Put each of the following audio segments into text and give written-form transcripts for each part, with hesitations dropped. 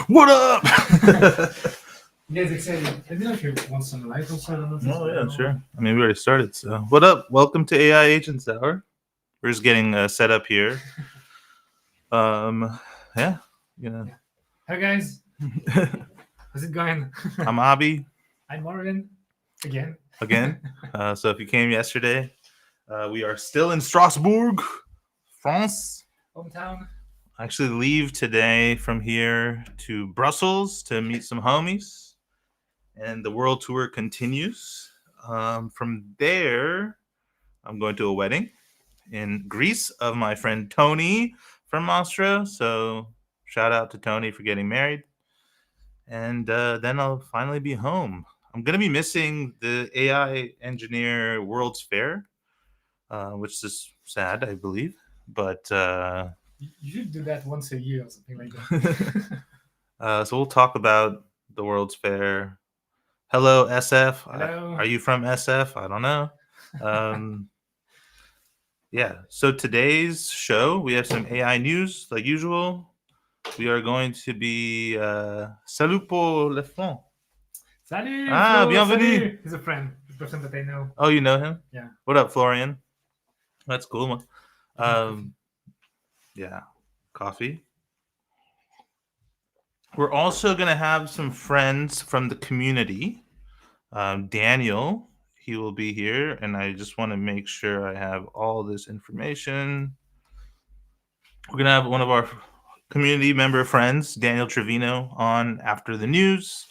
What up? You guys excited? I don't know if you want some light also. I don't know if Oh yeah, sure. I mean, we already started. So, what up? Welcome to AI Agents Hour. We're just getting set up here. Yeah, you know. Hey guys, how's it going? I'm Abhi I'm Marvin again. again. So if you came yesterday, we are still in Strasbourg, France. Hometown. I actually leave today from here to Brussels to meet some homies, and the world tour continues. From there, I'm going to a wedding in Greece of my friend Tony from Mastras. So shout out to Tony for getting married. And then I'll finally be home. I'm going to be missing the AI Engineer World's Fair, which is sad, I believe. But You should do that once a year or something like that. So we'll talk about the World's Fair. Hello, SF. Hello. Are you from SF? I don't know. Yeah. So today's show, we have some AI news like usual. We are going to be salut pour le fond. Salut. Ah, Flo, bienvenue. Salut. He's a friend, the person that I know. Oh, you know him? Yeah. What up, Florian? That's cool. Yeah, coffee. We're also gonna have some friends from the community. Daniel, he will be here, and I just want to make sure I have all this information. We're gonna have one of our community member friends, Daniel Trevino, on after the news.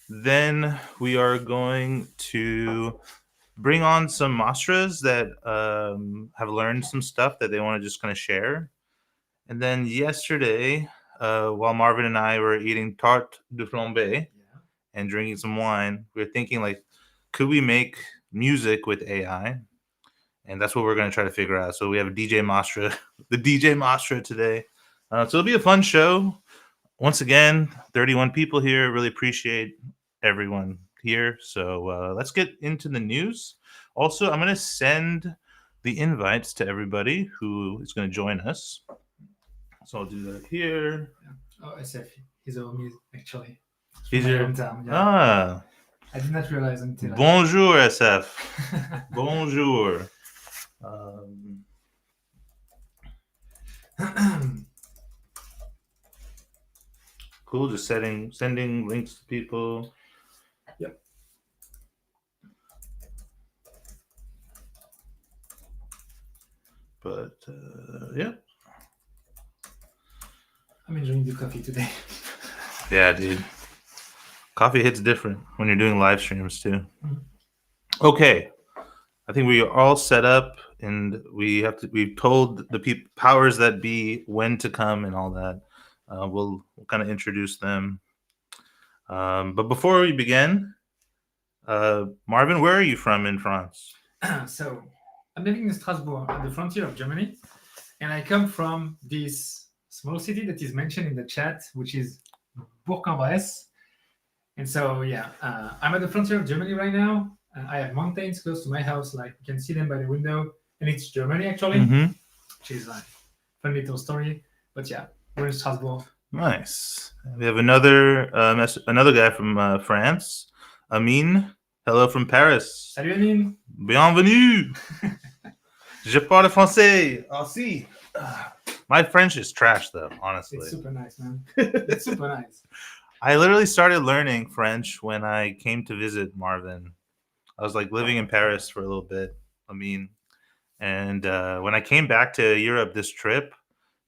Then we are going to bring on some Mastras that have learned some stuff that they want to just kind of share. And then yesterday, while Marvin and I were eating tarte de flambe and drinking some wine, we were thinking like, could we make music with AI? And that's what we're going to try to figure out. So we have a DJ Mastra, the DJ Mastra today. So it'll be a fun show. Once again, 31 people here. Really appreciate everyone here. So let's get into the news. Also, I'm going to send the invites to everybody who is going to join us. So I'll do that here. Oh, SF. He's a homie, actually. He's your hometown. Yeah. Ah. I did not realize until. Bonjour, SF. Bonjour. Cool. Just sending links to people. Yep. But yeah. I'm enjoying the coffee today. Yeah, dude. Coffee hits different when you're doing live streams too. Okay. I think we are all set up, and we've told the powers that be when to come and all that. We'll kind of introduce them. But before we begin, Marvin, where are you from in France? So I'm living in Strasbourg at the frontier of Germany, and I come from this small city that is mentioned in the chat, which is Bourg-en-Bresse. And so, yeah, I'm at the frontier of Germany right now. I have mountains close to my house, like you can see them by the window, and it's Germany actually, which is like a fun little story. But yeah, we're in Strasbourg. Nice. We have another guy from France, Amin. Hello from Paris. Salut Amin. Bienvenue. Je parle français. Aussi. My French is trash though, honestly. It's super nice, man. It's super nice. I literally started learning French when I came to visit Marvin. I was like living in Paris for a little bit, and when I came back to Europe this trip,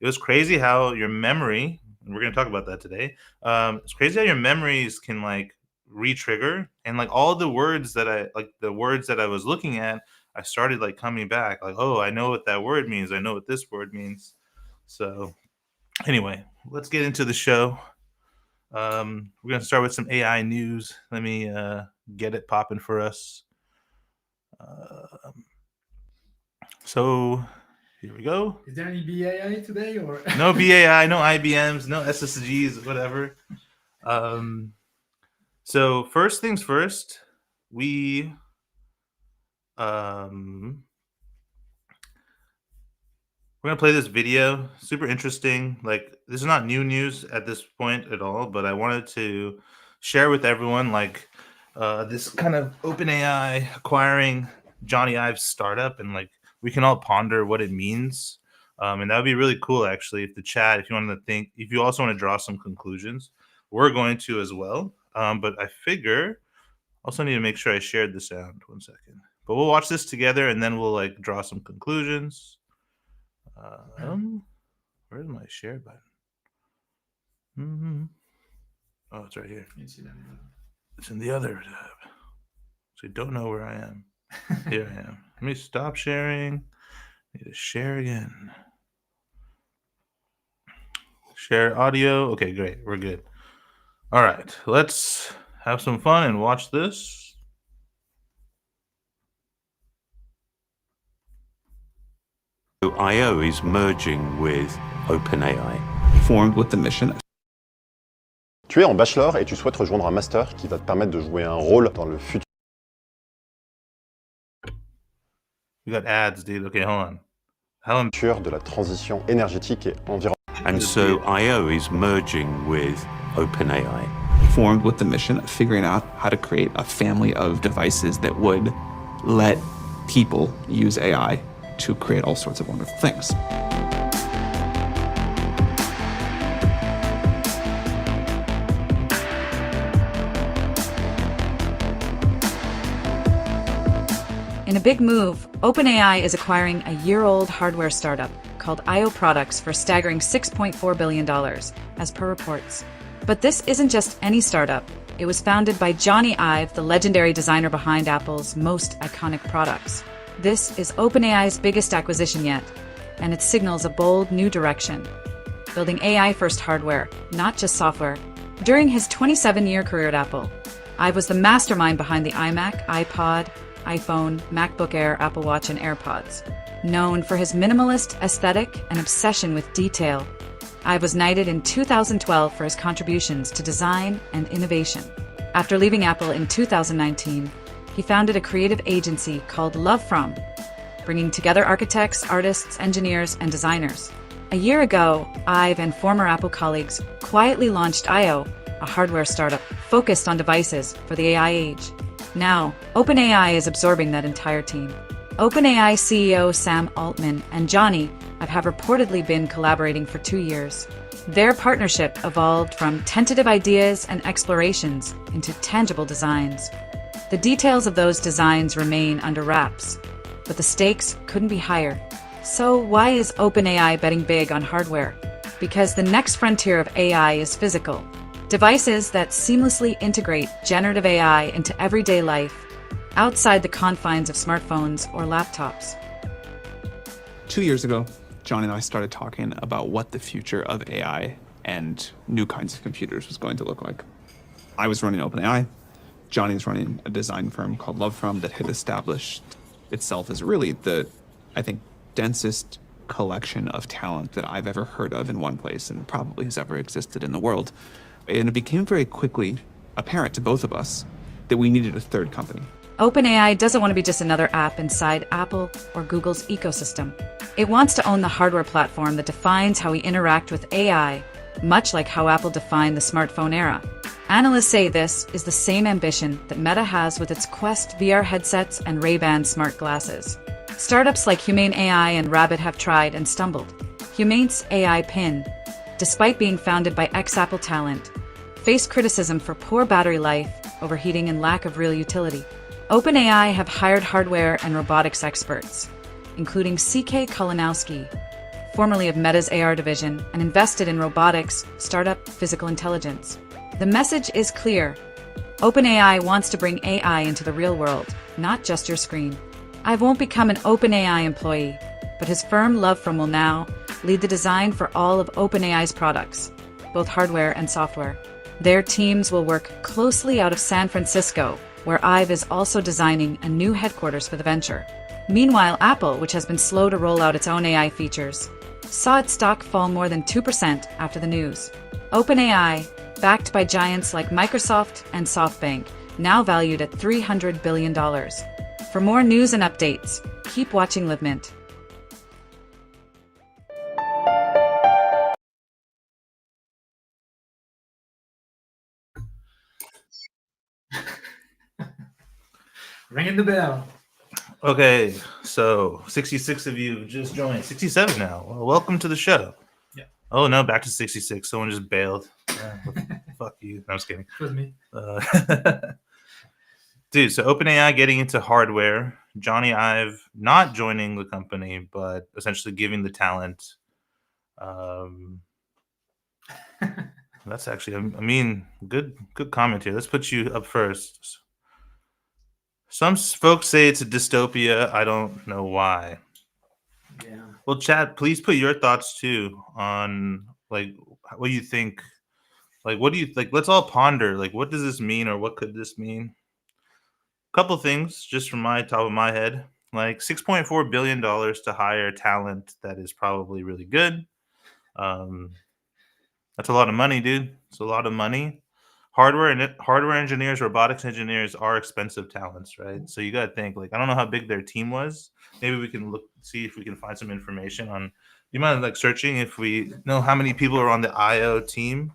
it was crazy how your memory, and we're going to talk about that today, it's crazy how your memories can like re-trigger, and like all the words that I was looking at, I started like coming back, like, oh, I know what that word means, I know what this word means. So anyway, let's get into the show. We're going to start with some AI news. Let me get it popping for us. So here we go. Is there any BAI today or no BAI, no IBMs, no SSGs, whatever. So first things first, we We're gonna play this video. Super interesting. Like, this is not new news at this point at all, but I wanted to share with everyone this kind of OpenAI acquiring Johnny Ive's startup, and like we can all ponder what it means. And that would be really cool, actually, if the chat, if you want to think, if you also want to draw some conclusions, we're going to as well. But I figure also need to make sure I shared the sound. 1 second. But we'll watch this together, and then we'll like draw some conclusions. Where's my share button? Oh, it's right here. It's in the other tab. So you don't know where I am. Here I am. Let me stop sharing. Need to share again. Share audio. Okay, great. We're good. All right. Let's have some fun and watch this. IO is merging with OpenAI. Formed with the mission. Tu es en bachelor et tu souhaites rejoindre un master qui va te permettre de jouer un rôle dans le futur. We got ads, dude. Okay, hold on. De la transition énergétique et environnementale. And so IO is merging with OpenAI. Formed with the mission of figuring out how to create a family of devices that would let people use AI to create all sorts of wonderful things. In a big move, OpenAI is acquiring a year-old hardware startup called IO Products for a staggering $6.4 billion, as per reports. But this isn't just any startup. It was founded by Johnny Ive, the legendary designer behind Apple's most iconic products. This is OpenAI's biggest acquisition yet, and it signals a bold new direction. Building AI-first hardware, not just software. During his 27-year career at Apple, Ive was the mastermind behind the iMac, iPod, iPhone, MacBook Air, Apple Watch, and AirPods. Known for his minimalist aesthetic and obsession with detail, Ive was knighted in 2012 for his contributions to design and innovation. After leaving Apple in 2019, he founded a creative agency called Love From, bringing together architects, artists, engineers, and designers. A year ago, Ive and former Apple colleagues quietly launched IO, a hardware startup focused on devices for the AI age. Now, OpenAI is absorbing that entire team. OpenAI CEO Sam Altman and Johnny have reportedly been collaborating for 2 years. Their partnership evolved from tentative ideas and explorations into tangible designs. The details of those designs remain under wraps, but the stakes couldn't be higher. So why is OpenAI betting big on hardware? Because the next frontier of AI is physical. Devices that seamlessly integrate generative AI into everyday life, outside the confines of smartphones or laptops. 2 years ago, Johnny and I started talking about what the future of AI and new kinds of computers was going to look like. I was running OpenAI. Johnny's running a design firm called Love From that had established itself as really the, I think, densest collection of talent that I've ever heard of in one place and probably has ever existed in the world. And it became very quickly apparent to both of us that we needed a third company. OpenAI doesn't want to be just another app inside Apple or Google's ecosystem. It wants to own the hardware platform that defines how we interact with AI, much like how Apple defined the smartphone era. Analysts say this is the same ambition that Meta has with its Quest VR headsets and Ray-Ban smart glasses. Startups like Humane AI and Rabbit have tried and stumbled. Humane's AI Pin, despite being founded by ex-Apple talent, faced criticism for poor battery life, overheating, and lack of real utility. OpenAI have hired hardware and robotics experts, including C.K. Kalinowski, formerly of Meta's AR division, and invested in robotics startup Physical Intelligence. The message is clear. OpenAI wants to bring AI into the real world, not just your screen. I won't become an OpenAI employee, but his firm Love From will now lead the design for all of OpenAI's products, both hardware and software. Their teams will work closely out of San Francisco, where Ive is also designing a new headquarters for the venture. Meanwhile, Apple, which has been slow to roll out its own AI features, saw its stock fall more than 2% after the news. OpenAI, backed by giants like Microsoft and SoftBank, now valued at $300 billion. For more news and updates, keep watching LiveMint. Ringing the bell. Okay, so 66 of you have just joined. 67 now. Well, welcome to the show. Yeah. Oh, no, back to 66. Someone just bailed. Fuck you. No, I'm just kidding. It was me. Dude, so OpenAI getting into hardware. Johnny Ive not joining the company, but essentially giving the talent. That's actually, I mean, good comment here. Let's put you up first. Some folks say it's a dystopia. I don't know why. Yeah. Well, Chad, please put your thoughts too on like what you think. Like, what do you like? Let's all ponder. Like, what does this mean, or what could this mean? Couple things, just from my top of my head. Like $6.4 billion to hire talent that is probably really good. That's a lot of money, dude. It's a lot of money. Hardware engineers, robotics engineers are expensive talents, right? So you got to think. Like, I don't know how big their team was. Maybe we can see if we can find some information on. You mind like searching if we know how many people are on the IO team?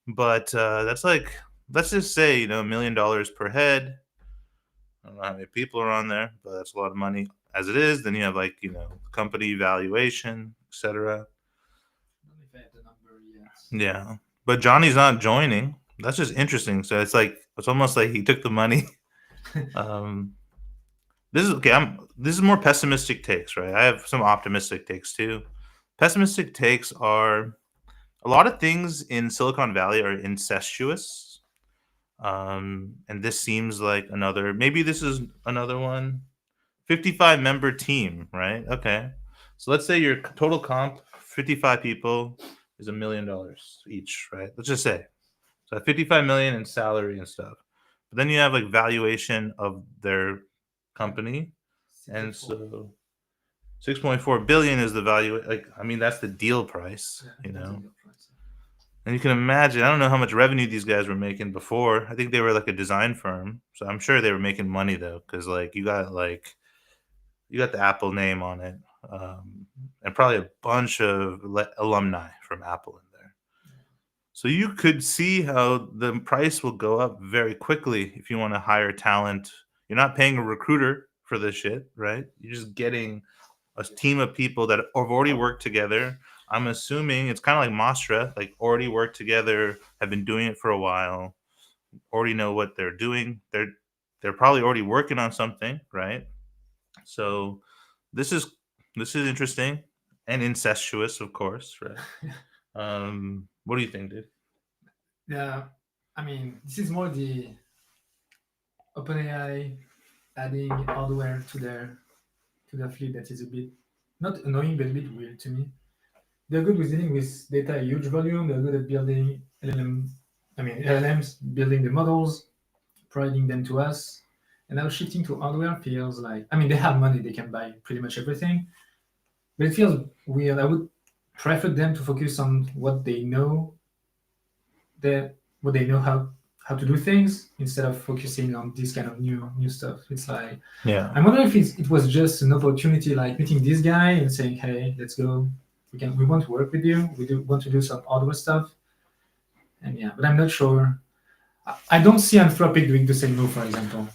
But that's like, let's just say $1 million per head. I don't know how many people are on there, but that's a lot of money as it is. Then you have like company valuation, etc. I don't know if I have the number yet. Yeah, but Johnny's not joining. That's just interesting. So it's almost like he took the money. This is okay. This is more pessimistic takes, right? I have some optimistic takes too. Pessimistic takes are a lot of things in Silicon Valley are incestuous. And this seems like maybe this is another one. 55 member team, right? Okay. So let's say your total comp, 55 people, is $1 million each, right? Let's just say. So 55 million in salary and stuff. But then you have like valuation of their company. And so 6.4 billion is the value. Like, I mean, that's the deal price, Yeah, that's a deal price. And you can imagine, I don't know how much revenue these guys were making before. I think they were like a design firm. So I'm sure they were making money though. Cause like you got the Apple name on it. And probably a bunch of alumni from Apple in there. So you could see how the price will go up very quickly if you want to hire talent. You're not paying a recruiter for this shit, right? You're just getting a team of people that have already worked together. I'm assuming it's kind of like Mastras, like already worked together, have been doing it for a while, already know what they're doing. They're probably already working on something, right? So this is interesting and incestuous, of course, right? What do you think, dude? Yeah, I mean, this is more the OpenAI adding hardware to their fleet that is a bit not annoying but a bit weird to me. They're good with dealing with data huge volume. They're good at building LLMs, building the models, providing them to us. And now shifting to hardware feels like, I mean, they have money, they can buy pretty much everything, but it feels weird. I would prefer them to focus on what they know, how to do things instead of focusing on this kind of new stuff. It's like, Yeah, I'm wondering if it was just an opportunity, like meeting this guy and saying, "Hey, let's go. We want to work with you. We want to do some hardware stuff." And yeah, but I'm not sure. I don't see Anthropic doing the same move, for example.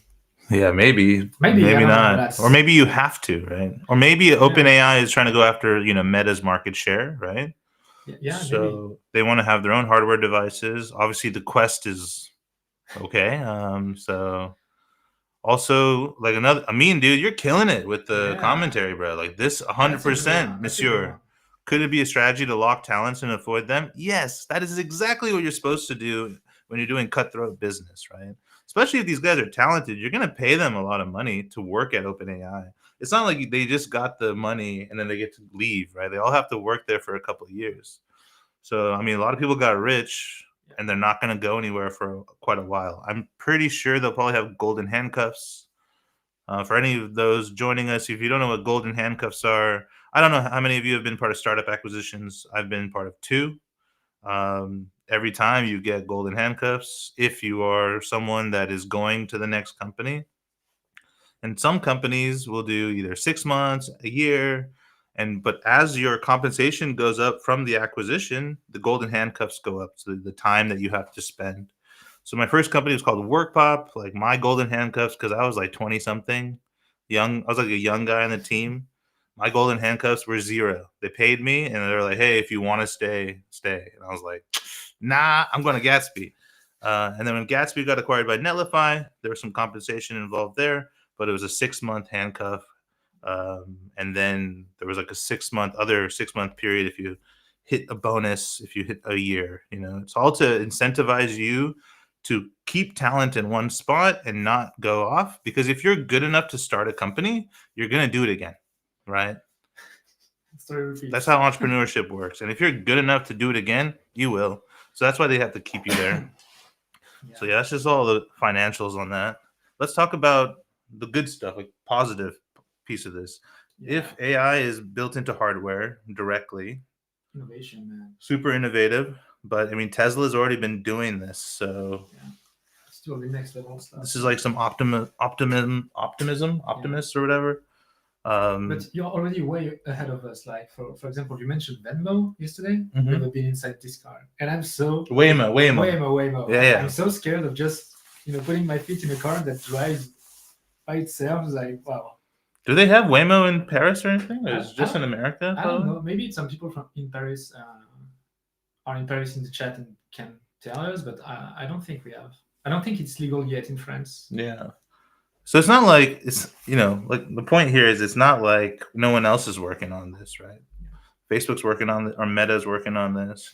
yeah, maybe I don't know, not, or maybe you have to, right? Or maybe OpenAI is trying to go after Meta's market share, right? Yeah. So Maybe. they want to have their own hardware devices. Obviously, the Quest is okay. So also like dude, you're killing it with the commentary, bro. Like this, 100%, monsieur. Could it be a strategy to lock talents and avoid them? Yes, that is exactly what you're supposed to do when you're doing cutthroat business, right? Especially if these guys are talented, you're going to pay them a lot of money to work at OpenAI. It's not like they just got the money and then they get to leave, right? They all have to work there for a couple of years. So, I mean, a lot of people got rich and they're not going to go anywhere for quite a while. I'm pretty sure they'll probably have golden handcuffs. For any of those joining us, if you don't know what golden handcuffs are, I don't know how many of you have been part of startup acquisitions. I've been part of 2. Every time you get golden handcuffs, if you are someone that is going to the next company. And some companies will do either 6 months, a year, but as your compensation goes up from the acquisition, the golden handcuffs go up. So the time that you have to spend. So my first company was called WorkPop, like my golden handcuffs, because I was like 20 something, young. I was like a young guy on the team. My golden handcuffs were $0. They paid me, and they were like, "Hey, if you want to stay, stay." And I was like, "Nah, I'm going to Gatsby." And then when Gatsby got acquired by Netlify, there was some compensation involved there, but it was a 6-month handcuff. And then there was like a 6-month period if you hit a bonus, if you hit a year. It's all to incentivize you to keep talent in one spot and not go off. Because if you're good enough to start a company, you're going to do it again, right? That's how entrepreneurship works. And if you're good enough to do it again, you will. So that's why they have to keep you there. So yeah, that's just all the financials on that. Let's talk about the good stuff, like positive piece of this. If AI is built into hardware directly, innovation, man. Super innovative. But I mean, Tesla's already been doing this, so It's still the next level stuff. this is like some optimism, or whatever. But you're already way ahead of us. Like for example, you mentioned Venmo yesterday. I've never been inside this car, and I'm so Waymo. Yeah. I'm so scared of just putting my feet in a car that drives by itself. It's like, wow. Do they have Waymo in Paris or anything? Or is it just in America? I don't know. Maybe some people in Paris are in Paris in the chat and can tell us, but I don't think we have. I don't think it's legal yet in France. Yeah. So it's not like it's like the point here is it's not like no one else is working on this, right? Facebook's working on it, or Meta's working on this,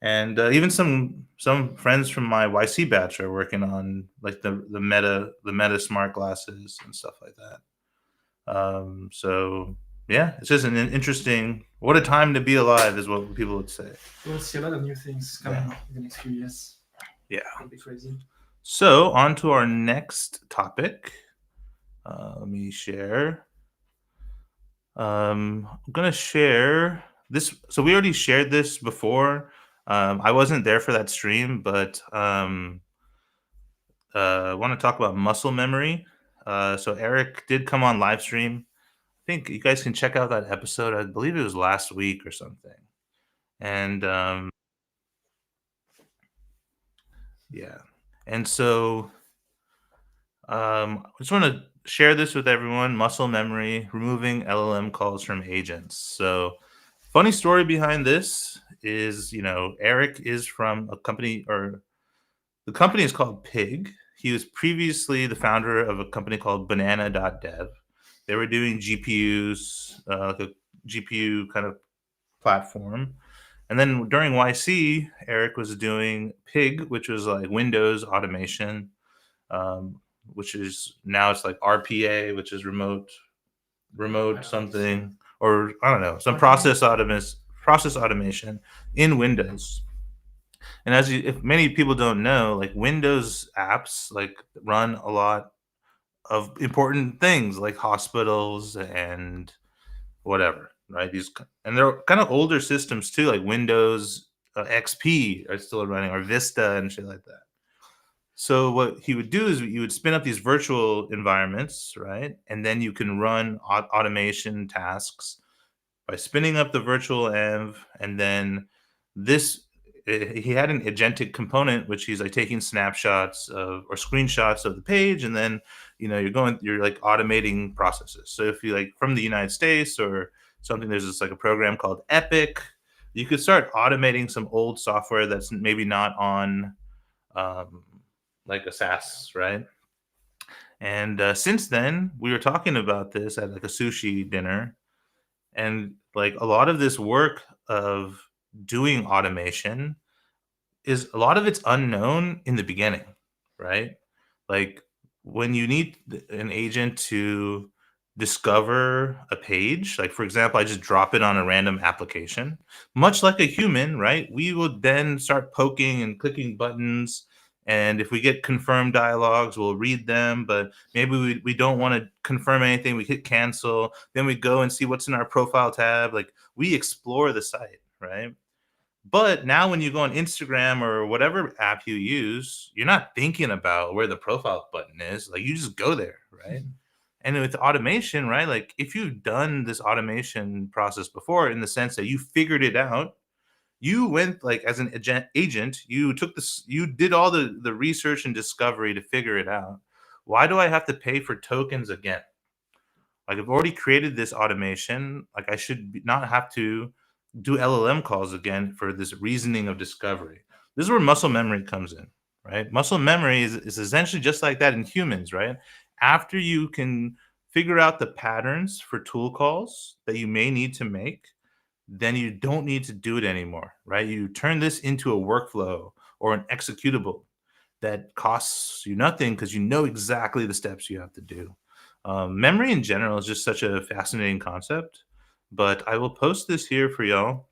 and even some friends from my YC batch are working on like the Meta smart glasses and stuff like that. So yeah, it's just an interesting. What a time to be alive is what people would say. We'll see a lot of new things coming in the next few years. Yeah, it'll be crazy. So on to our next topic. Let me share. I'm gonna share this. So we already shared this before. I wasn't there for that stream, but I want to talk about muscle memory. So Eric did come on live stream. I think you guys can check out that episode. I believe it was last week or something. And yeah. And so I just want to share this with everyone. Muscle memory, removing LLM calls from agents. So funny story behind this is, Eric is from a company, or the company is called Pig. He was previously the founder of a company called banana.dev. They were doing GPUs, like a GPU kind of platform. And then during YC, Eric was doing Pig, which was like Windows automation, which is now it's like RPA, which is remote something, or I don't know, some process automation in Windows. And if many people don't know, like Windows apps like run a lot of important things like hospitals and whatever, right? And they're kind of older systems too, like Windows XP are still running, or Vista and shit like that. So what he would do is you would spin up these virtual environments, right? And then you can run automation tasks by spinning up the virtual env, and then he had an agentic component, which he's like taking snapshots of or screenshots of the page, and then you're like automating processes. So if you like from the United States or something, there's this like a program called Epic. You could start automating some old software that's maybe not on like a SaaS, right? And since then, we were talking about this at like a sushi dinner, and like a lot of this work of doing automation is a lot of it's unknown in the beginning, right? Like when you need an agent to discover a page, like for example, I just drop it on a random application, much like a human, right? We will then start poking and clicking buttons. And if we get confirmed dialogues, we'll read them, but maybe we don't want to confirm anything. We hit cancel. Then we go and see what's in our profile tab. Like we explore the site, right? But now when you go on Instagram or whatever app you use, you're not thinking about where the profile button is. Like you just go there, right? And with automation, right? Like if you've done this automation process before in the sense that you figured it out, you went like as an agent, you took this, you did all the research and discovery to figure it out. Why do I have to pay for tokens again? Like I've already created this automation. Like I should not have to do LLM calls again for this reasoning of discovery. This is where muscle memory comes in, right? Muscle memory is essentially just like that in humans, right? After you can figure out the patterns for tool calls that you may need to make, then you don't need to do it anymore, right? You turn this into a workflow or an executable that costs you nothing because you know exactly the steps you have to do. Memory in general is just such a fascinating concept, but I will post this here for y'all.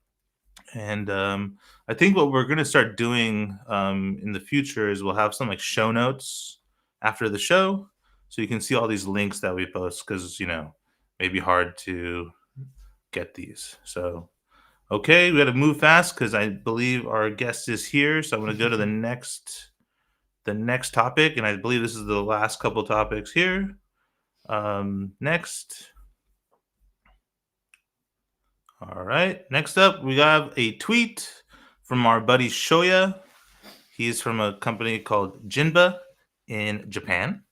And I think what we're going to start doing in the future is we'll have some like show notes after the show, so you can see all these links that we post because, you know, maybe hard to get these. So, okay, we got to move fast because I believe our guest is here. So I'm going to go to the next topic, and I believe this is the last couple topics here. Next. All right. Next up, we have a tweet from our buddy Shoya. He's from a company called Jinba in Japan.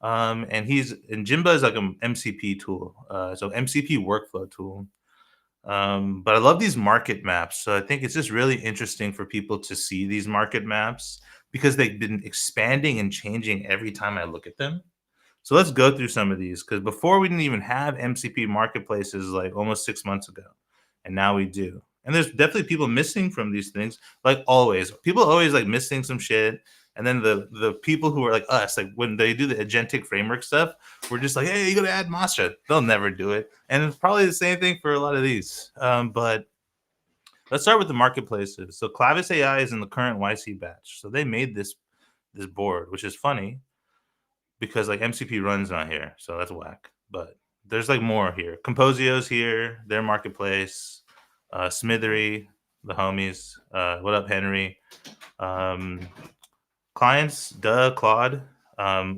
And Jinba is like an MCP tool. So MCP workflow tool. But I love these market maps. So I think it's just really interesting for people to see these market maps because they've been expanding and changing every time I look at them. So let's go through some of these because before we didn't even have MCP marketplaces like almost 6 months ago. And now we do. And there's definitely people missing from these things. Like always, people always like missing some shit. And then the people who are like us, like when they do the agentic framework stuff, we're just like, hey, you got to add Mastras. They'll never do it. And it's probably the same thing for a lot of these. But let's start with the marketplaces. So Clavis AI is in the current YC batch. So they made this board, which is funny because like MCP runs not here. So that's whack. But there's like more here. Composio's here, their marketplace, Smithery, the homies. What up, Henry? Clients, Claude.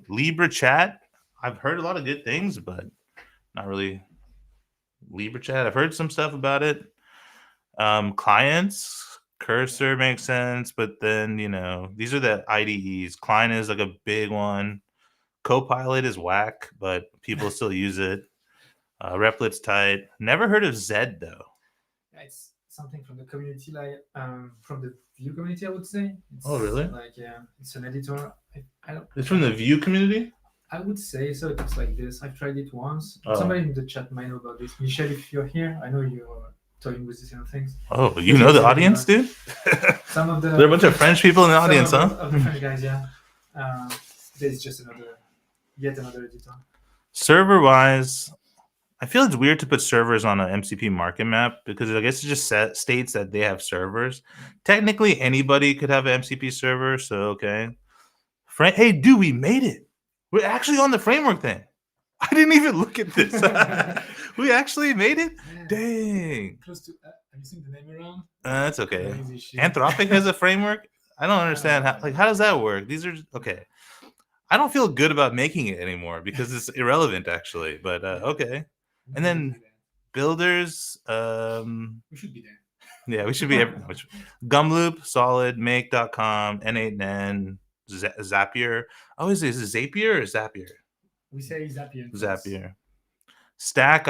Libra Chat. I've heard a lot of good things, but not really Libra Chat. I've heard some stuff about it. Clients, Cursor makes sense, but then, you know, these are the IDEs. Client is like a big one. Copilot is whack, but people still use it. Replic's tight. Never heard of Zed though. It's something from the community, like from the Vue community, I would say. It's really? Like it's an editor. I don't. It's from the Vue community. I would say so. It looks like this. I've tried it once. Oh. Somebody in the chat might know about this. Michelle, if you're here, I know you're toying with these kind of things. Oh, you know the audience, dude? Some of the There are a bunch of French people in the audience, huh? huh? Of the French guys, yeah. There's just yet another editor. Server-wise, I feel it's weird to put servers on an MCP market map because I guess it just states that they have servers. Technically, anybody could have an MCP server, so okay. Hey, dude, we made it. We're actually on the framework thing. I didn't even look at this. We actually made it? Yeah. Dang. Close to. Have you seen the name around? That's okay. Crazy shit. Anthropic has a framework? I don't understand how does that work? These are okay. I don't feel good about making it anymore because it's irrelevant actually, but okay. And then builders, we should be there. yeah, we should be Gumloop, Solid, Make.com, N8N, Zapier. Oh, is it Zapier or Zapier? We say Zapier. Zapier. Stack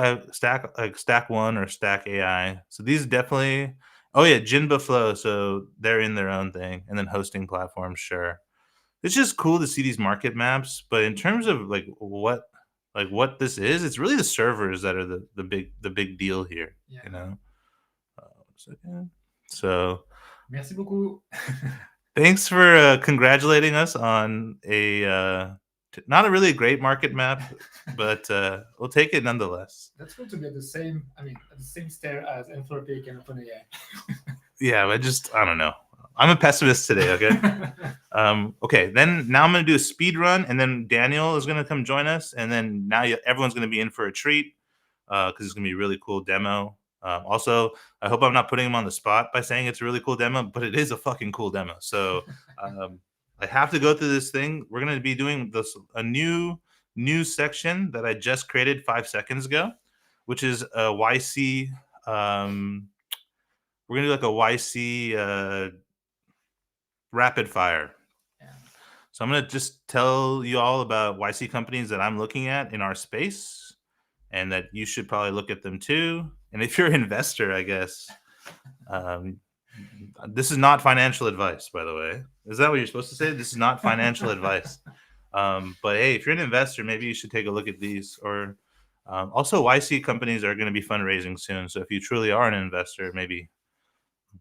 One or Stack AI. So these definitely. Oh yeah, Jinba Flow. So they're in their own thing, and then hosting platforms. Sure, it's just cool to see these market maps. But in terms of like what this is, it's really the servers that are the big deal here. Yeah. You know. 1 second. So. Merci beaucoup. Thanks for congratulating us on a not a really great market map, but we'll take it nonetheless. That's cool to be at the same stair as Anthropic and OpenAI. Yeah, I don't know. I'm a pessimist today, okay? Okay, now I'm going to do a speed run, and then Daniel is going to come join us, and then now everyone's going to be in for a treat because it's going to be a really cool demo. Also, I hope I'm not putting him on the spot by saying it's a really cool demo, but it is a fucking cool demo. So I have to go through this thing. We're going to be doing a new news section that I just created 5 seconds ago, which is a YC. We're we're gonna do like a YC rapid fire. Yeah. So I'm gonna just tell you all about YC companies that I'm looking at in our space, and that you should probably look at them too. And if you're an investor, I guess, this is not financial advice, by the way. Is that what you're supposed to say? This is not financial advice. But hey, if you're an investor, maybe you should take a look at these. Or also, YC companies are going to be fundraising soon. So if you truly are an investor, maybe,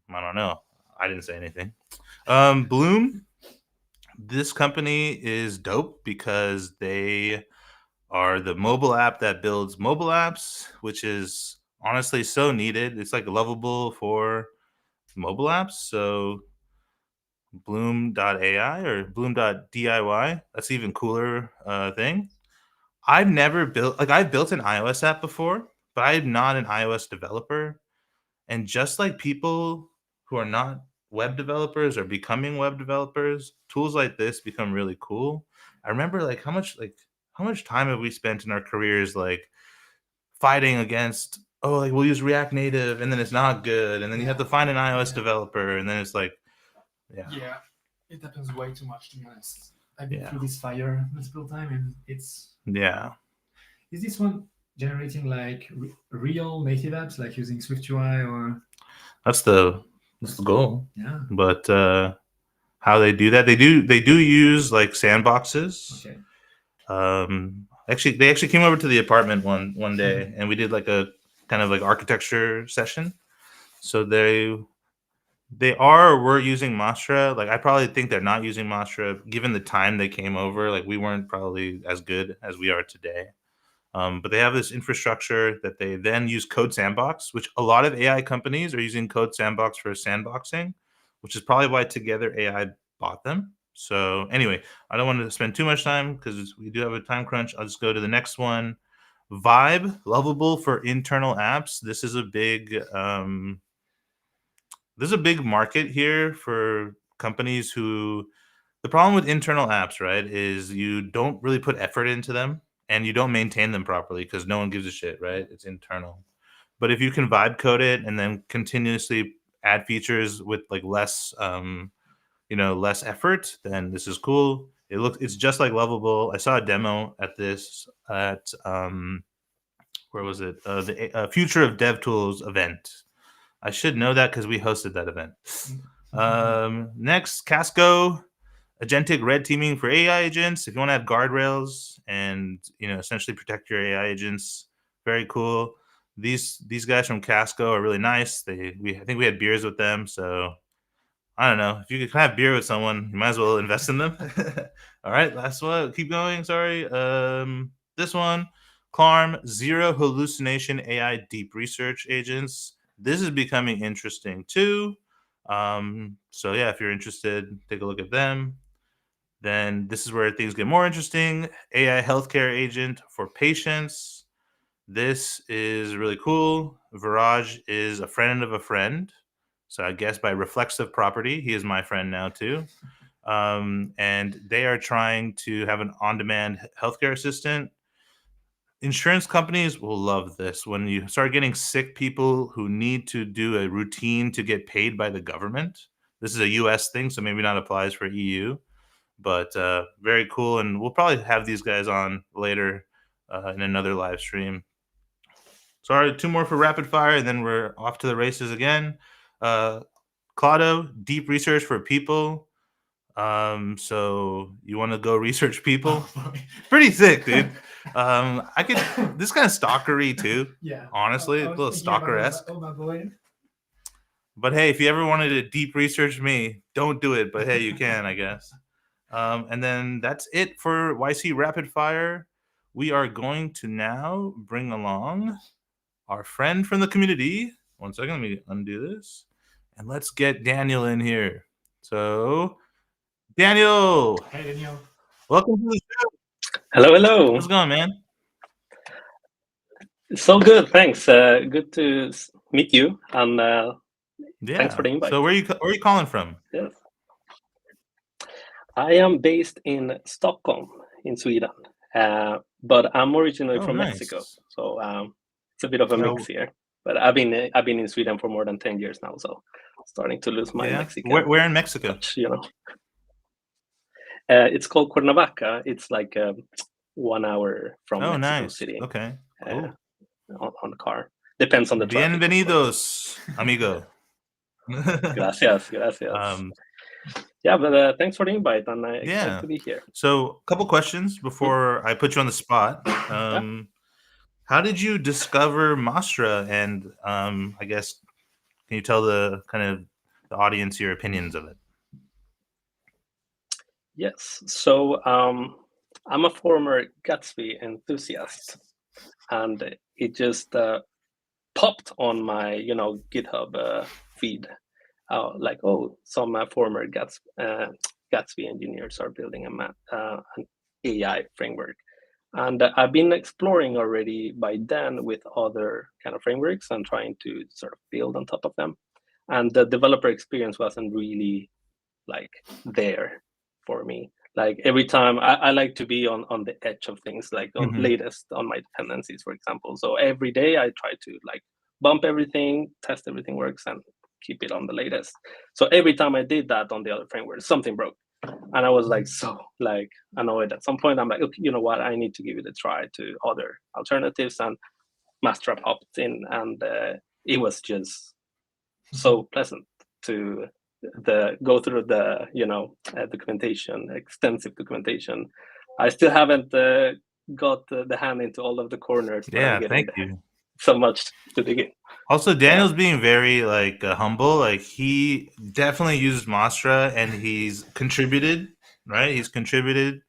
I don't know. I didn't say anything. Bloom, this company is dope because they are the mobile app that builds mobile apps, which is honestly so needed. It's like lovable for mobile apps. So Bloom.ai or Bloom.diy, that's even cooler thing. I've never built, like, I've built an iOS app before, but I'm not an iOS developer. And just like people who are not web developers are becoming web developers, tools like this become really cool. I remember how much time have we spent in our careers like fighting against, oh, like we'll use React Native and then it's not good, and then you have to find an iOS developer, and then it's like, Yeah, it happens way too much, to be honest. I've been through this fire multiple times, and it's... Yeah. Is this one generating like real native apps, like using SwiftUI or? That's the goal. Yeah. But how they do that? They do use like sandboxes. Okay. They actually came over to the apartment one day, and we did like a kind of like architecture session. So they are or were using Mastras. Like, I probably think they're not using Mastras given the time they came over. Like, we weren't probably as good as we are today. But they have this infrastructure that they then use Code Sandbox, which a lot of AI companies are using Code Sandbox for sandboxing, which is probably why Together AI bought them. So anyway, I don't want to spend too much time because we do have a time crunch. I'll just go to the next one. Vibe, lovable for internal apps. This is a big there's a big market here for companies who, the problem with internal apps, right, is you don't really put effort into them and you don't maintain them properly because no one gives a shit, right? It's internal. But if you can vibe code it and then continuously add features with like less less effort, then this is cool. It's just like Lovable. I saw a demo at where was it? The Future of DevTools event. I should know that because we hosted that event. Next, Casco, agentic red teaming for AI agents. If you want to have guardrails and essentially protect your AI agents, very cool. These guys from Casco are really nice. I think we had beers with them, so I don't know. If you could have beer with someone, you might as well invest in them. All right, last one. Keep going. Sorry. This one, Clarm, zero hallucination AI deep research agents. This is becoming interesting too. So yeah, if you're interested, take a look at them. Then this is where things get more interesting. AI healthcare agent for patients. This is really cool. Viraj is a friend of a friend. So I guess by reflexive property, he is my friend now too. And they are trying to have an on-demand healthcare assistant. Insurance companies will love this. When you start getting sick people who need to do a routine to get paid by the government. This is a US thing, so maybe not applies for EU, but very cool. And we'll probably have these guys on later in another live stream. Sorry, 2 more for rapid fire, and then we're off to the races again. Claudio, deep research for people. So you want to go research people? Pretty sick, dude. This kind of stalkery too. Yeah. Honestly, a little stalker-esque. Oh my boy. But hey, if you ever wanted to deep research me, don't do it. But hey, you can, I guess. And then that's it for YC Rapid Fire. We are going to now bring along our friend from the community. 1 second, let me undo this. And let's get Daniel in here. So, Daniel. Hey, Daniel. Welcome to the show. Hello. How's it going, man? So good, thanks. Good to meet you, and thanks for the invite. So where are you calling from? Yes. I am based in Stockholm, in Sweden, but I'm originally from nice. Mexico, so it's a bit of a mix here. But I've been in Sweden for more than 10 years now, so starting to lose my Mexican Where in Mexico? touch, It's called Cuernavaca. It's like 1 hour from Mexico City. Okay, cool. On the car. Depends on the traffic. Bienvenidos, amigo. Gracias. Yeah, but thanks for the invite, and I'm excited to be here. So, a couple questions before I put you on the spot. How did you discover Mastra? And I guess, can you tell the audience your opinions of it? Yes. So I'm a former Gatsby enthusiast, and it just popped on my GitHub feed. Like, some former Gatsby engineers are building an AI framework. And I've been exploring already by then with other kind of frameworks and trying to sort of build on top of them. And the developer experience wasn't really like there for me. Like every time I like to be on the edge of things, like on latest on my dependencies, for example. So every day I try to like bump everything, test everything works, and keep it on the latest. So every time I did that on the other framework, something broke. And I was like, annoyed. At some point, I'm like, okay, you know what? I need to give it a try to other alternatives. And Mastra popped in, and it was just so pleasant to go through the documentation, extensive documentation. I still haven't got the hand into all of the corners. Thank you so much to dig in. Also, Daniel's being very humble. Like, he definitely used Mastra, and he's contributed, right? He's contributed.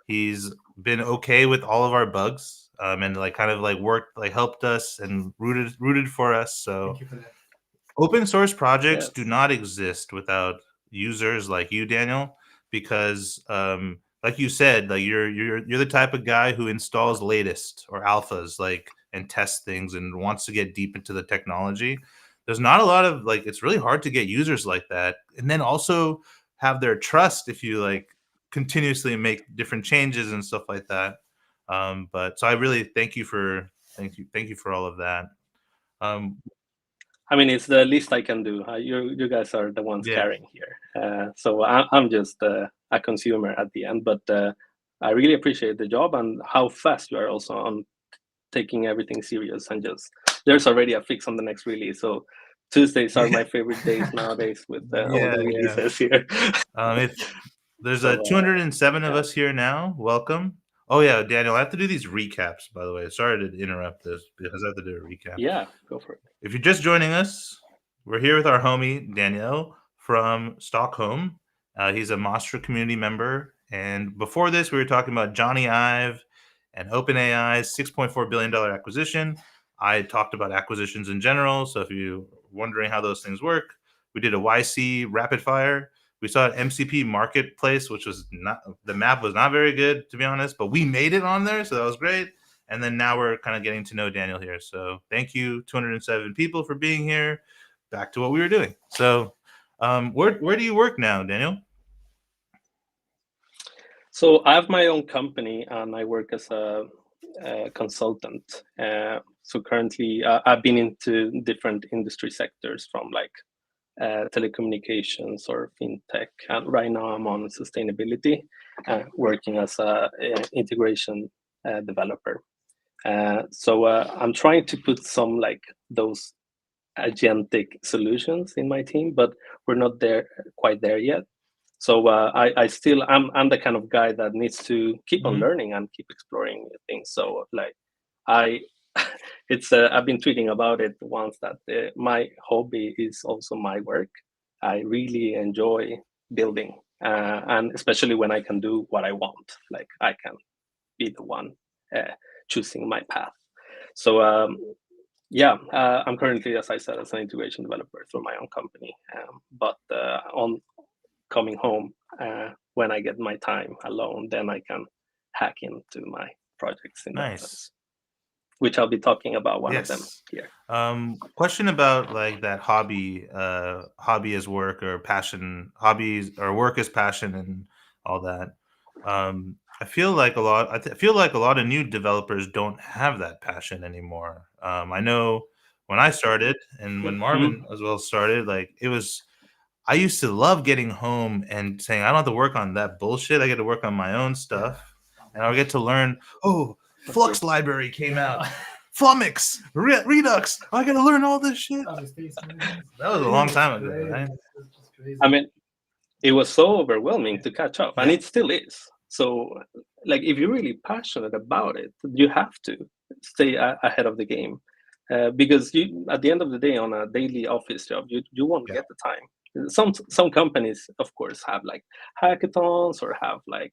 He's been okay with all of our bugs, and worked, helped us and rooted for us. So Thank you for that. Open source projects do not exist without users like you, Daniel, because like you said, like you're the type of guy who installs latest or alphas, and tests things and wants to get deep into the technology. There's not a lot of it's really hard to get users like that, and then also have their trust if you continuously make different changes and stuff like that. But so I really thank you for all of that. I mean, it's the least I can do. You guys are the ones carrying here. So I'm just a consumer at the end. But I really appreciate the job and how fast you are also on taking everything serious. And there's already a fix on the next release. So Tuesdays are my favorite days nowadays with all the releases here. There's 207 of us here now. Welcome. Oh, yeah, Daniel, I have to do these recaps, by the way. Sorry to interrupt this because I have to do a recap. Yeah, go for it. If you're just joining us, we're here with our homie, Daniel, from Stockholm. He's a Mastra community member. And before this, we were talking about Johnny Ive and OpenAI's $6.4 billion acquisition. I talked about acquisitions in general. So if you're wondering how those things work, we did a YC rapid fire. We saw an MCP marketplace, which was the map was not very good, to be honest, but we made it on there. So that was great. And then now we're kind of getting to know Daniel here. So thank you, 207 people, for being here. Back to what we were doing. So where do you work now, Daniel? So I have my own company and I work as a consultant. So currently I've been into different industry sectors from telecommunications or fintech. And right now I'm on sustainability, working as a integration developer. So I'm trying to put some those agentic solutions in my team, but we're not quite there yet. So I'm the kind of guy that needs to keep on learning and keep exploring things. So I've been tweeting about it once that my hobby is also my work. I really enjoy building, and especially when I can do what I want, like I can be the one choosing my path. So I'm currently, as I said, as an integration developer through my own company. But on coming home, when I get my time alone, then I can hack into my projects in that sense, which I'll be talking about one of them here. Question about that hobby as work or passion, hobbies or work as passion and all that. I feel like a lot of new developers don't have that passion anymore. I know when I started and when Marvin as well started, like I used to love getting home and saying, I don't have to work on that bullshit. I get to work on my own stuff. And I get to learn, Flux library came out. Flumix, Redux. I got to learn all this shit. That was a long time ago, right? I mean, it was so overwhelming to catch up, and it still is. So, like, if you're really passionate about it, you have to stay ahead of the game, because at the end of the day, on a daily office job, you won't get the time. Some companies, of course, have like hackathons or have like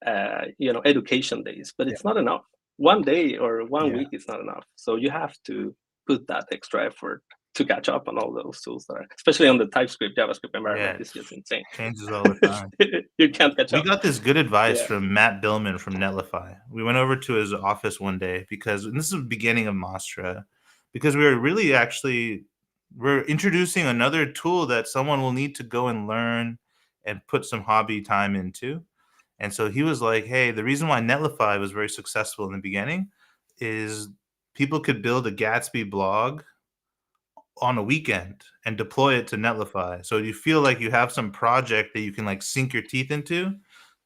education days, but it's not enough. One day or one week is not enough. So you have to put that extra effort to catch up on all those tools that are, especially on the TypeScript, JavaScript environment, is just insane. Changes all the time. You can't catch up. We got this good advice from Matt Billman from Netlify. We went over to his office one day because this is the beginning of Mastras, because we were really we're introducing another tool that someone will need to go and learn and put some hobby time into. And so he was like, hey, the reason why Netlify was very successful in the beginning is people could build a Gatsby blog on a weekend and deploy it to Netlify. So you feel like you have some project that you can like sink your teeth into,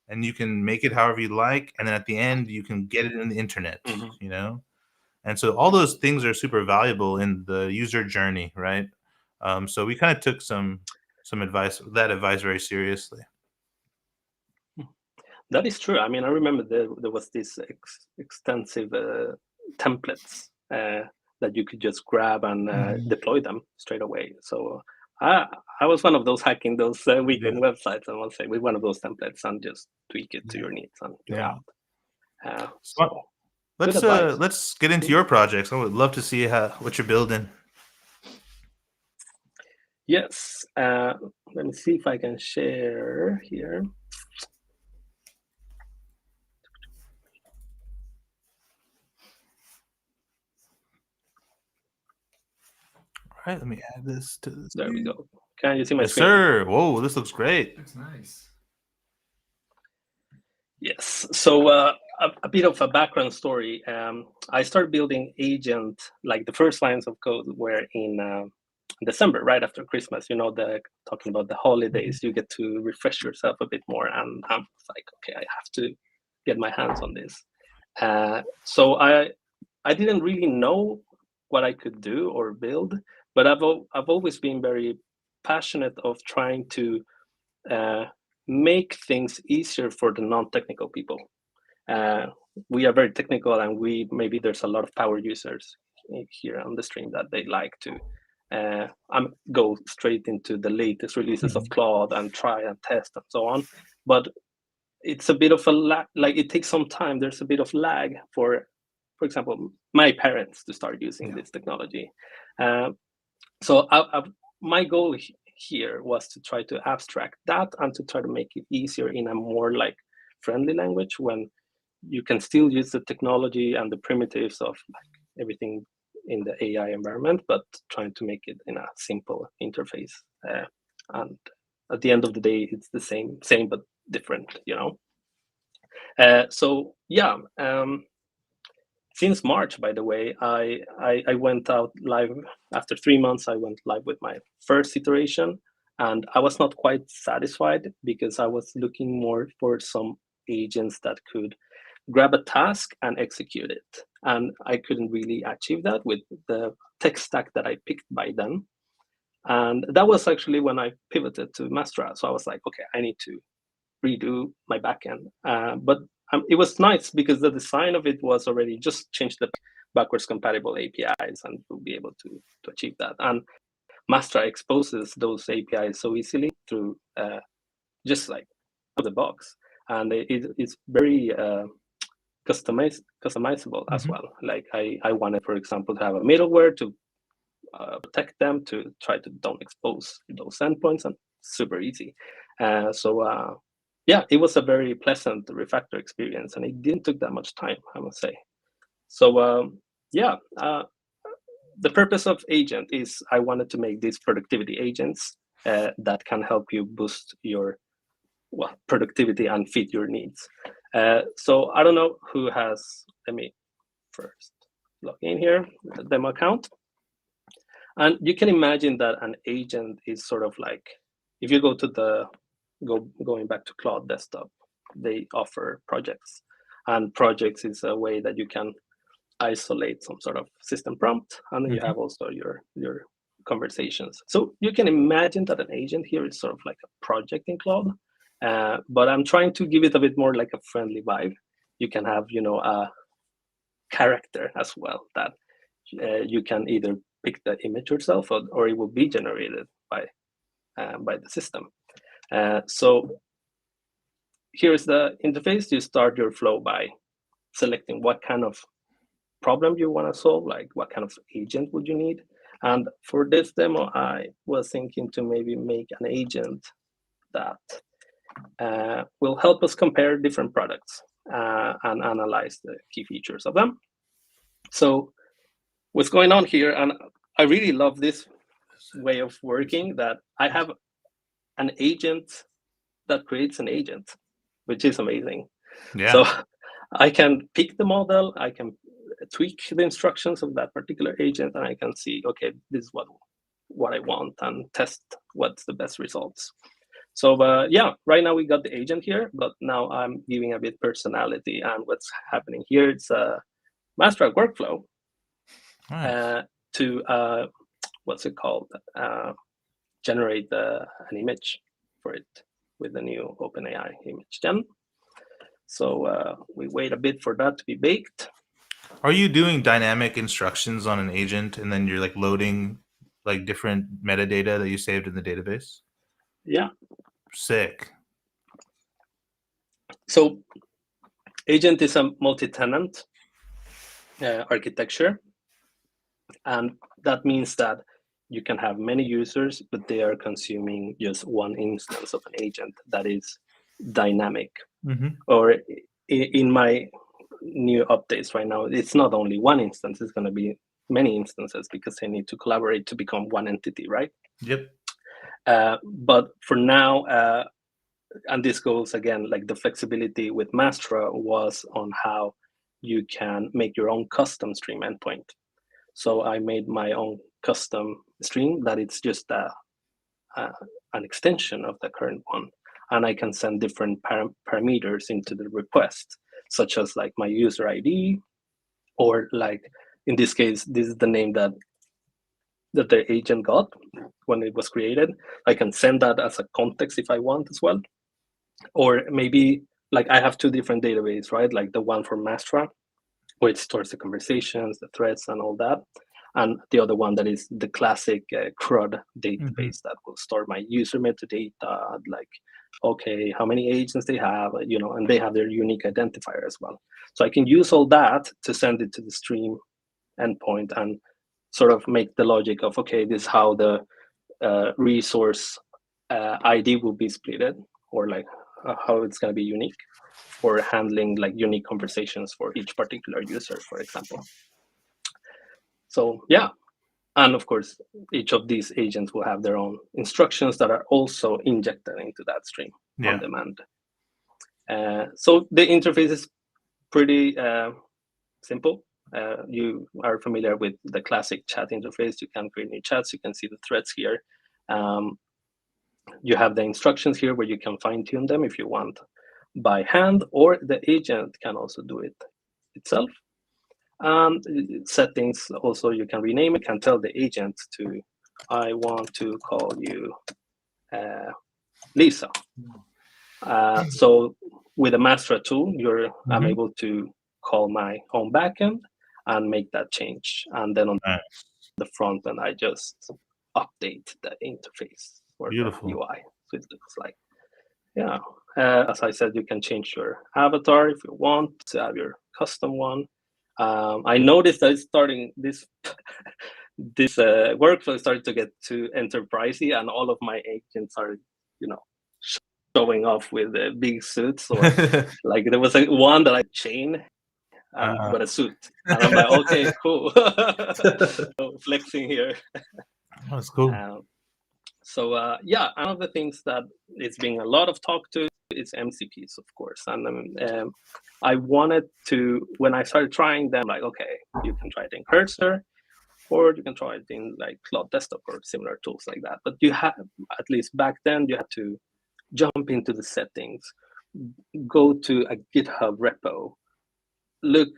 and you can make it however you like. And then at the end, you can get it in the internet, you know? And so all those things are super valuable in the user journey, right? So we kind of took some advice very seriously. That is true. I mean, I remember there was this extensive templates that you could just grab and deploy them straight away. So I was one of those hacking those weekend websites, I will say, with one of those templates and just tweak it to your needs and you're out. So let's get into your projects. I would love to see what you're building. Yes. Let me see if I can share here. All right, let me add this to this. There we go. Can you see my screen? Yes, sir. Whoa, this looks great. Looks nice. Yes. So a bit of a background story. I started building Agent, like the first lines of code were in December, right after Christmas. You know, talking about the holidays, you get to refresh yourself a bit more. And I was like, okay, I have to get my hands on this. So I didn't really know what I could do or build, but I've always been very passionate of trying to make things easier for the non-technical people. We are very technical, and maybe there's a lot of power users here on the stream that they like to go straight into the latest releases of Claude and try and test and so on. But it's a bit of a lag, like it takes some time. There's a bit of lag for example, my parents to start using this technology. So my goal here was to try to abstract that and to try to make it easier in a more like friendly language, when you can still use the technology and the primitives of like everything in the AI environment, but trying to make it in a simple interface. And at the end of the day, it's the same but different, you know. So yeah. Since March, by the way, I went out live after 3 months. I went live with my first iteration, and I was not quite satisfied because I was looking more for some agents that could grab a task and execute it. And I couldn't really achieve that with the tech stack that I picked by then. And that was actually when I pivoted to Mastras. So I was like, okay, I need to redo my backend. But it was nice because the design of it was already just changed the backwards compatible APIs, and you'll be able to achieve that. And Mastras exposes those APIs so easily through just like the box, and it's very customizable as well. Like I wanted, for example, to have a middleware to protect them, to try to don't expose those endpoints, and super easy. Yeah, it was a very pleasant refactor experience, and it didn't take that much time, I must say. So yeah, the purpose of Agent is I wanted to make these productivity agents that can help you boost your productivity and fit your needs. So I don't know who has, let me first log in here, the demo account. And you can imagine that an agent is sort of like, if you go to going back to Claude Desktop, they offer projects. And projects is a way that you can isolate some sort of system prompt, and then you have also your conversations. So you can imagine that an agent here is sort of like a project in Claude, but I'm trying to give it a bit more like a friendly vibe. You can have, a character as well that you can either pick the image yourself, or it will be generated by the system. So here's the interface. You start your flow by selecting what kind of problem you want to solve, like what kind of agent would you need. And for this demo, I was thinking to maybe make an agent that will help us compare different products and analyze the key features of them. So what's going on here, and I really love this way of working, that I have an agent that creates an agent, which is amazing. Yeah. So I can pick the model, I can tweak the instructions of that particular agent, and I can see, okay, this is what I want, and test what's the best results. So yeah, right now we got the agent here, but now I'm giving a bit personality, and what's happening here, it's a Mastras workflow to what's it called, generate an image for it with the new OpenAI image gen. So we wait a bit for that to be baked. Are you doing dynamic instructions on an agent, and then you're like loading like different metadata that you saved in the database? Yeah. Sick. So agent is a multi-tenant architecture, and that means that you can have many users, but they are consuming just one instance of an agent that is dynamic. Or in my new updates right now, it's not only one instance, it's going to be many instances, because they need to collaborate to become one entity, right? Yep. But for now, and this goes again, like the flexibility with Mastras was on how you can make your own custom stream endpoint. So I made my own custom stream that it's just an extension of the current one. And I can send different parameters into the request, such as like my user ID, or like in this case, this is the name that the agent got when it was created. I can send that as a context if I want as well. Or maybe like I have two different databases, right? Like the one for Mastras, where it stores the conversations, the threads, and all that. And the other one that is the classic CRUD database that will store my user metadata, like, okay, how many agents they have, and they have their unique identifier as well. So I can use all that to send it to the stream endpoint and sort of make the logic of, okay, this is how the resource ID will be splitted, or like how it's going to be unique, for handling like unique conversations for each particular user, for example. So yeah, and of course, each of these agents will have their own instructions that are also injected into that stream on demand. So the interface is pretty simple. You are familiar with the classic chat interface. You can create new chats. You can see the threads here. You have the instructions here where you can fine-tune them if you want by hand, or the agent can also do it itself. Settings also, you can rename it, can tell the agent to, I want to call you Lisa. So with the Mastras tool, I'm able to call my own backend and make that change. And then on the front end, I just update the interface or the UI. So it looks like, yeah. As I said, you can change your avatar if you want to have your custom one. I noticed that it's starting this workflow started to get too enterprisey, and all of my agents are, showing off with big suits, or like there was one that I chain with a suit, and I'm like, okay, cool. So flexing here. That's cool. So yeah, one of the things that it's being a lot of talk to is MCPs, of course, and I wanted to, when I started trying them, like, okay, you can try it in cursor, or you can try it in like Cloud Desktop or similar tools like that. But you have, at least back then, you had to jump into the settings, go to a GitHub repo, look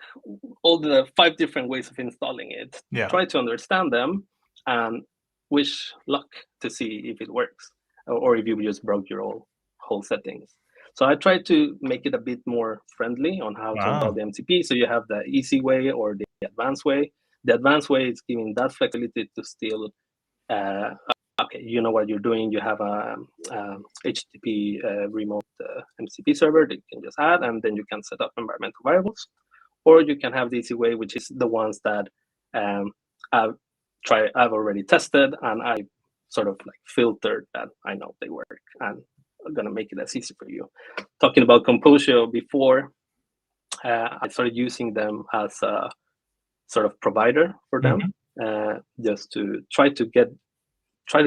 all the 5 different ways of installing it, try to understand them, and wish luck to see if it works, or if you just broke your whole settings. So I tried to make it a bit more friendly on how to install the MCP. So you have the easy way or the advanced way. The advanced way is giving that flexibility to still, okay, you know what you're doing. You have a HTTP remote MCP server that you can just add, and then you can set up environmental variables. Or you can have the easy way, which is the ones that I've already tested, and I sort of like filtered that I know they work, and I'm gonna make it as easy for you. Talking about Composio before, I started using them as a sort of provider for them, just to try to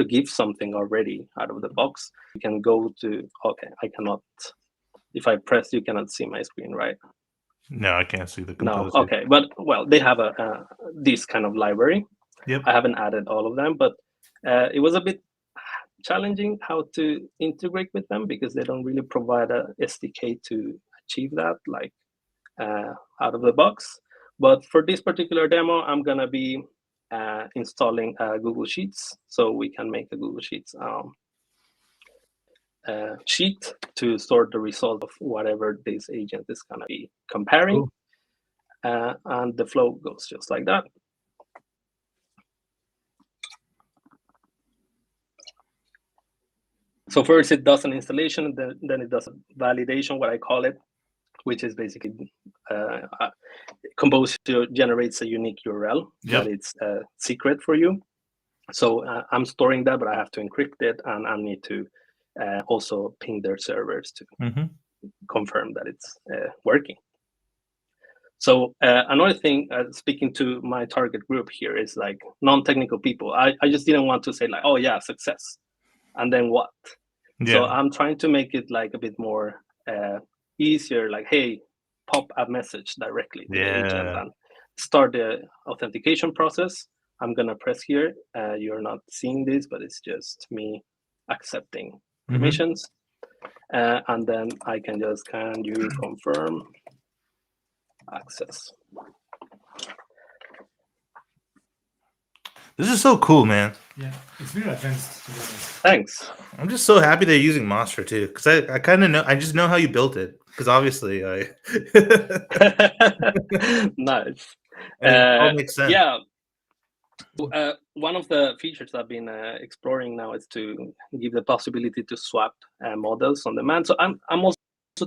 give something already out of the box. You can go to, okay, I cannot, if I press, you cannot see my screen, right? No, I can't see the Composio. No, okay, but well, they have this kind of library. Yep. I haven't added all of them, but it was a bit challenging how to integrate with them because they don't really provide a SDK to achieve that, like out of the box. But for this particular demo, I'm gonna be installing Google Sheets, so we can make a Google Sheets sheet to store the result of whatever this agent is gonna be comparing. And the flow goes just like that. So first it does an installation, then it does a validation, what I call it, which is basically Composio generates a unique URL that it's secret for you. So I'm storing that, but I have to encrypt it, and I need to also ping their servers to confirm that it's working. So another thing, speaking to my target group here, is like non-technical people. I just didn't want to say like, oh yeah, success, and then what? So I'm trying to make it like a bit more easier, like, hey, pop a message directly to the agent and start the authentication process. I'm gonna press here. You're not seeing this, but it's just me accepting permissions. And then I can just, can you confirm access? This is so cool, man. Yeah, it's very advanced. Thanks. I'm just so happy they're using Mastras too, because I kind of know. I just know how you built it, because obviously I. Nice. It all makes sense. Yeah. One of the features I've been exploring now is to give the possibility to swap models on demand. So I'm also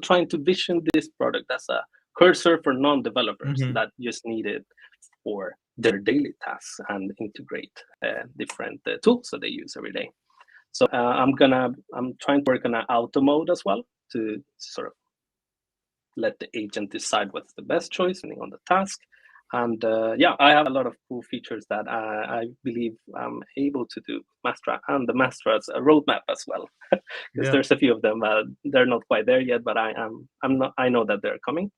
trying to vision this product as a cursor for non-developers that just need it for their daily tasks and integrate different tools that they use every day. So I'm trying to work on an auto mode as well to sort of let the agent decide what's the best choice depending on the task. And yeah, I have a lot of cool features that I believe I'm able to do Mastras and the Mastras roadmap as well, because there's a few of them. They're not quite there yet, but I know that they're coming.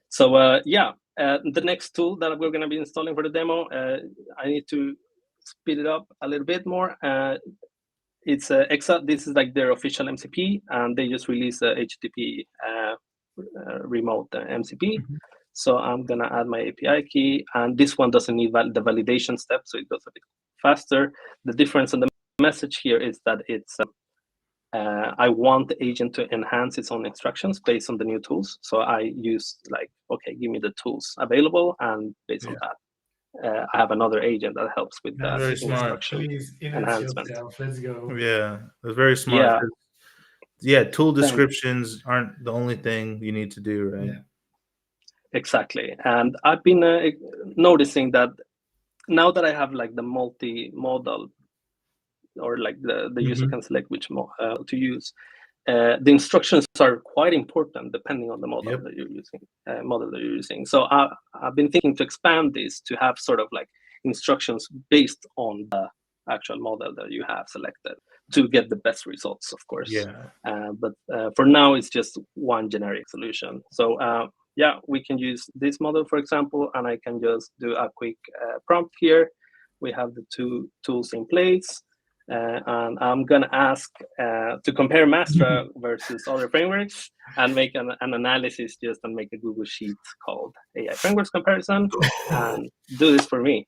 So yeah, the next tool that we're going to be installing for the demo, I need to speed it up a little bit more. It's Exa. This is like their official MCP, and they just released a HTTP remote MCP. So I'm gonna add my API key, and this one doesn't need the validation step, so it goes a bit faster. The difference in the message here is that it's I want the agent to enhance its own instructions based on the new tools. So I use like, okay, give me the tools available, and based on that, I have another agent that helps with that instruction enhancement. Let's go. Yeah, that's very smart. Yeah, tool descriptions aren't the only thing you need to do, right? Yeah. Exactly. And I've been noticing that now that I have like the multi-modal, or like the user can select which to use, the instructions are quite important depending on the model that you're using. So I've been thinking to expand this to have sort of like instructions based on the actual model that you have selected to get the best results, of course. Yeah. But for now, it's just one generic solution. So yeah, we can use this model, for example, and I can just do a quick prompt here. We have the two tools in place. And I'm going to ask to compare Mastras versus other frameworks and make an analysis just and make a Google Sheet called AI Frameworks Comparison and do this for me.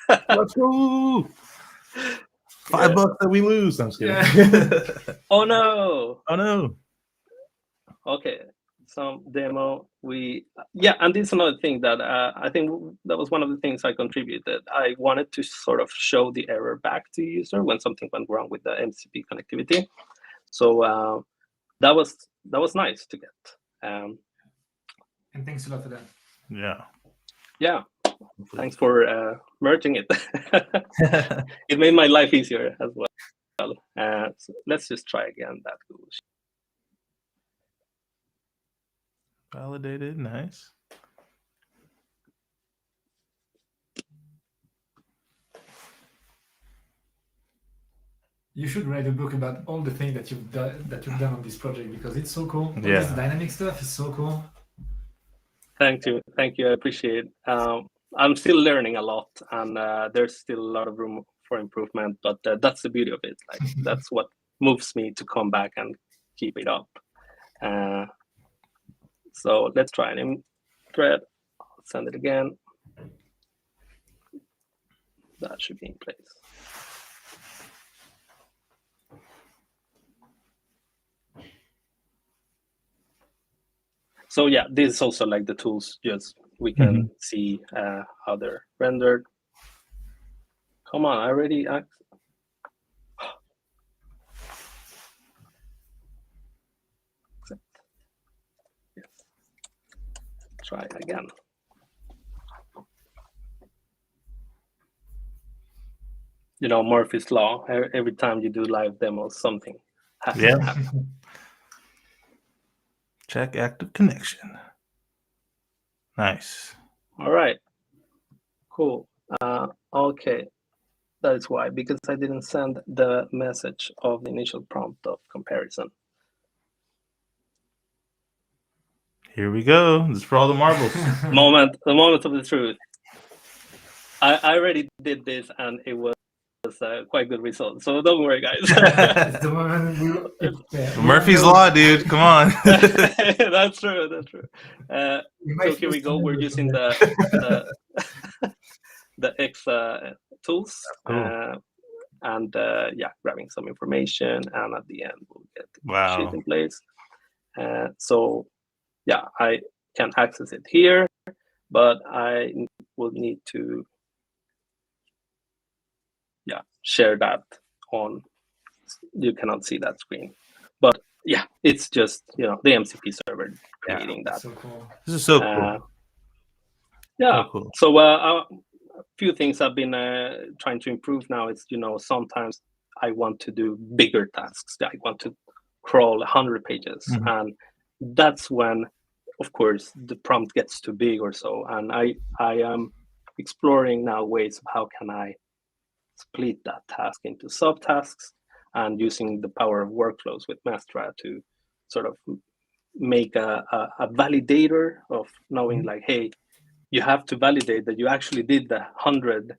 Let's go. $5 that we lose. I'm just kidding. Yeah. Oh, no. Oh, no. Okay. Some demo. And this is another thing that I think that was one of the things I contributed. I wanted to sort of show the error back to user when something went wrong with the MCP connectivity. So that was nice to get. And thanks a lot for that. Yeah. Yeah. Thanks for merging it. It made my life easier as well. So let's just try again that Google Sheet. Validated. Nice. You should write a book about all the things that you've done on this project, because it's so cool. All Yeah. this dynamic stuff is so cool. Thank you. I appreciate it. I'm still learning a lot, and there's still a lot of room for improvement. But that's the beauty of it. Like that's what moves me to come back and keep it up. So let's try an in thread. I'll send it again. That should be in place. So yeah, this is also like the tools. Just we can see how they're rendered. Come on, I already. Yes. Try it again. You know, Murphy's Law. Every time you do live demos, something has to happen. Check active connection. Nice. All right. Cool. Okay. That is why, because I didn't send the message of the initial prompt of comparison. Here we go. This is for all the marbles. The moment of the truth. I already did this, and it was quite good result. So don't worry, guys. It's the moment Murphy's Law, dude. Come on. That's true. That's true. So here we go. We're using the X tools, and yeah, grabbing some information, and at the end we'll get the sheet in place. So yeah, I can access it here, but I will need to share that on. You cannot see that screen, but yeah, it's just the MCP server creating that. So cool. This is so cool. Yeah. So cool. So a few things I've been trying to improve now is sometimes I want to do bigger tasks. I want to crawl 100 pages, and that's when, of course, the prompt gets too big or so. And I am exploring now ways of how can I split that task into subtasks, and using the power of workflows with Mastras to sort of make a validator of knowing like, hey, you have to validate that you actually did the 100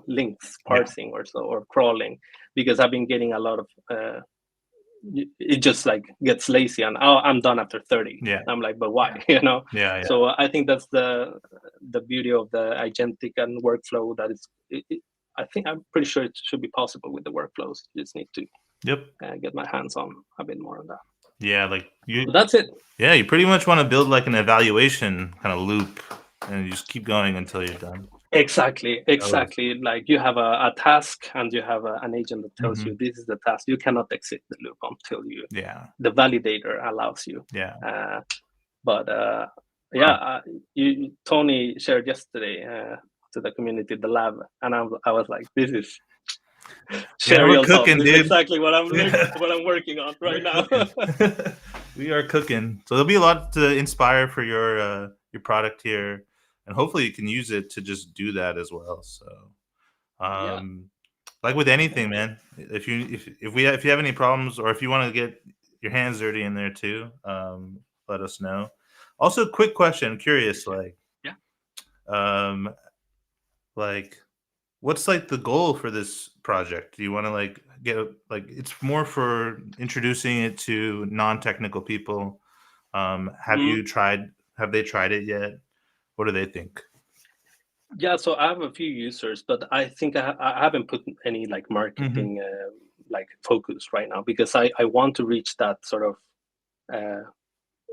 links parsing or so, or crawling, because I've been getting a lot of it just like gets lazy and I'm done after 30. I'm like, but why? So I think that's the beauty of the agentic and workflow. That is I'm pretty sure it should be possible with the workflows. You just need to get my hands on a bit more on that. Yeah, like But that's it. Yeah, you pretty much want to build like an evaluation kind of loop, and you just keep going until you're done. Exactly. Like you have a task, and you have an agent that tells you this is the task. You cannot exit the loop until the validator allows you. Tony shared yesterday to the community the lab, and I was like, this is cherry on top. This is exactly what I'm working on right now. We are cooking. So there'll be a lot to inspire for your product here, and hopefully you can use it to just do that as well. So like with anything, man, if you have any problems, or if you want to get your hands dirty in there too, let let us know. Also, quick question. I'm curious, like, what's like the goal for this project? Do you want to like get like it's more for introducing it to non-technical people? Have they tried it yet? What do they think? Yeah, so I have a few users, but I think I haven't put any like marketing like focus right now, because I want to reach that sort of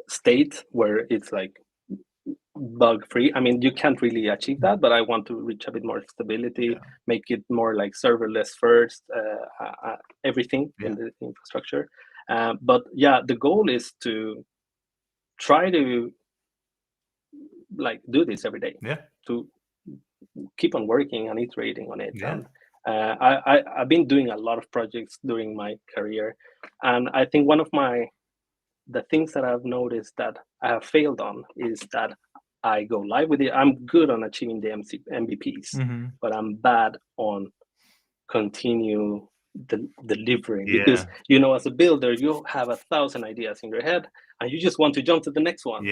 state where it's like bug free. I mean, you can't really achieve that, but I want to reach a bit more stability, make it more like serverless first, everything in the infrastructure. But yeah, the goal is to try to like do this every day, to keep on working and iterating on it. And I've been doing a lot of projects during my career, and I think one of the things that I've noticed that I have failed on is that I go live with it. I'm good on achieving the MVPs, but I'm bad on continue delivering, because as a builder you have 1,000 ideas in your head and you just want to jump to the next one.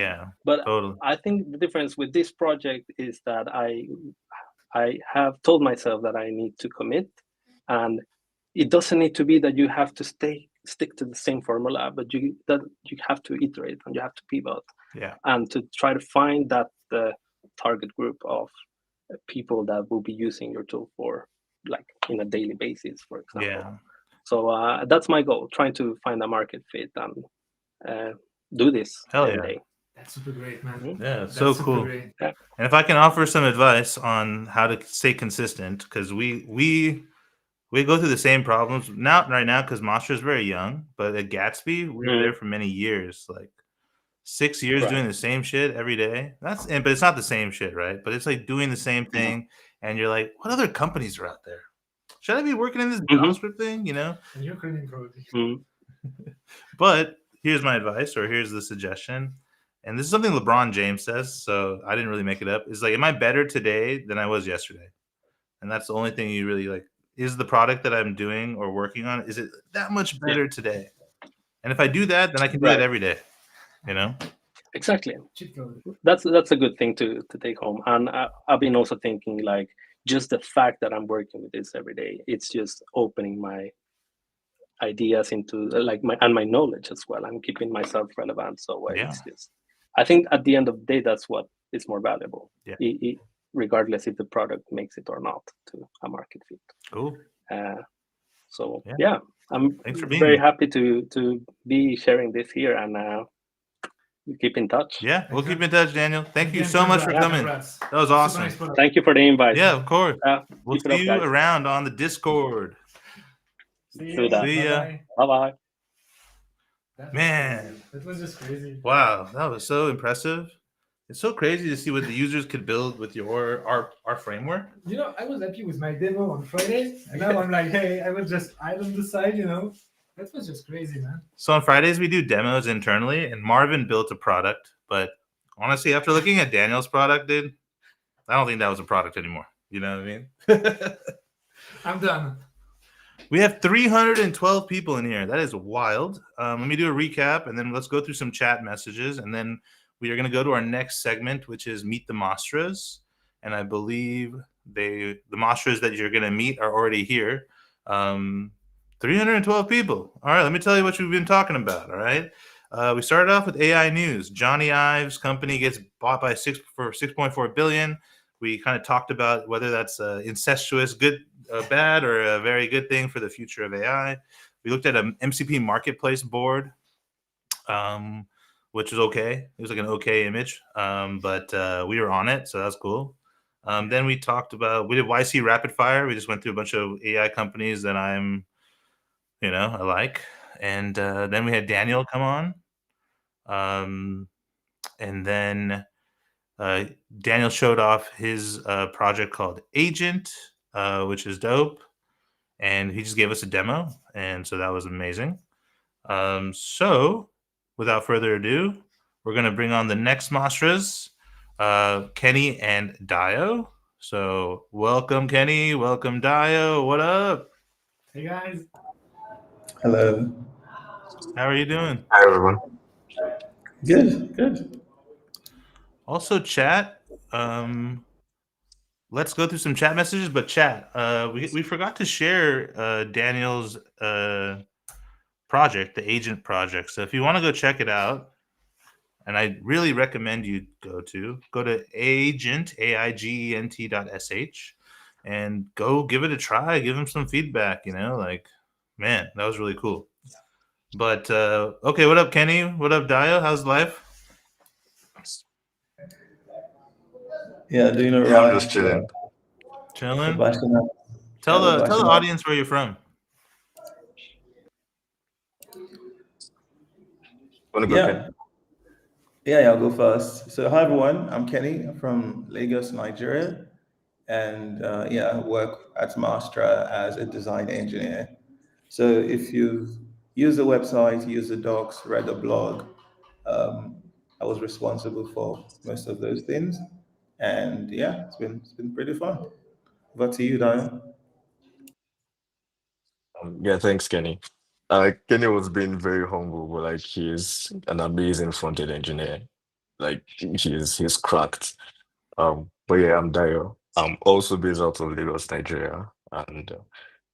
But totally. I think the difference with this project is that I have told myself that I need to commit, and it doesn't need to be that you have to stick to the same formula, but you have to iterate and you have to pivot, and to try to find that the target group of people that will be using your tool for like in a daily basis, for example. So that's my goal, trying to find a market fit and do this every day. That's super great, man. Yeah, it's so cool. Great. And if I can offer some advice on how to stay consistent, because we go through the same problems not right now, because Mastras is very young, but at Gatsby we were there for many years, like 6 years doing the same shit every day. But it's not the same shit, right? But it's like doing the same thing, and you're like, what other companies are out there? Should I be working in this JavaScript thing? And you're creating projects. But here's my advice, or here's the suggestion, and this is something LeBron James says, so I didn't really make it up. It's like, am I better today than I was yesterday? And that's the only thing you really like. Is the product that I'm doing or working on, is it that much better today? And if I do that, then I can do it every day. Exactly. That's a good thing to take home. And I've been also thinking, like, just the fact that I'm working with this every day, it's just opening my ideas into like my knowledge as well. I'm keeping myself relevant. So it's just, I think at the end of the day, that's what is more valuable. Regardless if the product makes it or not to a market fit. Cool. So I'm very happy to be sharing this here, and we keep in touch. Yeah, we'll keep in touch, Daniel. Thank you so much for coming. That was awesome. Thank you for the invite. Yeah, of course. We'll see you around on the Discord. See you. Bye-bye. Man, that was just crazy. Wow, that was so impressive. It's so crazy to see what the users could build with our framework. I was happy with my demo on Friday, and now I'm like, hey, I was just idle on the side, That was just crazy, man. So on Fridays we do demos internally, and Marvin built a product. But honestly, after looking at Daniel's product, dude, I don't think that was a product anymore. You know what I mean? I'm done. We have 312 people in here. That is wild. Let me do a recap, and then let's go through some chat messages, and then we are going to go to our next segment, which is Meet the Mastras. And I believe the Mastras that you're going to meet are already here. 312 people. All right, let me tell you what we've been talking about. All right. We started off with AI news. Johnny Ive's company gets bought for $6.4 billion. We kind of talked about whether that's incestuous, good, bad, or a very good thing for the future of AI. We looked at an MCP marketplace board, which was okay. It was like an okay image, but we were on it, so that's cool. Then we did YC Rapid Fire. We just went through a bunch of AI companies that I like. And then we had Daniel come on. And then Daniel showed off his project called Agent, which is dope. And he just gave us a demo. And so that was amazing. So without further ado, we're going to bring on the next Mastras, Kenny and Dio. So welcome, Kenny. Welcome, Dio. What up? Hey, guys. Hello. How are you doing? Hi, everyone. Good. Also, chat. Let's go through some chat messages. But chat, we forgot to share Daniel's project, the Agent project. So if you want to go check it out, and I really recommend you go to aiagent, aiagent.sh, and go give it a try. Give him some feedback. Like, man, that was really cool. But okay, what up, Kenny? What up, Dio? How's life? Yeah, doing all Yeah, right. I'm just chilling. Chilling. Sebastian, Tell yeah, the Sebastian. audience where you're from. Wanna go, Yeah. Ken? Yeah, I'll go first. So, hi everyone. I'm Kenny. I'm from Lagos, Nigeria, and I work at Mastras as a design engineer. So, if you've used the website, used the docs, read the blog, I was responsible for most of those things, and yeah, it's been pretty fun. Over to you, Diane. Yeah, thanks, Kenny. Kenny was being very humble, but like he's an amazing front-end engineer. Like he's cracked. But yeah, I'm Dio. I'm also based out of Lagos, Nigeria, and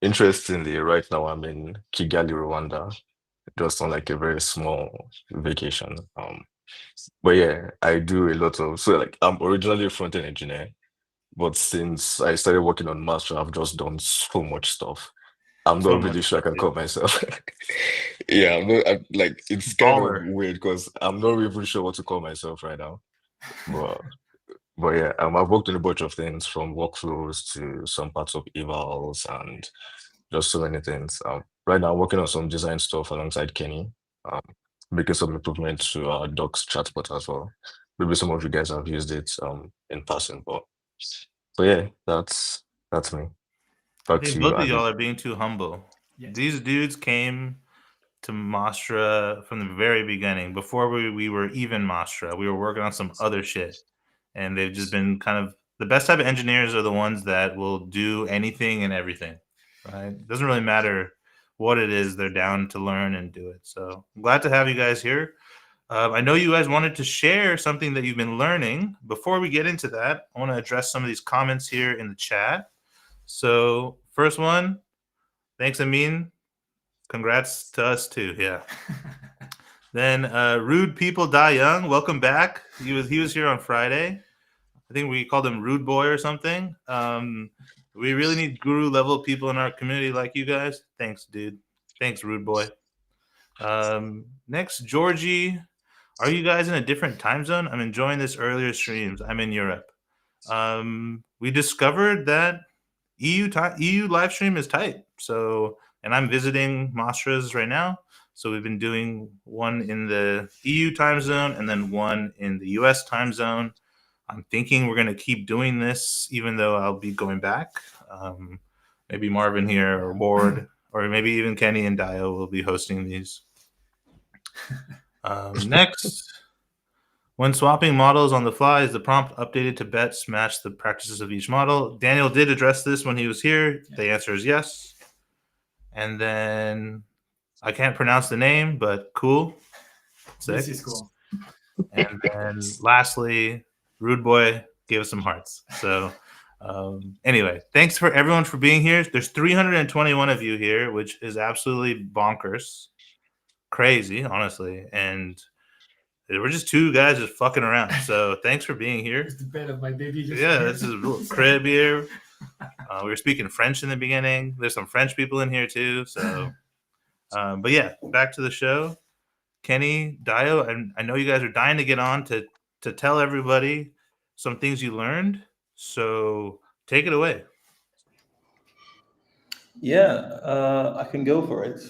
interestingly, right now I'm in Kigali, Rwanda, just on like a very small vacation. But yeah, I do a lot of like I'm originally a front-end engineer, but since I started working on Master, I've just done so much stuff. I'm So not much really sure I stuff, can dude. call myself. Yeah, like it's kind of Baller. weird because I'm not even sure what to call myself right now. But but yeah, I've worked on a bunch of things from workflows to some parts of evals and just so many things. Right now I'm working on some design stuff alongside Kenny, um, making some improvements to our docs chatbot as well. Maybe some of you guys have used it in passing, but yeah, that's me. I Back think to you, both of Abby. y'all are being too humble. Yes. These dudes came to Mastra from the very beginning. Before we were even Mastra, we were working on some other shit. And they've just been kind of the best type of engineers are the ones that will do anything and everything, right? It doesn't really matter what it is, they're down to learn and do it. So I'm glad to have you guys here. I know you guys wanted to share something that you've been learning. Before we get into that, I want to address some of these comments here in the chat. So first one, thanks, Amin. Congrats to us too. Yeah. Then Rude People Die Young, welcome back. He was here on Friday. I think we called him Rude Boy or something. We really need guru level people in our community like you guys. Thanks, dude. Thanks, Rude Boy. Next, Georgie. Are you guys in a different time zone? I'm enjoying this earlier streams. I'm in Europe. We discovered that EU live stream is tight. So, and I'm visiting Mastras right now. So we've been doing one in the EU time zone and then one in the US time zone. I'm thinking we're going to keep doing this, even though I'll be going back. Maybe Marvin here or Ward, or maybe even Kenny and Dio will be hosting these. Next, when swapping models on the fly, is the prompt updated to best match the practices of each model? Daniel did address this when he was here. The answer is yes. And then I can't pronounce the name, but cool. This is cool. And then lastly, Rude Boy gave us some hearts. So anyway, thanks for everyone for being here. There's 321 of you here, which is absolutely bonkers. Crazy, honestly. And we're just two guys just fucking around. So thanks for being here. It's the bed of my baby. Yeah, this is a little crib here. We were speaking French in the beginning. There's some French people in here too. So, but yeah, back to the show. Kenny, Dio, I know you guys are dying to get on to tell everybody some things you learned. So take it away. Yeah, I can go for it.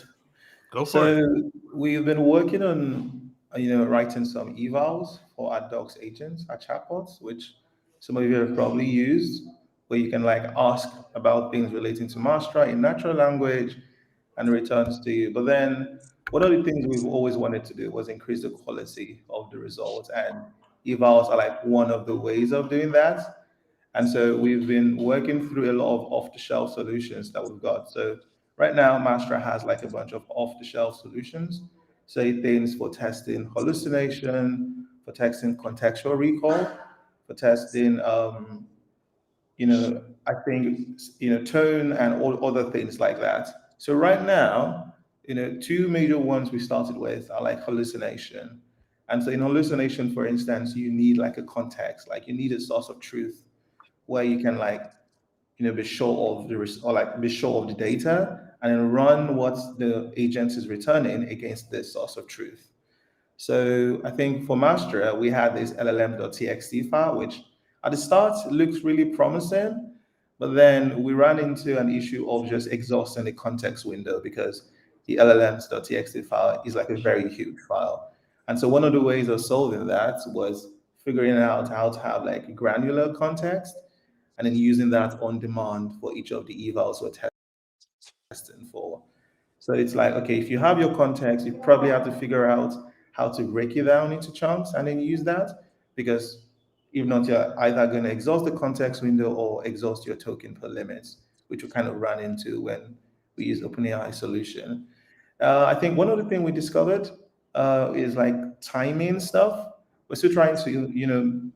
Go for it. So we've been working on, writing some evals for our docs agents, our chatbots, which some of you have probably used, where you can like ask about things relating to Mastra in natural language and it returns to you. But then one of the things we've always wanted to do was increase the quality of the results. And evals are like one of the ways of doing that. And so we've been working through a lot of off-the-shelf solutions that we've got. So right now, Mastra has like a bunch of off-the-shelf solutions. things for testing hallucination, for testing contextual recall, for testing, I think, tone and all other things like that. So right now, two major ones we started with are like hallucination. And so in hallucination, for instance, you need like a context, like you need a source of truth where you can like, be sure of be sure of the data and then run what the agent is returning against this source of truth. So I think for Mastra, we had this LLM.txt file, which at the start looks really promising, but then we ran into an issue of just exhausting the context window because the LLMs.txt file is like a very huge file. And so one of the ways of solving that was figuring out how to have like granular context and then using that on demand for each of the evals we're testing for. So it's like, okay, if you have your context, you probably have to figure out how to break it down into chunks and then use that, because if not, you're either going to exhaust the context window or exhaust your token per limits, which we kind of run into when we use OpenAI solution. I think one of the things we discovered is like timing stuff. We're still trying to,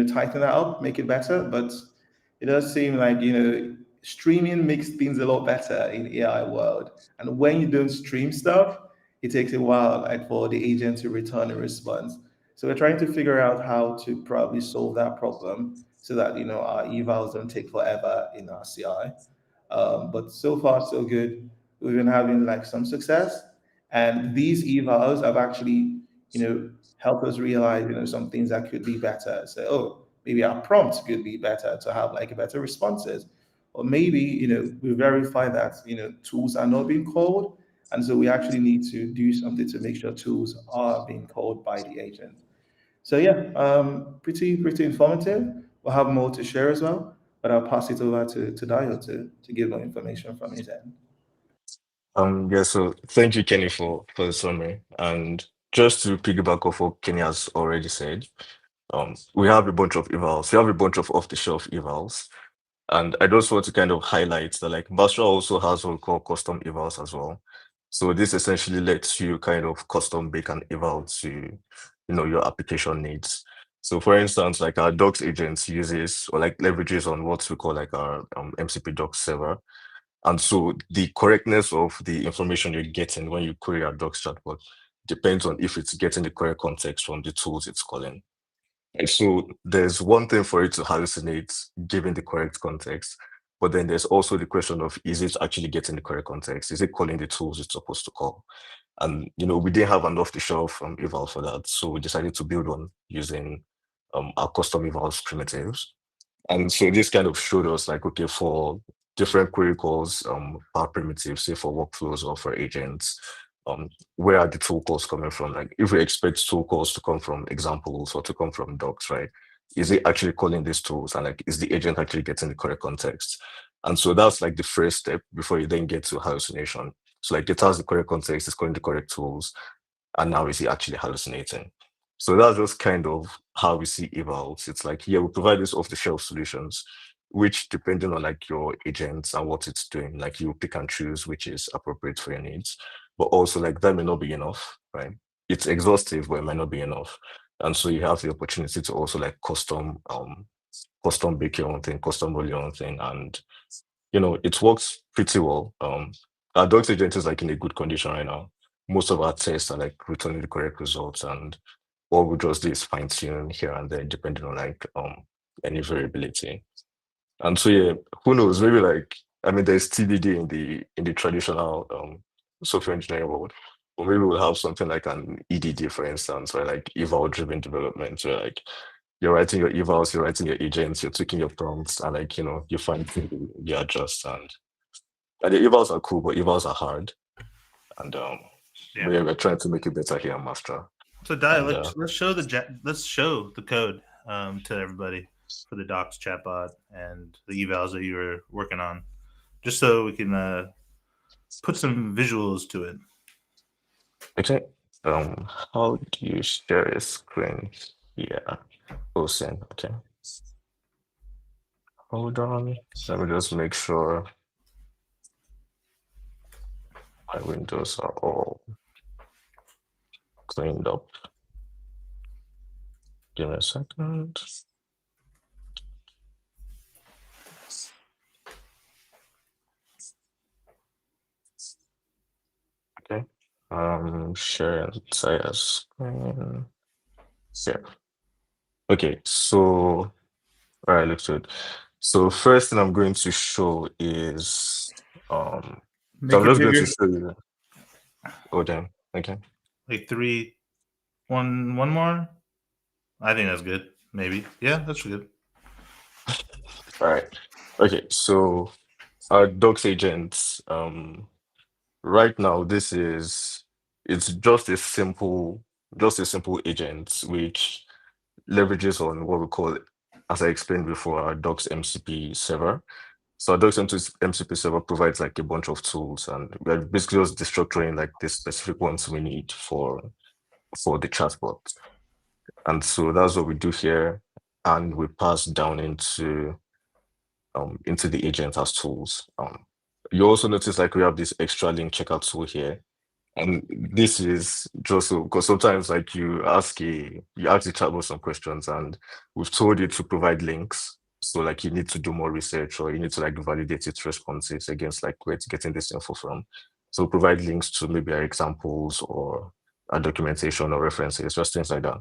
tighten that up, make it better, but it does seem like, streaming makes things a lot better in AI world. And when you don't stream stuff, it takes a while like for the agent to return a response. So we're trying to figure out how to probably solve that problem so that, our evals don't take forever in our CI. But so far, so good. We've been having like some success. And these evals have actually, helped us realize, some things that could be better. So, maybe our prompts could be better to have like better responses. Or maybe, we verify that, tools are not being called. And so we actually need to do something to make sure tools are being called by the agent. So yeah, pretty informative. We'll have more to share as well, but I'll pass it over to Dio to give more information from his end. Yeah, so thank you, Kenny, for the summary. And just to piggyback off what Kenny has already said, we have a bunch of evals. We have a bunch of off-the-shelf evals. And I just want to kind of highlight that like Bastra also has what we call custom evals as well. So this essentially lets you kind of custom bake an eval to, your application needs. So for instance, like our docs agent uses or like leverages on what we call like our MCP docs server. And so the correctness of the information you're getting when you query a docs chatbot depends on if it's getting the correct context from the tools it's calling. And so there's one thing for it to hallucinate given the correct context, but then there's also the question of, is it actually getting the correct context? Is it calling the tools it's supposed to call? And, we didn't have an off-the-shelf eval for that. So we decided to build one using our custom evals primitives. And so this kind of showed us like, okay, for different query calls, per primitive, say for workflows or for agents, where are the tool calls coming from? Like if we expect tool calls to come from examples or to come from docs, right? Is it actually calling these tools? And like, is the agent actually getting the correct context? And so that's like the first step before you then get to hallucination. So like it has the correct context, it's calling the correct tools. And now is he actually hallucinating? So that's just kind of how we see evals. It's like, yeah, we provide these off-the-shelf solutions, which depending on like your agents and what it's doing, like you pick and choose which is appropriate for your needs. But also like that may not be enough, right? It's exhaustive, but it might not be enough. And so you have the opportunity to also like custom bake your own thing, custom roll your own thing. And it works pretty well. Our docs agent is like in a good condition right now. Most of our tests are like returning the correct results, and what we just do is fine tune here and there depending on like any variability. And so yeah, who knows? Maybe like there's TBD in the traditional software engineering world, or maybe we'll have something like an EDD, for instance, where like eval driven development, where like you're writing your evals, you're writing your agents, you're tweaking your prompts, and like you find you adjust, and the evals are cool, but evals are hard, and we're trying to make it better here at Mastra. So Dio, let's show the code to everybody for the docs chatbot and the evals that you were working on, just so we can put some visuals to it. Okay. How do you share a screen? Yeah. Send. Okay. Hold on. Let me just make sure my windows are all cleaned up. Give me a second. Okay. Share entire screen. Yeah. Okay, so all right, looks good. So first thing I'm going to show is so Make I'm it just going bigger. to show you. Oh damn. Okay. Like three, one more. I think that's good. Maybe. Yeah, that's good. All right. Okay, so our docs agent, right now it's just a simple agent which leverages on what we call, as I explained before, our docs MCP server. So our docs MCP server provides like a bunch of tools, and we're basically just destructuring like the specific ones we need for the chatbot. And so that's what we do here, and we pass down into the agent as tools. You also notice like we have this extra link checkout tool here. And this is just so because sometimes like you ask the chatbot some questions and we've told you to provide links. So like you need to do more research or you need to like validate its responses against like where it's getting this info from. So provide links to maybe our examples or our documentation or references, just things like that.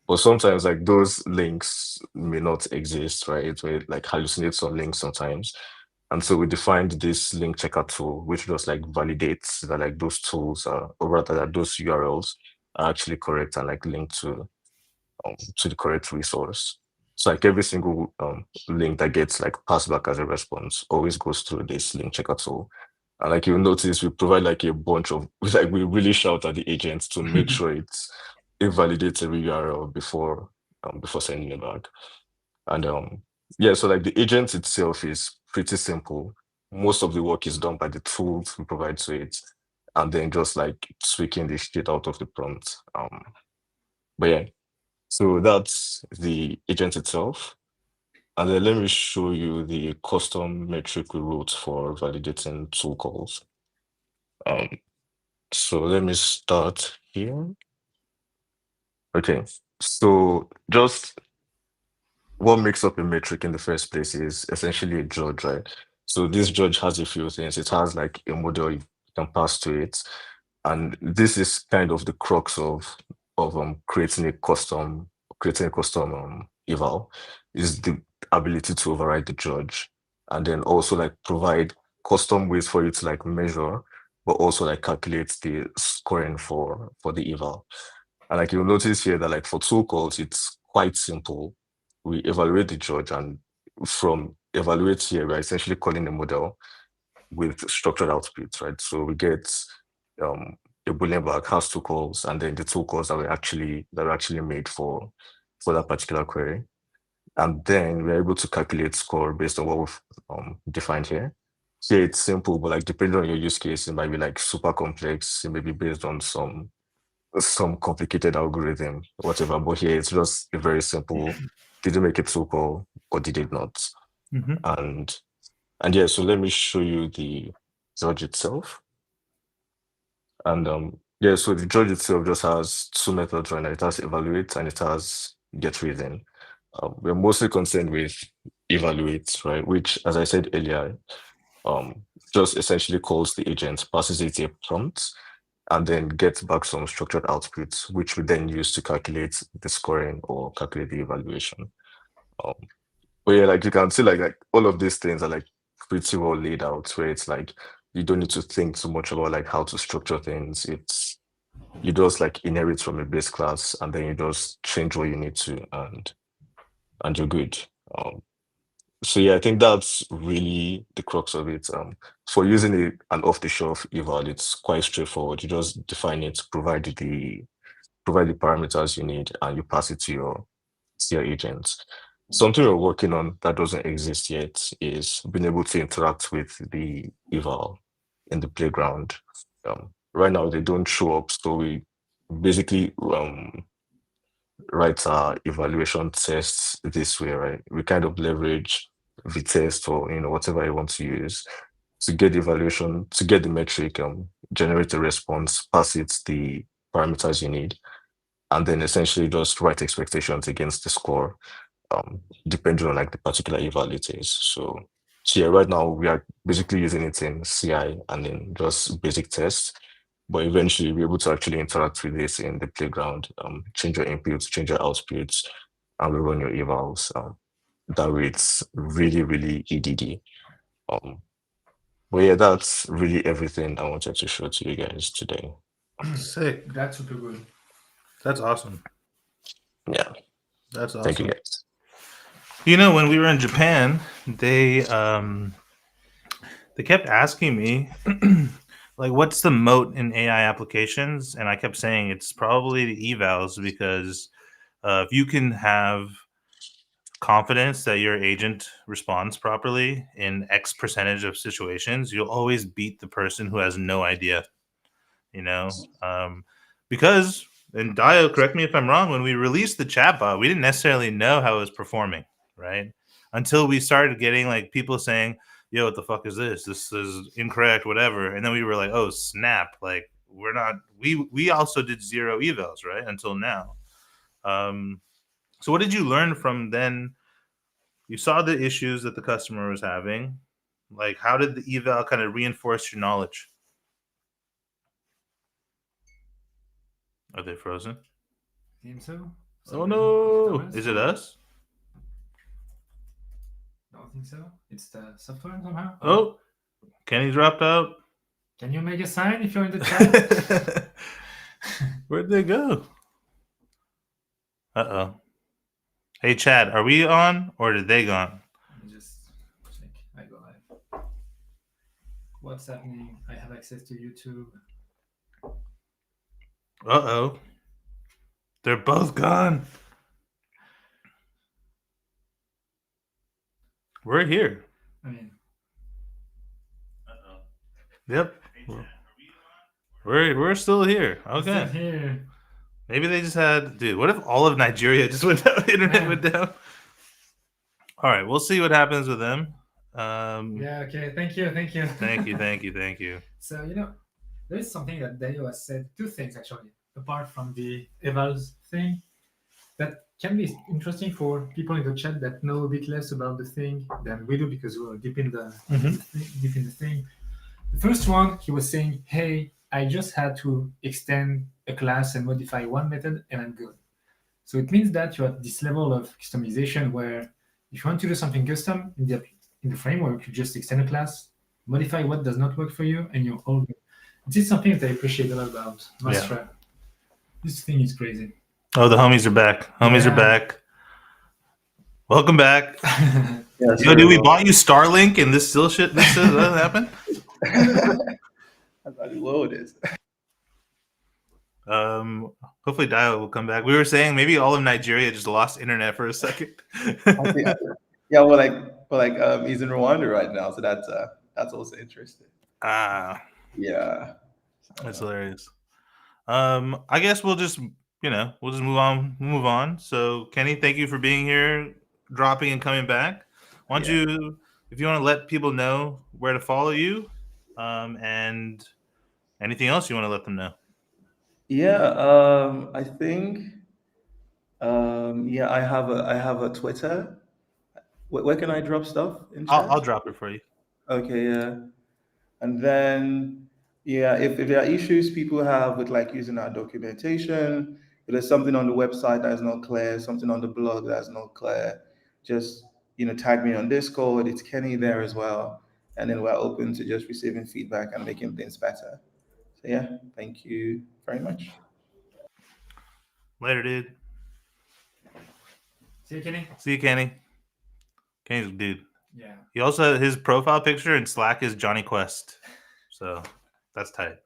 But sometimes like those links may not exist, right? It may like hallucinate some links sometimes. And so we defined this link checker tool, which just like validates that like those tools are, or rather that those URLs are actually correct and like linked to the correct resource. So like every single link that gets like passed back as a response always goes through this link checker tool. And like you'll notice, we provide like a bunch of like we really shout at the agents to make sure it validates every URL before sending it back. And yeah, so like the agent itself is pretty simple. Most of the work is done by the tools we provide to it, and then just like tweaking the shit out of the prompt. But yeah, so that's the agent itself. And then let me show you the custom metric we wrote for validating tool calls. So let me start here. Okay, so just what makes up a metric in the first place is essentially a judge, right? So this judge has a few things. It has like a model you can pass to it. And this is kind of the crux of creating a custom eval, is the ability to override the judge and then also like provide custom ways for you to like measure, but also like calculate the scoring for the eval. And like you'll notice here that like for tool calls, it's quite simple. We evaluate the judge, and from evaluate here, we're essentially calling a model with structured outputs, right? So we get a Boolean back has two calls, and then the two calls that were actually made for that particular query. And then we're able to calculate score based on what we've defined here. Here it's simple, but like depending on your use case, it might be like super complex. It may be based on some complicated algorithm, whatever. But here it's just a very simple, did you make a tool call or did it not? And yeah, so let me show you the judge itself. And yeah, so the judge itself just has two methods right now. It has evaluate and it has get reason. We're mostly concerned with evaluate, right? Which, as I said earlier, just essentially calls the agent, passes it a prompt, and then gets back some structured outputs, which we then use to calculate the scoring or calculate the evaluation. But yeah, like you can see, like all of these things are like pretty well laid out, where it's like you don't need to think too much about like how to structure things. It's you just like inherit from a base class, and then you just change what you need to, and you're good. So yeah, I think that's really the crux of it. For using an off-the-shelf eval, it's quite straightforward. You just define it, provide the parameters you need, and you pass it to your agents. Something we're working on that doesn't exist yet is being able to interact with the eval in the playground. Right now, they don't show up, so we basically write our evaluation tests this way, right? We kind of leverage V-test or whatever you want to use to get the evaluation, to get the metric, generate a response, pass it the parameters you need, and then essentially just write expectations against the score, depending on like the particular eval it is. So yeah, right now we are basically using it in CI and then just basic tests. But eventually we're able to actually interact with this in the playground, change your inputs, change your outputs, and we run your evals. That way it's really, really EDD. But yeah, that's really everything I wanted to show to you guys today. Sick. That's super good. That's awesome. Yeah. That's awesome. Thank you guys. You know, when we were in Japan, they kept asking me like, what's the moat in AI applications? And I kept saying it's probably the evals, because if you can have confidence that your agent responds properly in X percentage of situations, you'll always beat the person who has no idea, you know? Because, and Dio, correct me if I'm wrong, when we released the chatbot, we didn't necessarily know how it was performing, right? Until we started getting like people saying, yo, what the fuck is this? This is incorrect, whatever. And then we were like, oh, snap. Like, we're not, we also did 0 evals, right? Until now. So what did you learn from then? You saw the issues that the customer was having. Like, how did the eval kind of reinforce your knowledge? Are they frozen? Think so? Oh no! Is it us? Don't think so. It's the software somehow. Oh, Kenny dropped out. Can you make a sign if you're in the chat? Where'd they go? Uh-oh. Hey, Chad, are we on or did they gone? Let me just check. I go live. What's happening? I have access to YouTube. Uh-oh. They're both gone. We're here. I mean, Uh-oh. Yep. We're still here. Okay. still here. Maybe they just had, dude, what if all of Nigeria just went down, internet went down? All right, we'll see what happens with them. Yeah, okay. Thank you. Thank you. So, you know, there's something that Dayo has said, 2 things actually, apart from the evals thing, that can be interesting for people in the chat that know a bit less about the thing than we do, because we're deep in the thing. The first one, he was saying, hey, I just had to extend a class and modify one method and I'm good. So it means that you're at this level of customization where if you want to do something custom in the framework, you just extend a class, modify what does not work for you, and you're all good. This is something that I appreciate a lot about Mastras. Yeah. This thing is crazy. Oh, the homies are back. Homies are back. Welcome back. Yes, yo, dude, we bought you Starlink and this still shit. This doesn't happen. That's how low it is. Hopefully Dio will come back. We were saying maybe all of Nigeria just lost internet for a second. Yeah, we're like he's in Rwanda right now, so that's also interesting. Yeah, that's hilarious. I guess we'll just move on. So Kenny, thank you for being here, dropping and coming back. Why don't you, if you want to let people know where to follow you, and anything else you want to let them know. Yeah, I think I have a Twitter. Where can I drop stuff in chat? I'll drop it for you. Okay, yeah. And then if there are issues people have with like using our documentation, if there's something on the website that is not clear, something on the blog that's not clear, just tag me on Discord. It's Kenny there as well. And then we're open to just receiving feedback and making things better. So yeah, thank you very much. Later, dude. See you, Kenny. See you, Kenny. Kenny's a dude. Yeah. He also had his profile picture in Slack is Johnny Quest. So that's tight.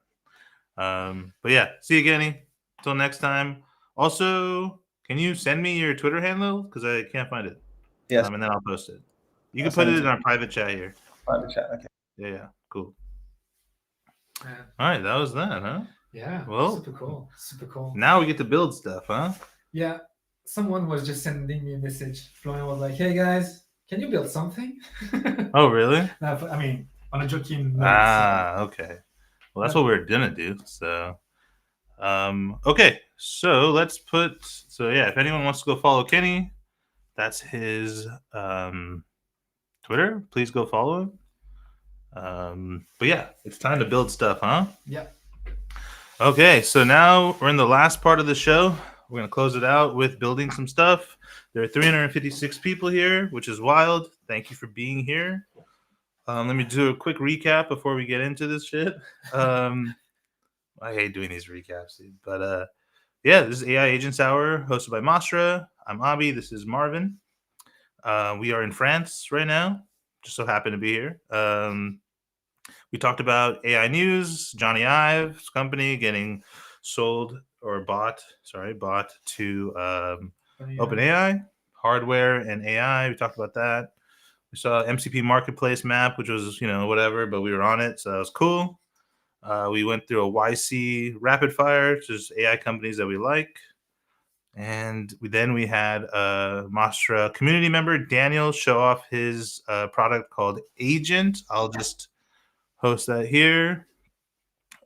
But yeah, see you, Kenny. Until next time. Also, can you send me your Twitter handle? Because I can't find it. Yes. And then I'll post it. You can put it in our private chat here. Private chat, okay. Yeah, cool. All right, that was that, huh? Yeah. Well, super cool. Now we get to build stuff, huh? Yeah. Someone was just sending me a message. Florian was like, hey guys, can you build something? Oh, really? No, I mean, on a joking note. Okay. Well, that's what we were gonna do. So Okay, so let's put. So yeah, if anyone wants to go follow Kenny, that's his Twitter. Please go follow him. But yeah, it's time to build stuff, huh? Yeah. Okay, so now we're in the last part of the show. We're gonna close it out with building some stuff. There are 356 people here, which is wild. Thank you for being here. Let me do a quick recap before we get into this shit. I hate doing these recaps, dude. But yeah, this is AI Agents Hour, hosted by Mastras. I'm Abhi. This is Marvin. We are in France right now. Just so happen to be here. We talked about AI news, Johnny Ive's company getting sold or bought to OpenAI, hardware and AI. We talked about that. We saw MCP marketplace map, which was, whatever, but we were on it. So that was cool. We went through a YC rapid fire, which is AI companies that we like. And we had a Mastras community member, Daniel, show off his product called Agent. I'll just host that here.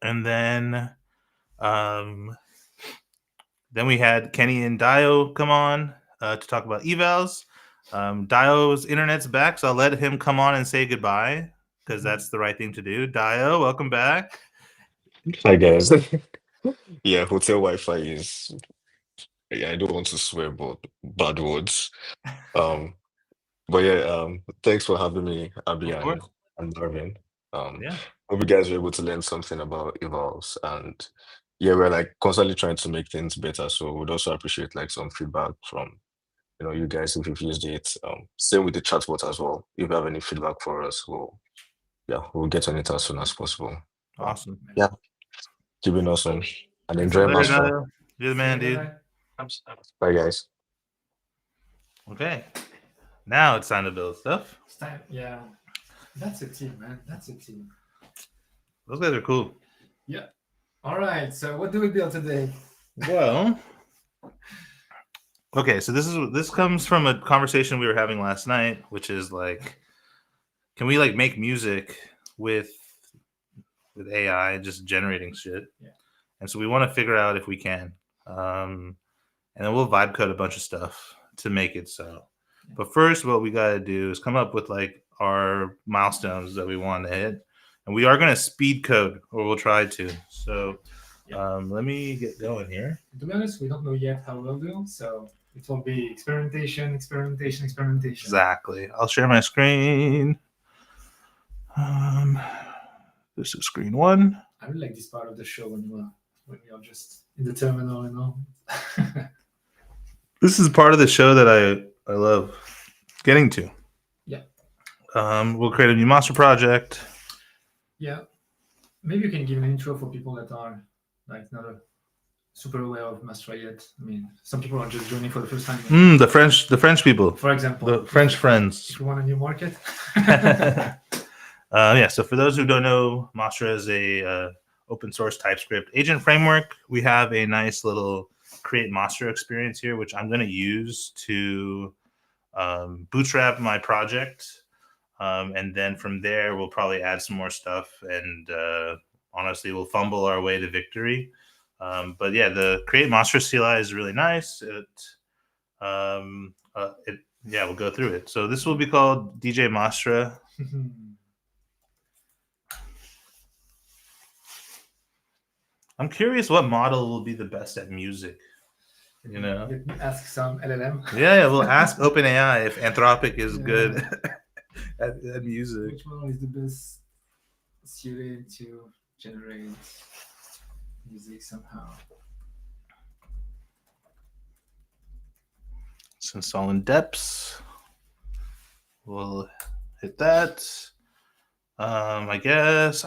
And then we had Kenny and Dio come on to talk about evals. Dio's internet's back, so I'll let him come on and say goodbye because that's the right thing to do. Dio, welcome back. Hi guys. Yeah, hotel Wi-Fi is. Yeah, I don't want to swear, but bad words. Um, but yeah, thanks for having me, Abhi Of course. and Marvin. Yeah. Hope you guys were able to learn something about evals, and yeah, we're like constantly trying to make things better. So we'd also appreciate like some feedback from you guys if you've used it. Same with the chatbot as well. If you have any feedback for us, we'll get on it as soon as possible. Awesome. Yeah, keep it awesome and Thanks enjoy a lot. Later, Mastras. Dio. You're the man, dude. Bye, guys. Okay. Now it's time to build stuff. It's time. Yeah. That's a team, man. That's a team. Those guys are cool. Yeah. All right. So what do we build today? Well, okay, so this comes from a conversation we were having last night, which is like, can we like make music with AI just generating shit? Yeah. And so we want to figure out if we can. And then we'll vibe code a bunch of stuff to make it so. But first, what we got to do is come up with like our milestones that we want to hit. And we are going to speed code, or we'll try to. So let me get going here. To be honest, we don't know yet how we'll do. So it will be experimentation. Exactly. I'll share my screen. This is screen one. I really like this part of the show when you're just in the terminal, This is part of the show that I love getting to. Yeah. We'll create a new master project. Yeah. Maybe you can give an intro for people that are like not super aware of Mastras yet. I mean, some people are just joining for the first time. The French people. For example. The French friends. If you want a new market. Yeah, so for those who don't know, Mastras is a open source TypeScript agent framework. We have a nice little create master experience here, which I'm going to use to bootstrap my project. And then from there, we'll probably add some more stuff. And honestly, we'll fumble our way to victory. But yeah, the create master CLI is really nice. We'll go through it. So this will be called DJ Mastras. I'm curious what model will be the best at music. Let me ask some LLM. Yeah, we'll ask OpenAI if Anthropic is good at music. Which one is the best suited to generate music somehow? Let's install in depths. We'll hit that. I guess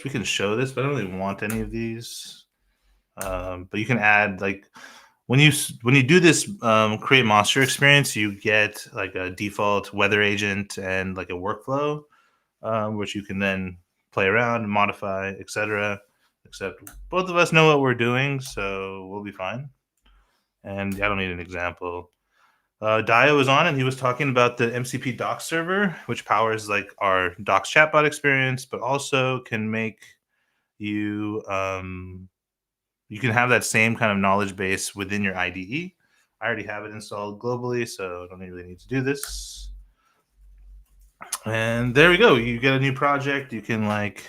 we can show this, but I don't really want any of these. But you can add like when you do this create master experience, you get like a default weather agent and like a workflow, which you can then play around, modify, etc. Except both of us know what we're doing, so we'll be fine. And I don't need an example. Dio was on and he was talking about the MCP docs server, which powers like our docs chatbot experience, but also can make you you can have that same kind of knowledge base within your IDE. I already have it installed globally, so I don't really need to do this. And there we go. You get a new project. You can like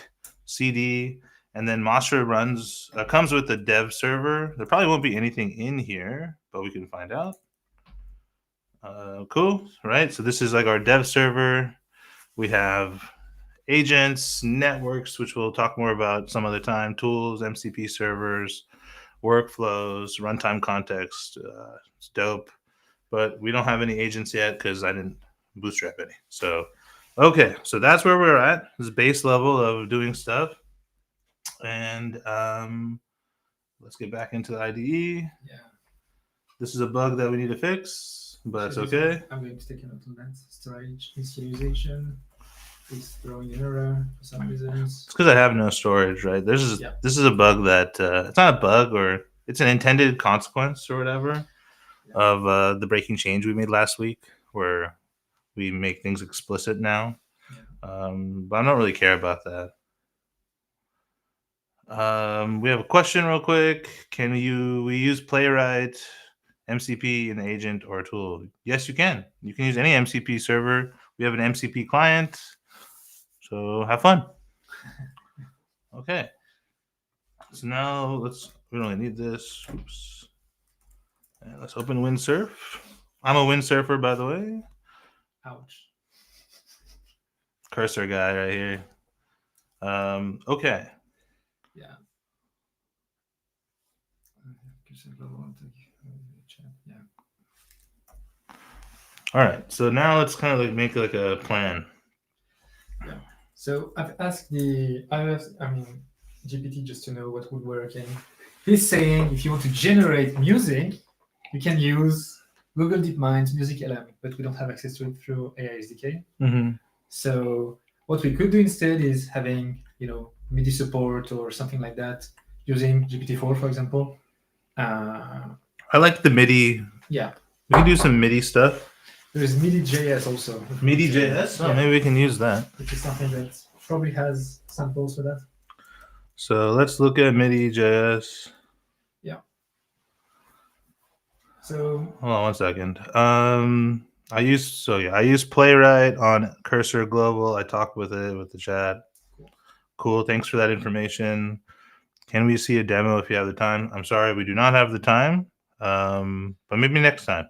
CD, and then Mastras comes with a dev server. There probably won't be anything in here, but we can find out. Cool, right? So this is like our dev server. We have agents, networks, which we'll talk more about some other time, tools, MCP servers, workflows, runtime context. It's dope, but we don't have any agents yet because I didn't bootstrap any. So, okay, so that's where we're at. This base level of doing stuff. And let's get back into the IDE. Yeah. This is a bug that we need to fix, but it's okay. I'm going to take a note on that. Storage initialization is throwing an error for some reasons. It's because I have no storage, right? This is a bug that it's not a bug, or it's an intended consequence or whatever of the breaking change we made last week, where we make things explicit now. But I don't really care about that. We have a question real quick. Can we use Playwright, MCP, an agent, or a tool? Yes, you can. You can use any MCP server. We have an MCP client, so have fun. Okay. So now we don't really need this. Oops. And let's open Windsurf. I'm a windsurfer, by the way. Ouch. Cursor guy right here. Okay. Yeah. Yeah. All right. So now let's kind of like make like a plan. Yeah. So I've asked GPT just to know what would work, and he's saying if you want to generate music, you can use Google DeepMind's Music LM, but we don't have access to it through AI SDK. Mm-hmm. So what we could do instead is having MIDI support or something like that, using GPT-4, for example. I like the MIDI. Yeah. We can do some MIDI stuff. There's MIDI.js also. MIDI.js? Yeah. Maybe we can use that. Which is something that probably has samples for that. So let's look at MIDI.js. Yeah. So hold on one second. I use Playwright on Cursor Global. I talked with it with the chat. Cool. Thanks for that information. Can we see a demo if you have the time? I'm sorry, we do not have the time. But maybe next time.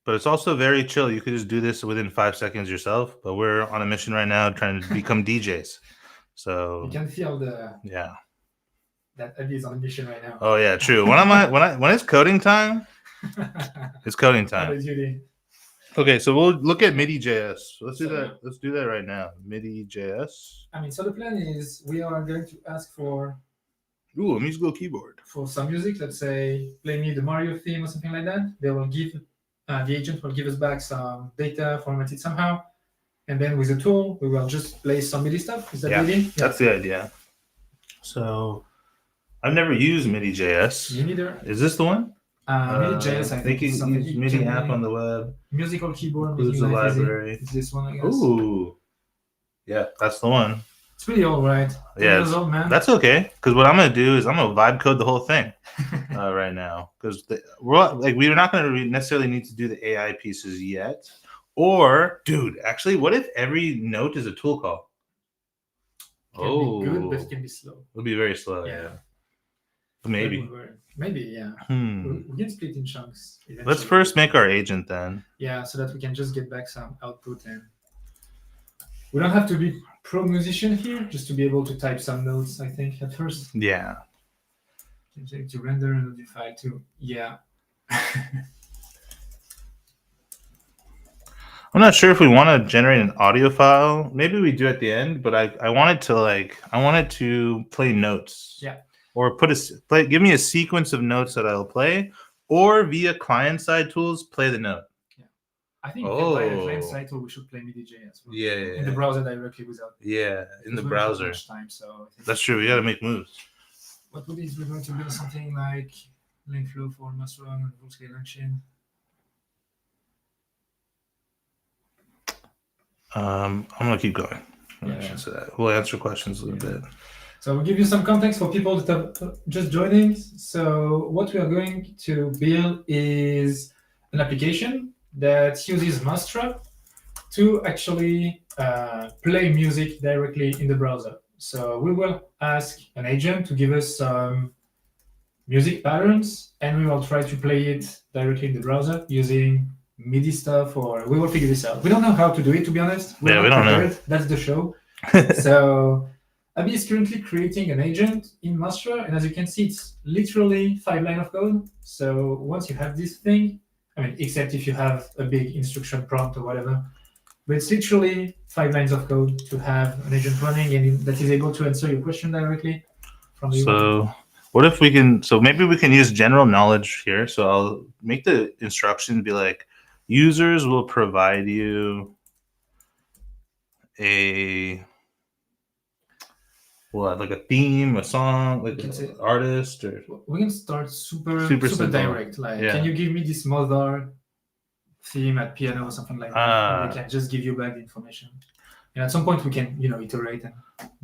But it's also very chill. You could just do this within 5 seconds yourself. But we're on a mission right now trying to become DJs. So you can feel that Abhi is on a mission right now. Oh yeah, true. When it's coding time, it's coding time. Okay, so we'll look at MIDI.js. Let's do that. Let's do that right now. MIDI.js. So the plan is we are going to ask for a musical keyboard for some music. Let's say play me the Mario theme or something like that. They will give the agent will give us back some data formatted somehow, and then with the tool we will just play some MIDI stuff. Is that the idea? That's the idea. So I've never used MIDI.js. Me neither. Is this the one? MIDI.js, I think. Use MIDI app on the web. Musical keyboard. Includes the library. It's this one, I guess. Ooh. Yeah, that's the one. It's pretty all right. Yeah, that's okay. Because what I'm gonna do is I'm gonna vibe code the whole thing right now. Because we're not gonna necessarily need to do the AI pieces yet. Or, dude, actually, what if every note is a tool call? It can be good, but it can be slow. It'll be very slow. Yeah. Maybe. Maybe, yeah. We can split in chunks. Eventually. Let's first make our agent then. Yeah, so that we can just get back some output, and we don't have to be pro musician here, just to be able to type some notes, I think, at first. Yeah. To render an audio file too. Yeah. I'm not sure if we want to generate an audio file. Maybe we do at the end, but I wanted to play notes. Yeah. Or give me a sequence of notes that I'll play, or via client-side tools, play the note. Yeah. I think via client-side tool, we should play MIDI.js. In the browser directly without. Yeah, in the browser. Time, so that's true. We got to make moves. What would we're going to build something like link flow for Mastras and full-scale action. I'm gonna keep going. We'll answer questions a little bit. So I'll give you some context for people that are just joining. So what we are going to build is an application that uses Mastras to actually play music directly in the browser. So we will ask an agent to give us some music patterns, and we will try to play it directly in the browser using MIDI stuff, or we will figure this out. We don't know how to do it, to be honest. Yeah, we don't know. That's the show. So Abhi is currently creating an agent in Mastras, and as you can see, it's literally 5 lines of code. So once you have this thing, I mean, except if you have a big instruction prompt or whatever, but it's literally 5 lines of code to have an agent running and that is able to answer your question directly from the UI. So what if we can, so maybe we can use general knowledge here. So I'll make the instruction be like, users will provide you a, what, like a theme, a song, like an artist, or we can start super simple. direct. Like, can you give me this Mozart theme at piano or something like that? And they can just give you back the information. And at some point we can, iterate. And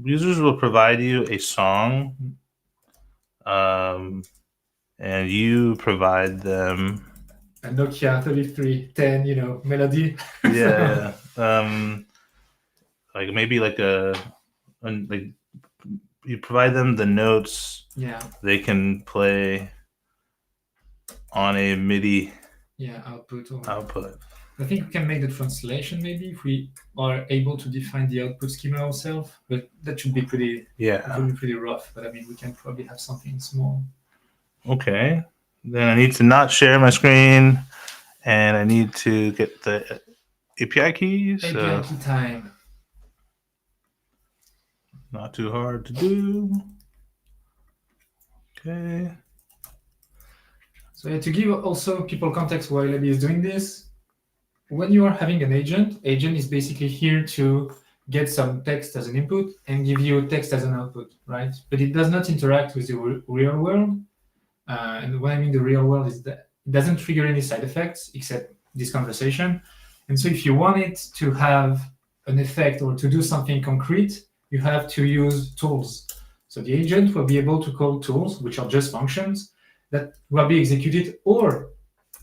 users will provide you a song, and you provide them a Nokia 3310, melody. Yeah. Like maybe like like you provide them the notes. Yeah. They can play on a MIDI. Yeah, output. I think we can make the translation maybe if we are able to define the output schema ourselves, but that should be pretty. Yeah. It will be pretty rough, but I mean we can probably have something small. Okay. Then I need to not share my screen, and I need to get the API key. API key time. Not too hard to do. Okay. So to give also people context while Abhi is doing this, when you are having an agent is basically here to get some text as an input and give you text as an output, right? But it does not interact with the real world. And what I mean the real world is that it doesn't trigger any side effects except this conversation. And so if you want it to have an effect or to do something concrete, you have to use tools. So the agent will be able to call tools, which are just functions that will be executed or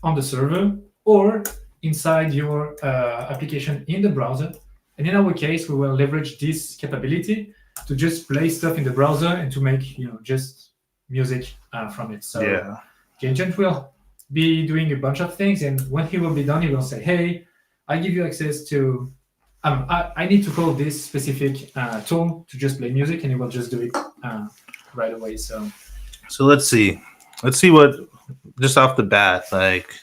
on the server or inside your application in the browser. And in our case, we will leverage this capability to just play stuff in the browser and to make just music from it. So the agent will be doing a bunch of things, and when he will be done, he will say, hey, I give you access to I need to call this specific tool to just play music, and it will just do it right away. So let's see what, just off the bat, like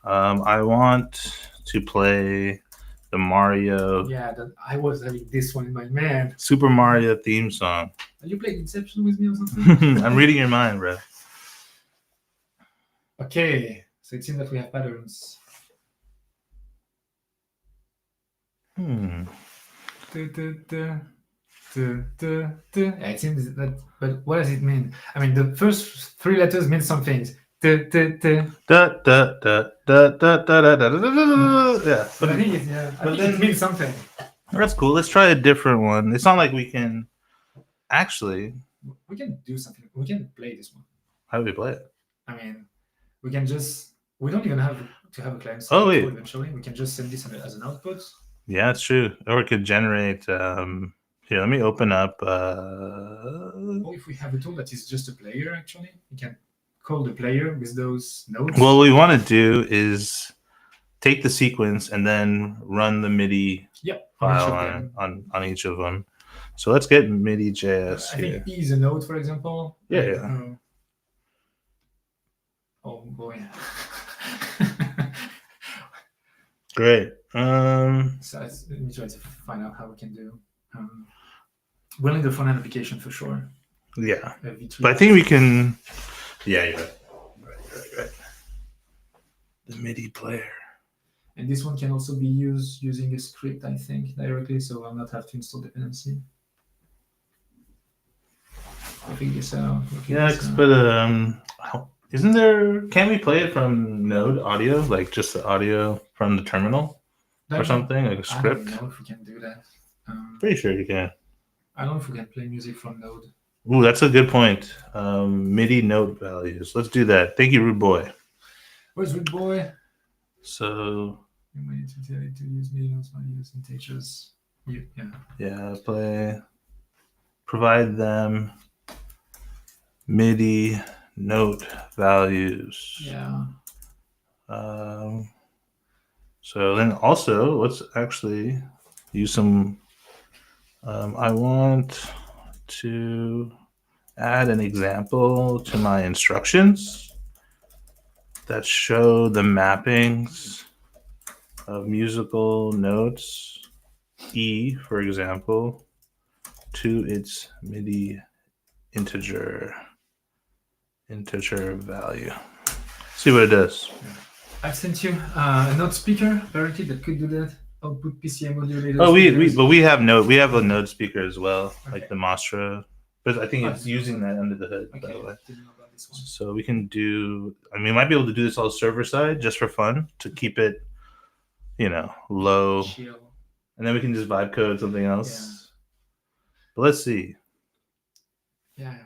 I want to play the Mario. Yeah, I was having this one in my mind. Super Mario theme song. Are you playing Inception with me or something? I'm reading your mind, bro. Okay, so it seems that we have patterns. Yeah, it seems that, but what does it mean? I mean, the first 3 letters mean some things. Yeah, but I think it means something. That's cool. Let's try a different one. It's not like we can actually. We can do something. We can play this one. How do we play it? I mean, we can just. We don't even have to have a client. Oh wait. Eventually, we can just send this as an output. Yeah, it's true. Or it could generate. Here, let me open up. Or if we have a tool that is just a player, actually, we can call the player with those nodes. Well, what we want to do is take the sequence and then run the MIDI file on each of them. So let's get MIDI.js here. I think E is a node, for example. Yeah. Oh boy. Great. So let me try to find out how we can do. We'll need the front end application for sure. Yeah. But I think we can. Yeah, you're right. The MIDI player. And this one can also be used using a script, I think, directly, so I'll not have to install dependency. I'll figure this out. But isn't there? Can we play it from Node audio, like just the audio from the terminal or something, like a script? I don't know if we can do that. Pretty sure you can. I don't know if we can play music from Node. Ooh, that's a good point. MIDI note values. Let's do that. Thank you, Rude Boy. Where's Rude Boy? So You might need to tell it to use MIDI notes values and teachers. Yeah, provide them MIDI note values. Yeah. So then also let's actually use some. I want to add an example to my instructions that show the mappings of musical notes E, for example, to its MIDI integer value. See what it does. I've sent you a note speaker apparently that could do that. Output PCM modulator. Oh, we have a node speaker as well, like the Mastras, but I think it's using that under the hood. Okay. By the way. Didn't know about this one. So we can do. I mean, we might be able to do this all server side just for fun to keep it, low, Chill. and then we can just vibe code something else. Yeah. But let's see. Yeah.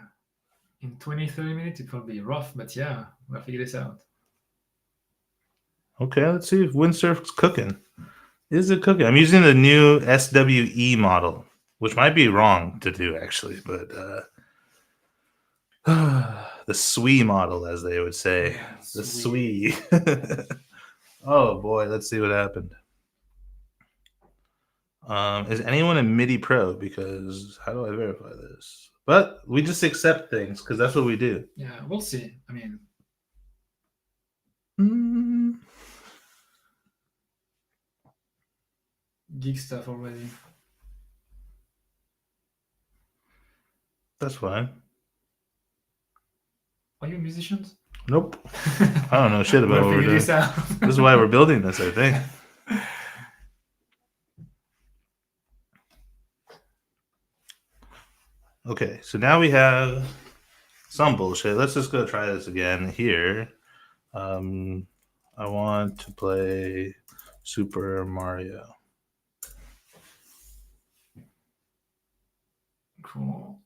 In 20-30 minutes, it will be rough, but yeah, we'll figure this out. Okay, let's see if Windsurf's cooking. Is it cooking? I'm using the new SWE model, which might be wrong to do actually, but the SWE model, as they would say, the SWE. Oh boy, let's see what happened. Is anyone a MIDI pro? Because how do I verify this? But we just accept things because that's what we do. Yeah, we'll see. I mean, geek stuff already. That's fine. Are you musicians? Nope. I don't know shit about what we're doing. This out. This is why we're building this, I think. Okay, so now we have some bullshit. Let's just go try this again here. I want to play Super Mario. Cool.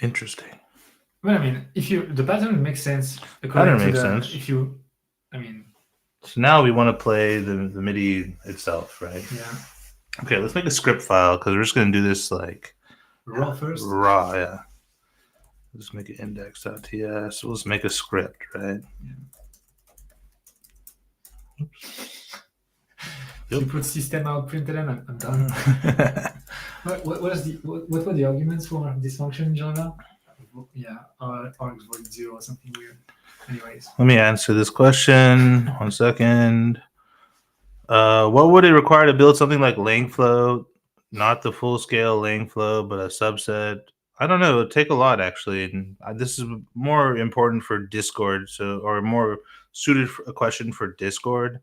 Interesting. Well, I mean, the pattern makes sense. Pattern makes sense. So now we want to play the MIDI itself, right? Yeah. Okay, let's make a script file because we're just going to do this like raw first. Raw, yeah. Let's make an index.ts. So let's make a script, right? Yeah. Oops. Yep. You put system out printed and I'm done. what were the arguments for this function in Java? Yeah, args void 0 or something weird. Anyways. Let me answer this question. 1 second. What would it require to build something like Langflow? Not the full scale Langflow, but a subset. I don't know. It would take a lot actually. And this is more important for Discord, or more suited for a question for Discord.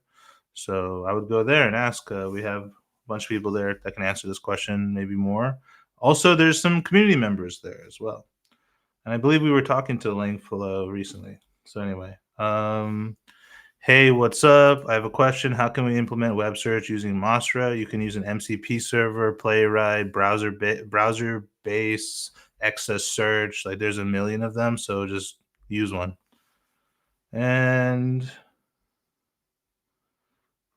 So I would go there and ask. We have a bunch of people there that can answer this question, maybe more. Also, there's some community members there as well. And I believe we were talking to Langflow recently. So anyway, hey, what's up? I have a question. How can we implement web search using Mastras? You can use an MCP server, Playwright, browser-based, excess search. Like there's a million of them, so just use one. And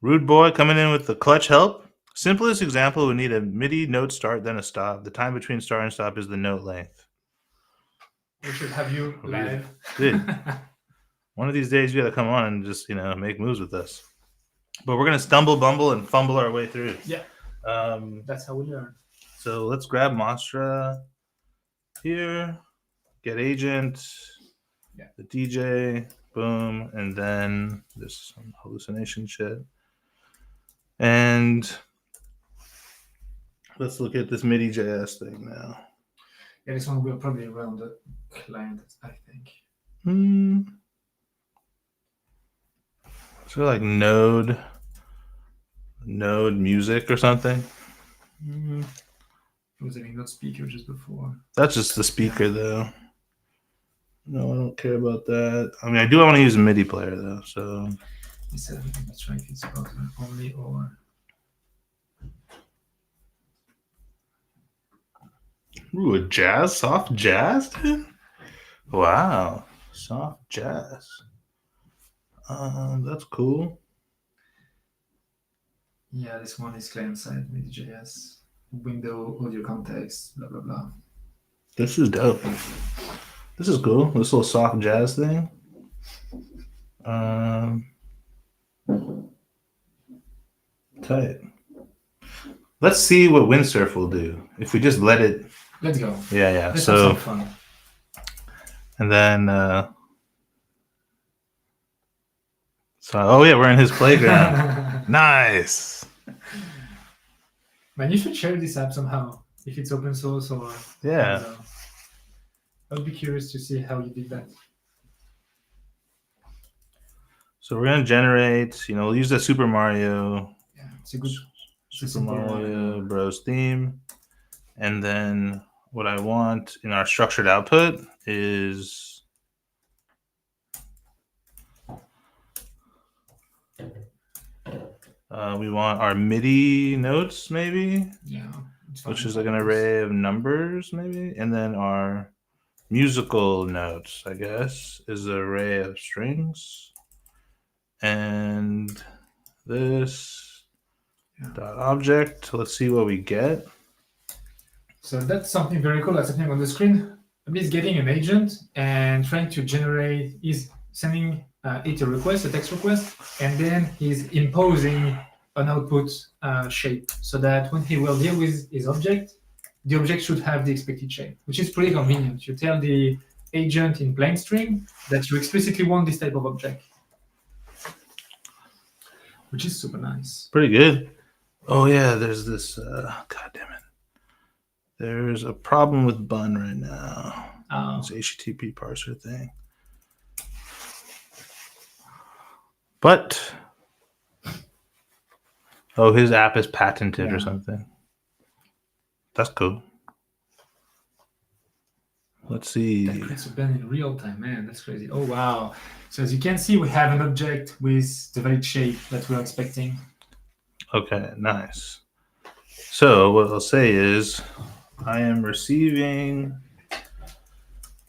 Rude Boy coming in with the clutch help. Simplest example, we need a MIDI note start, then a stop. The time between start and stop is the note length. We should have you live. Dude, one of these days you gotta come on and just make moves with us. But we're gonna stumble, bumble, and fumble our way through. Yeah. That's how we learn. So let's grab Mastras here, get agent, the DJ, boom, and then there's some hallucination shit. And let's look at this MIDI.js thing now. Yeah, this one will probably run the client, I think. So like node music or something. It was a node speaker just before. That's just the speaker though. No, I don't care about that. I mean, I do want to use a MIDI player though. So let's try if it's browser only or Ooh, a jazz, soft jazz, dude. Wow, soft jazz. That's cool. Yeah, this one is client-side MIDI.js. Window, audio context, blah, blah, blah. This is dope. This is cool. This little soft jazz thing. Tight. Let's see what Windsurf will do if we just let it. Let's go. Yeah. Let's So, have some fun. and then, oh yeah, we're in his playground. Nice. Man, you should share this app somehow if it's open source or. Yeah. I would be curious to see how you did that. So we're gonna generate. We'll use the Super Mario. Yeah, it's a good. Super Mario Bros theme, and then what I want in our structured output is we want our MIDI notes, maybe. Yeah. Which is like an array of numbers, maybe, and then our musical notes, I guess, is an array of strings, and this. Dot object. Let's see what we get. So that's something very cool that's happening on the screen. He's getting an agent and trying to generate. He's sending it a request, a text request, and then he's imposing an output shape so that when he will deal with his object, the object should have the expected shape, which is pretty convenient. You tell the agent in plain string that you explicitly want this type of object, which is super nice. Pretty good. Oh yeah, there's this. God damn it! There's a problem with Bun right now. Oh. This HTTP parser thing. But his app is patented or something. That's cool. Let's see. That creates a band in real time, man. That's crazy. Oh wow! So as you can see, we have an object with the valid shape that we're expecting. Okay, nice. So what I'll say is I am receiving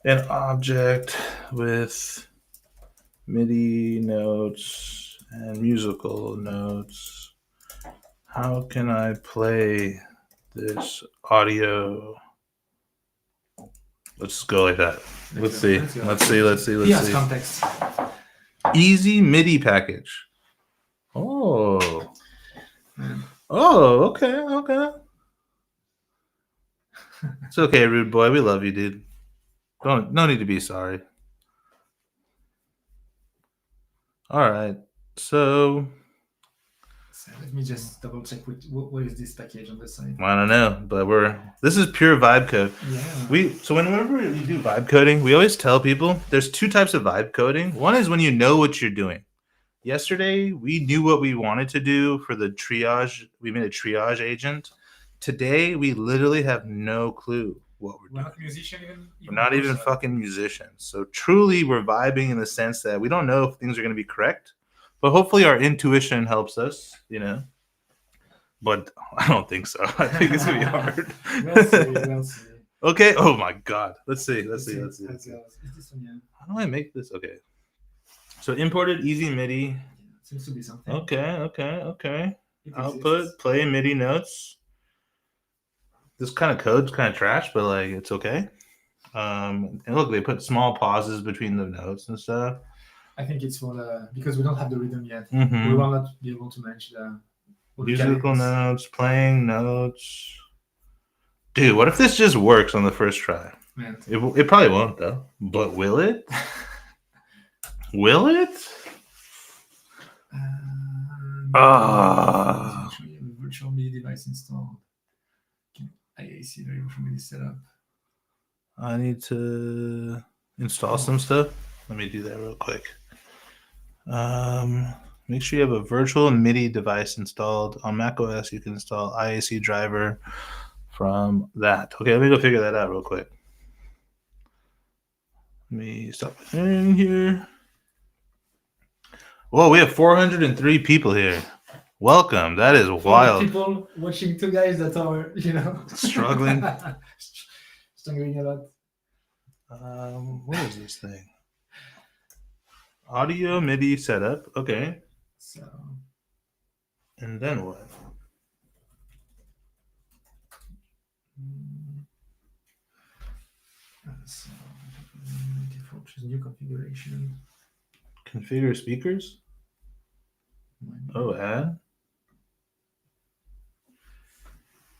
an object with MIDI notes and musical notes. How can I play this audio? Let's go like that. Let's see. Yes, context. Easy MIDI package. Oh. Man. Oh, okay. It's okay, rude boy. We love you, dude. No need to be sorry. All right. So let me just double check what is this package on the side. I don't know, but this is pure vibe code. Yeah. So whenever we do vibe coding, we always tell people there's two types of vibe coding. One is when you know what you're doing. Yesterday, we knew what we wanted to do for the triage. We made a triage agent. Today, we literally have no clue what we're doing. We're not musicians even. We're not even fucking musicians. So truly, we're vibing in the sense that we don't know if things are going to be correct, but hopefully our intuition helps us, But I don't think so. I think it's going to be hard. We'll see. Okay. Oh my God. Let's see. Is this one, yeah? How do I make this? Okay. So imported easy MIDI. Seems to be something. Okay. Output, play MIDI notes. This kind of code's kind of trash, but it's okay. And look, they put small pauses between the notes and stuff. I think it's for because we don't have the rhythm yet. Mm-hmm. We will not be able to manage the musical notes, playing notes. Dude, what if this just works on the first try? Man. It probably won't though. But will it? Will it? Virtual MIDI device installed. IAC virtual MIDI setup. I need to install some stuff. Let me do that real quick. Make sure you have a virtual MIDI device installed on macOS. You can install IAC driver from that. Okay, let me go figure that out real quick. Let me stop in here. Whoa, we have 403 people here. Welcome. That is wild. People watching, two guys that are, struggling. Struggling a lot. What is this thing? Audio MIDI setup. Okay. So And then what? so default choose new configuration. Configure speakers. Oh, add.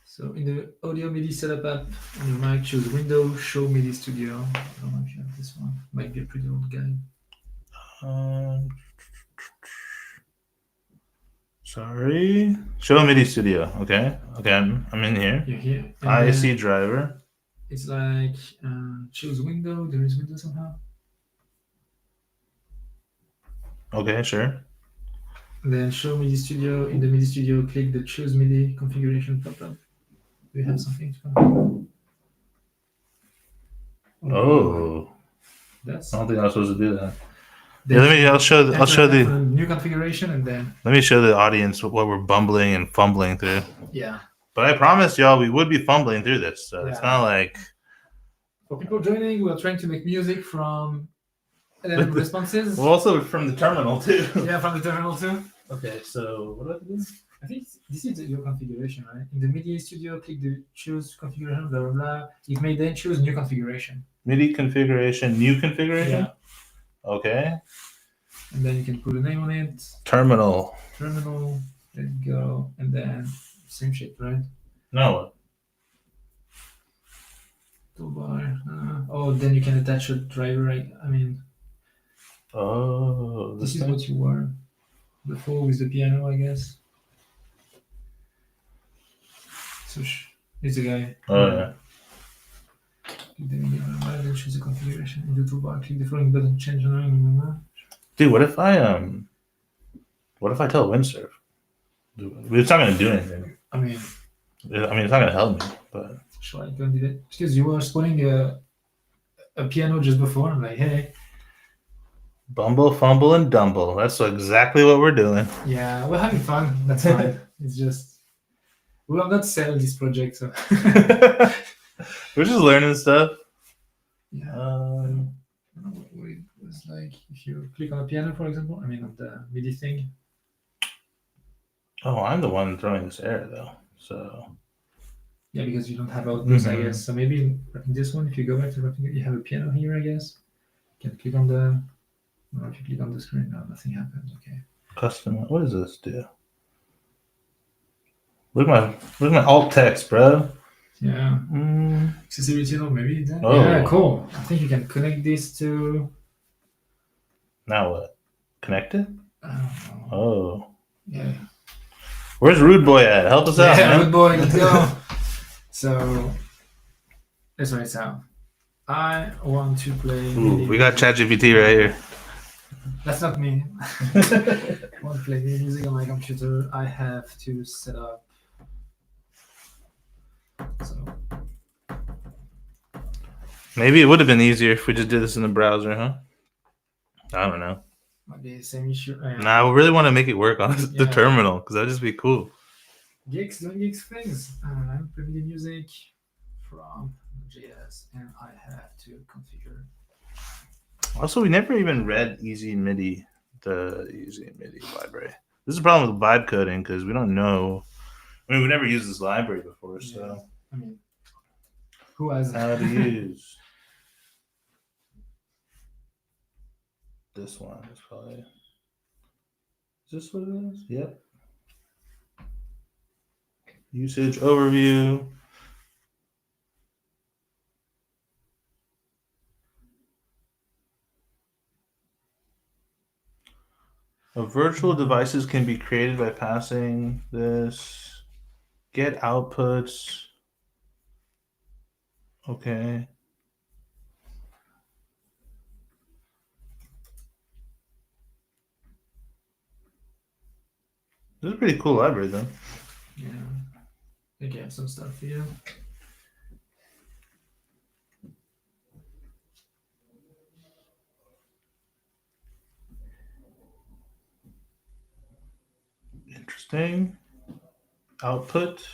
So in the audio MIDI setup app on your Mac, choose Window, Show MIDI Studio. I don't know if you have this one. Might be a pretty old guide. Sorry. Show MIDI Studio. Okay. Again, I'm in here. You're here. And IC then driver. it's like choose window. There is window somehow. Okay, sure. And then show MIDI Studio. In the MIDI Studio, click the choose MIDI configuration pop-up. Do you have something to come? Oh, That's. I don't think I was supposed to do that. Then Yeah, let me. I'll show the. new configuration and then. Let me show the audience what we're bumbling and fumbling through. Yeah. But I promised y'all we would be fumbling through this, so it's not like. For people joining, we're trying to make music from LLM responses. Well, also from the terminal too. Yeah, from the terminal too. Okay, so what do I have to do? I think this is your configuration, right? In the MIDI Studio, click the choose configuration, blah blah blah. It may then choose new configuration. MIDI configuration, new configuration. Yeah. Okay. And then you can put a name on it. Terminal. Terminal. Let it go, and then same shit, right? No. Toolbar. Oh, then you can attach a driver. Right? I mean. Oh. This is what you were before with the piano, I guess. So it's a guy. Oh yeah. Then choose the configuration in the toolbar. Click the following button. Change. Dude, what if I tell Windsurf? It's not gonna do anything. I mean, it's not gonna help me. But shall I go and do that? Because you were spawning a piano just before. I'm like, hey. Bumble, fumble, and dumble. That's exactly what we're doing. Yeah, we're having fun. That's fine. It's just we will not sell this project, so we're just learning stuff. Yeah. I don't know what it was like if you click on a piano, for example. I mean, on the MIDI thing. Oh, I'm the one throwing this error though. So. Yeah, because you don't have outputs, I guess. So maybe in this one, if you go back to you have a piano here, I guess. You can click on the. Or if you click on the screen, no, nothing happens. Okay. Custom. What does this do? Look at my alt text, bro. Yeah. Accessibility, no, maybe. Then. Oh. Yeah, cool. I think you can connect this to. Now what? Connect it? I don't know. Oh. Yeah. Where's Rude Boy at? Help us out, man. Rude Boy, let's go. So, let's write it out. I want to play. Ooh, we got ChatGPT right here. That's not me. I want to play music on my computer. I have to set up. So. Maybe it would have been easier if we just did this in the browser, huh? I don't know. Might be the same issue. Nah, we really want to make it work on the terminal because that'd just be cool. Gigs doing gigs things. I'm playing the music from JS, and I have to configure. Also, we never even read Easy MIDI, the Easy MIDI library. This is a problem with vibe coding because we don't know. I mean, we never used this library before, so. I mean, who has how to use this one? Is probably. Is this what it is? Yep. Usage overview. Virtual devices can be created by passing this. Get outputs. Okay. This is a pretty cool library, though. Yeah. I think I have some stuff here. Interesting. Output.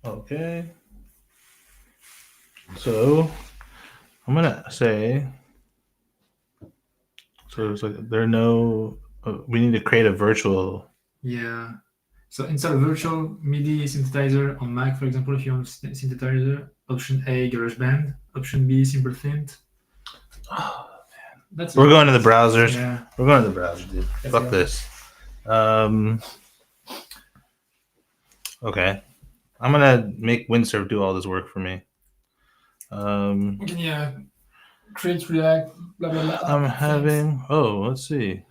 Okay. So I'm gonna say. So it's like there are no. We need to create a virtual. Yeah. So inside a virtual MIDI synthesizer on Mac, for example, if you want synthesizer, option A, GarageBand, option B, SimpleThint. Oh, That's we're it. going to the browsers. Yeah. We're going to the browser, dude. Let's Fuck go. this. Okay. I'm gonna make Windsurf do all this work for me. Yeah. Create, React, blah blah blah. I'm having. Oh, let's see.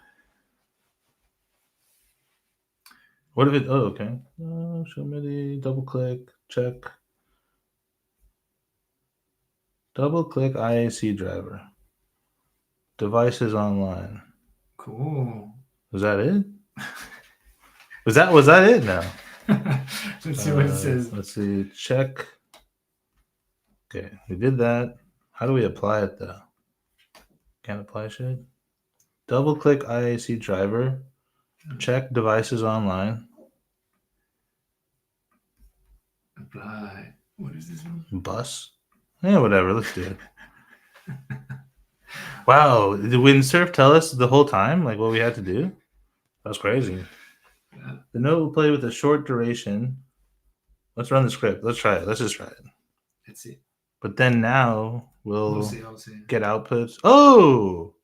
What if it? Oh, okay. Show MIDI. Double click. Check. Double click IAC driver. Devices online. Cool. Was that it? Was that it now? Let's see what it says. Let's see. Check. Okay, we did that. How do we apply it though? Can't apply shit. Double click IAC driver. Check devices online. Apply. What is this one? Bus. Yeah, whatever. Let's do it. Wow, did Windsurf tell us the whole time like what we had to do? That's crazy. Yeah. The note will play with a short duration. Let's run the script. Let's try it. Let's just try it. Let's see. But then now we'll see. get outputs. Oh!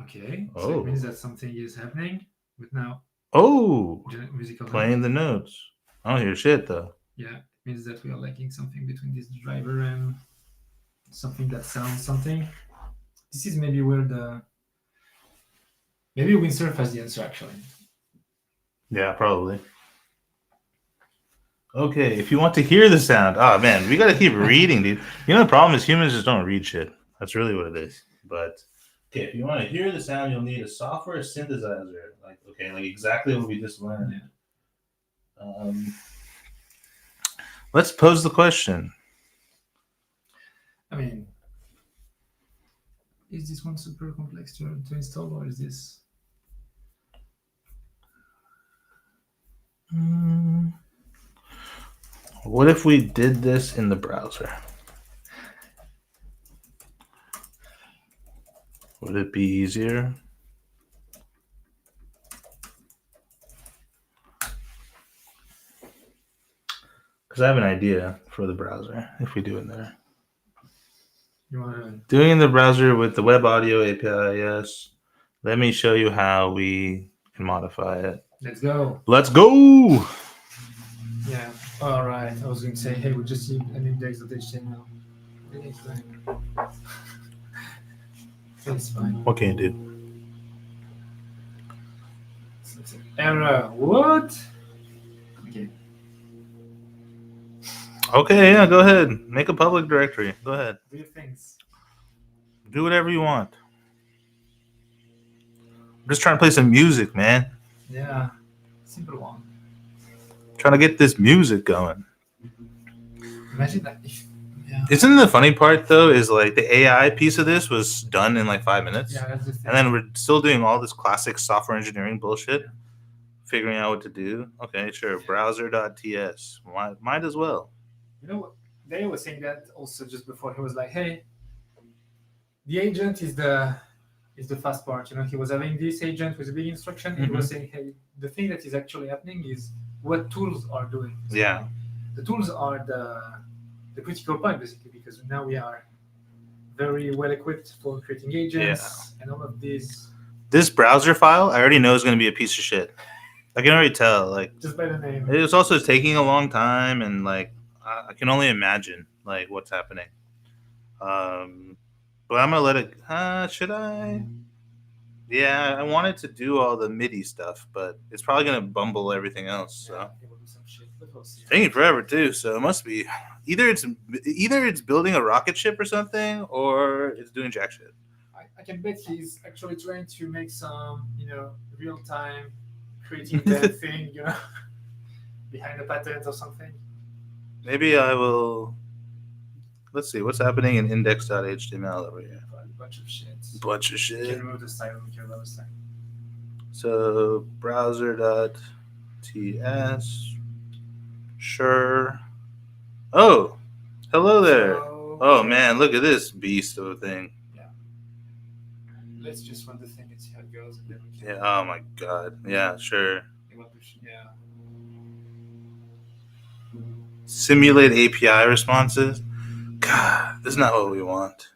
Okay. So Oh. it means that something is happening. But now Oh! musical Playing the notes. I don't hear shit though. Yeah, it means that we are lacking something between this driver and something that sounds something. This is maybe where maybe Windsurf has the answer actually. Yeah, probably. Okay, if you want to hear the sound, oh man, we gotta keep reading, dude. You know the problem is humans just don't read shit. That's really what it is. But okay, if you want to hear the sound, you'll need a software synthesizer. Like exactly what we just learned. Yeah. Let's pose the question. I mean, is this one super complex to install, or is this? What if we did this in the browser? Would it be easier? Because I have an idea for the browser if we do it there. You want to? Doing in the browser with the web audio API, yes. Let me show you how we can modify it. Let's go. Let's go! Yeah. All right. I was going to say, hey, we just need an index.html. That's fine. What can you do? Error. What? Okay. Okay, yeah, go ahead. Make a public directory. Go ahead. Do your things. Do whatever you want. I'm just trying to play some music, man. Yeah. Simple one. Trying to get this music going. Imagine that. Isn't the funny part though is like the AI piece of this was done in like 5 minutes, Yeah, that's the thing. and then we're still doing all this classic software engineering bullshit, figuring out what to do. Okay, sure. Browser.ts. Might as well. You know what? They was saying that also just before. He was like, "Hey, the agent is the fast part." You know, he was having this agent with a big instruction. And he was saying, "Hey, the thing that is actually happening is what tools are doing." So Yeah. the tools are the critical point basically, because now we are very well equipped for creating agents and all of these. This browser file, I already know is going to be a piece of shit. I can already tell. Like, just by the name. It's also taking a long time, and like I can only imagine like what's happening. But I'm gonna let it. Should I? Yeah, I wanted to do all the MIDI stuff, but it's probably gonna bumble everything else. So It will do some shit, but we'll see. taking forever too. So it must be either it's building a rocket ship or something, or it's doing jack shit. I can bet he's actually trying to make some, real time creating that thing, behind the patent or something. Maybe I will. Let's see what's happening in index.html over here. A bunch of shit. Bunch of You shit. can remove the style, we can remove the style. So browser.ts. Sure. Oh, hello there. So, Oh man, look at this beast of a thing. let's just run the thing and see how it goes, and then we can. Yeah. Oh my god. Yeah. Sure. Yeah. Simulate API responses. God, this is not what we want.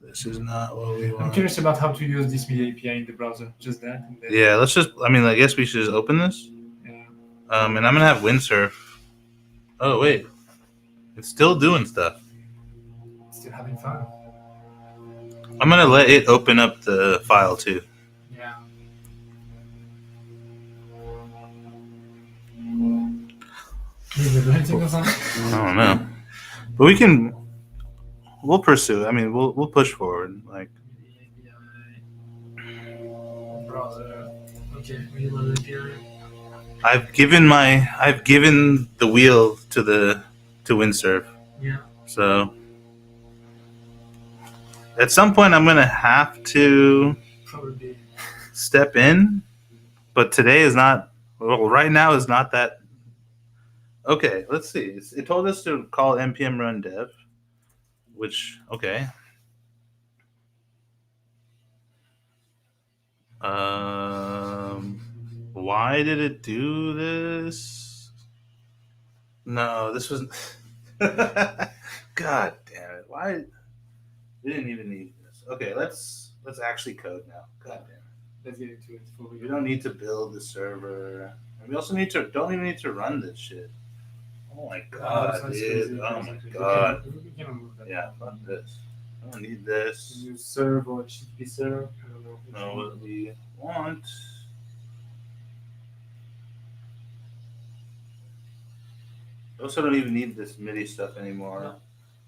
This is not what we I'm want. curious about how to use this media API in the browser. Just that. And then, Yeah. Let's just. I mean, I guess we should just open this. Yeah. And I'm gonna have windsurf. Oh wait, it's still doing stuff. Still having fun. I'm gonna let it open up the file too. Yeah. I don't know, but we can. We'll pursue it. I mean, we'll push forward. Like Browser. Okay. Media API. I've given the wheel to windsurf. Yeah. So at some point, I'm gonna have to Probably. step in, but today is not. Well, right now is not that. Okay, let's see. It told us to call npm run dev, which okay. Why did it do this? No, this was. God damn it! Why? We didn't even need this. Okay, let's actually code now. God damn it! Let's get into it. We don't need to build the server. And we also don't even need to run this shit. Oh my god, dude! Oh my god! We can remove that. Yeah, fuck this. I don't need this. Use serve or HTTP serve. I don't know. No, what we want. We also don't even need this MIDI stuff anymore.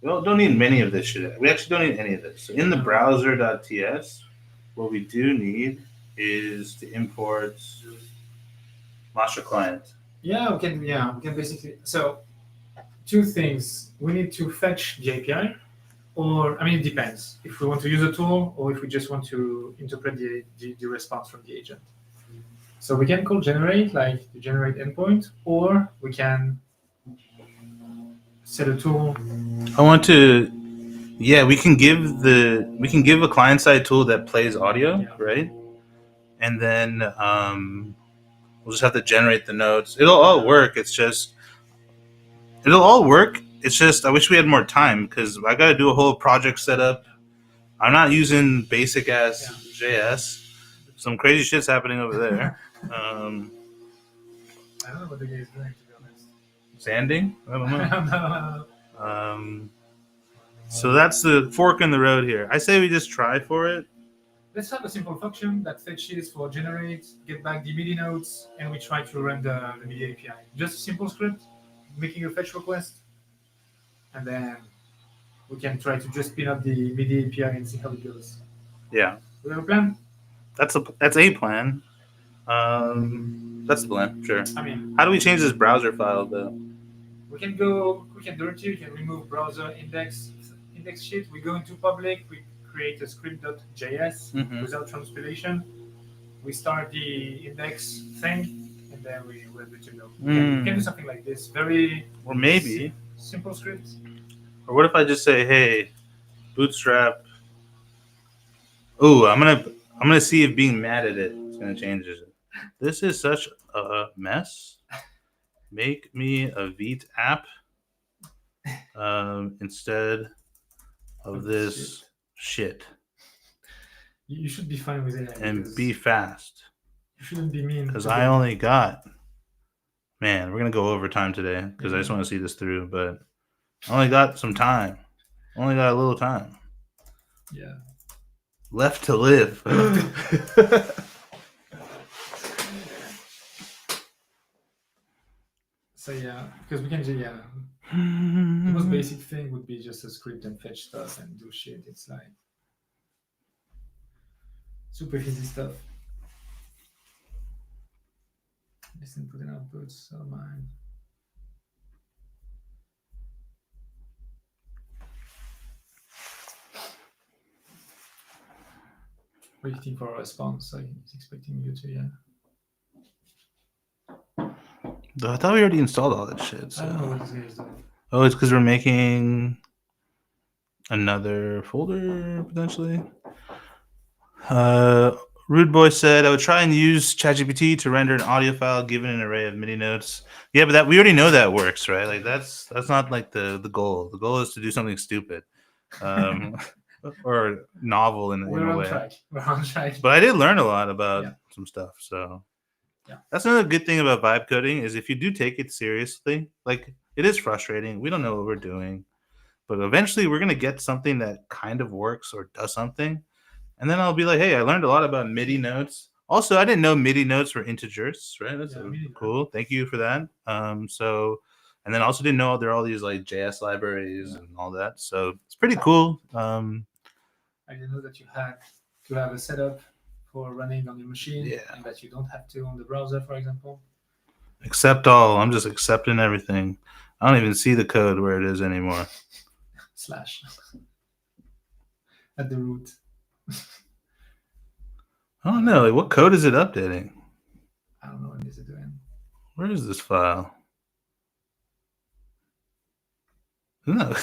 No. We don't need many of this shit. We actually don't need any of this. So in the browser.ts, what we do need is to import master client. Yeah, we can basically. So, two things. We need to fetch the API, or it depends if we want to use a tool or if we just want to interpret the response from the agent. So we can call generate, like the generate endpoint, or we can set a tool. I want to. Yeah, we can give a client side tool that plays audio, right? And then we'll just have to generate the notes. It'll all work. It'll all work. It's just I wish we had more time because I got to do a whole project setup. I'm not using basic ass JS. Some crazy shit's happening over there. I don't know what the guy is doing, to be honest. Sanding? I don't know. So that's the fork in the road here. I say we just try for it. Let's have a simple function that fetches for generate, get back the MIDI notes, and we try to run the MIDI API. Just a simple script, making a fetch request, and then we can try to just spin up the MIDI API and see how it goes. Yeah. We have a plan? That's a plan. That's the plan, sure. How do we change this browser file though? We can go quick and dirty. We can remove browser index sheet. We go into public. We create a script.js without transpilation. We start the index thing, and then we're good to go. We can do something like this. Or maybe simple script. Or what if I just say, "Hey, Bootstrap." Oh, I'm gonna see if being mad at it is gonna change it. This is such a mess. Make me a Vite app instead of this shit. You should be fine with it. And be fast. You shouldn't be mean. Because I only got. Man, we're gonna go over time today because I just want to see this through, but I only got some time. Only got a little time. Yeah. Left to live. So because we can do the most basic thing would be just a script and fetch stuff and do shit. It's like super easy stuff. Listen, put in outputs. Oh mine. Waiting for a response. So he's expecting you to I thought we already installed all that shit. I don't know So. what this guy is doing. Oh, it's because we're making another folder potentially. Rude Boy said, I would try and use ChatGPT to render an audio file given an array of MIDI notes. Yeah, but that we already know that works, right? Like that's not like the goal. The goal is to do something stupid, or novel in We're a on way. track. We're on track. But I did learn a lot about Yeah. some stuff. So Yeah. that's another good thing about vibe coding is if you do take it seriously, like it is frustrating. We don't know what we're doing, but eventually we're gonna get something that kind of works or does something. And then I'll be like, hey, I learned a lot about MIDI notes. Also, I didn't know MIDI notes were integers, right? That's cool. Thank you for that. And then also didn't know there are all these like JS libraries and all that. So it's pretty cool. I didn't know that you had to have a setup for running on your machine and that you don't have to on the browser, for example. Accept all. I'm just accepting everything. I don't even see the code where it is anymore. / at the root. I don't know. Like, what code is it updating? I don't know what is it doing. Where is this file? No.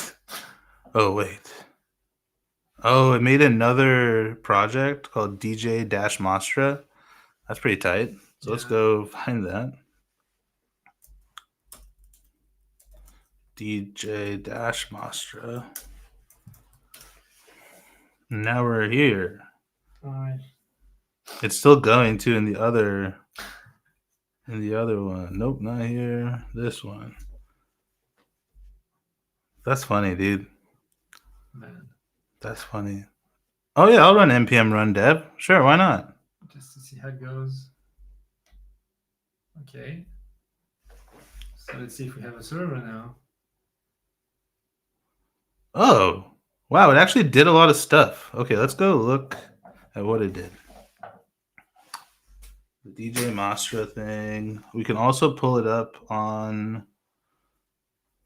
Oh, wait. Oh, it made another project called DJ-Mastra. That's pretty tight. So let's go find that. DJ-Mastra. Now we're here. All right. It's still going to in the other one. Nope, not here. This one. That's funny, dude. Man. That's funny. Oh yeah, I'll run npm run dev. Sure, why not? Just to see how it goes. Okay. So let's see if we have a server now. Oh, wow, it actually did a lot of stuff. Okay, let's go look at what it did. The DJ Mastra thing. We can also pull it up on...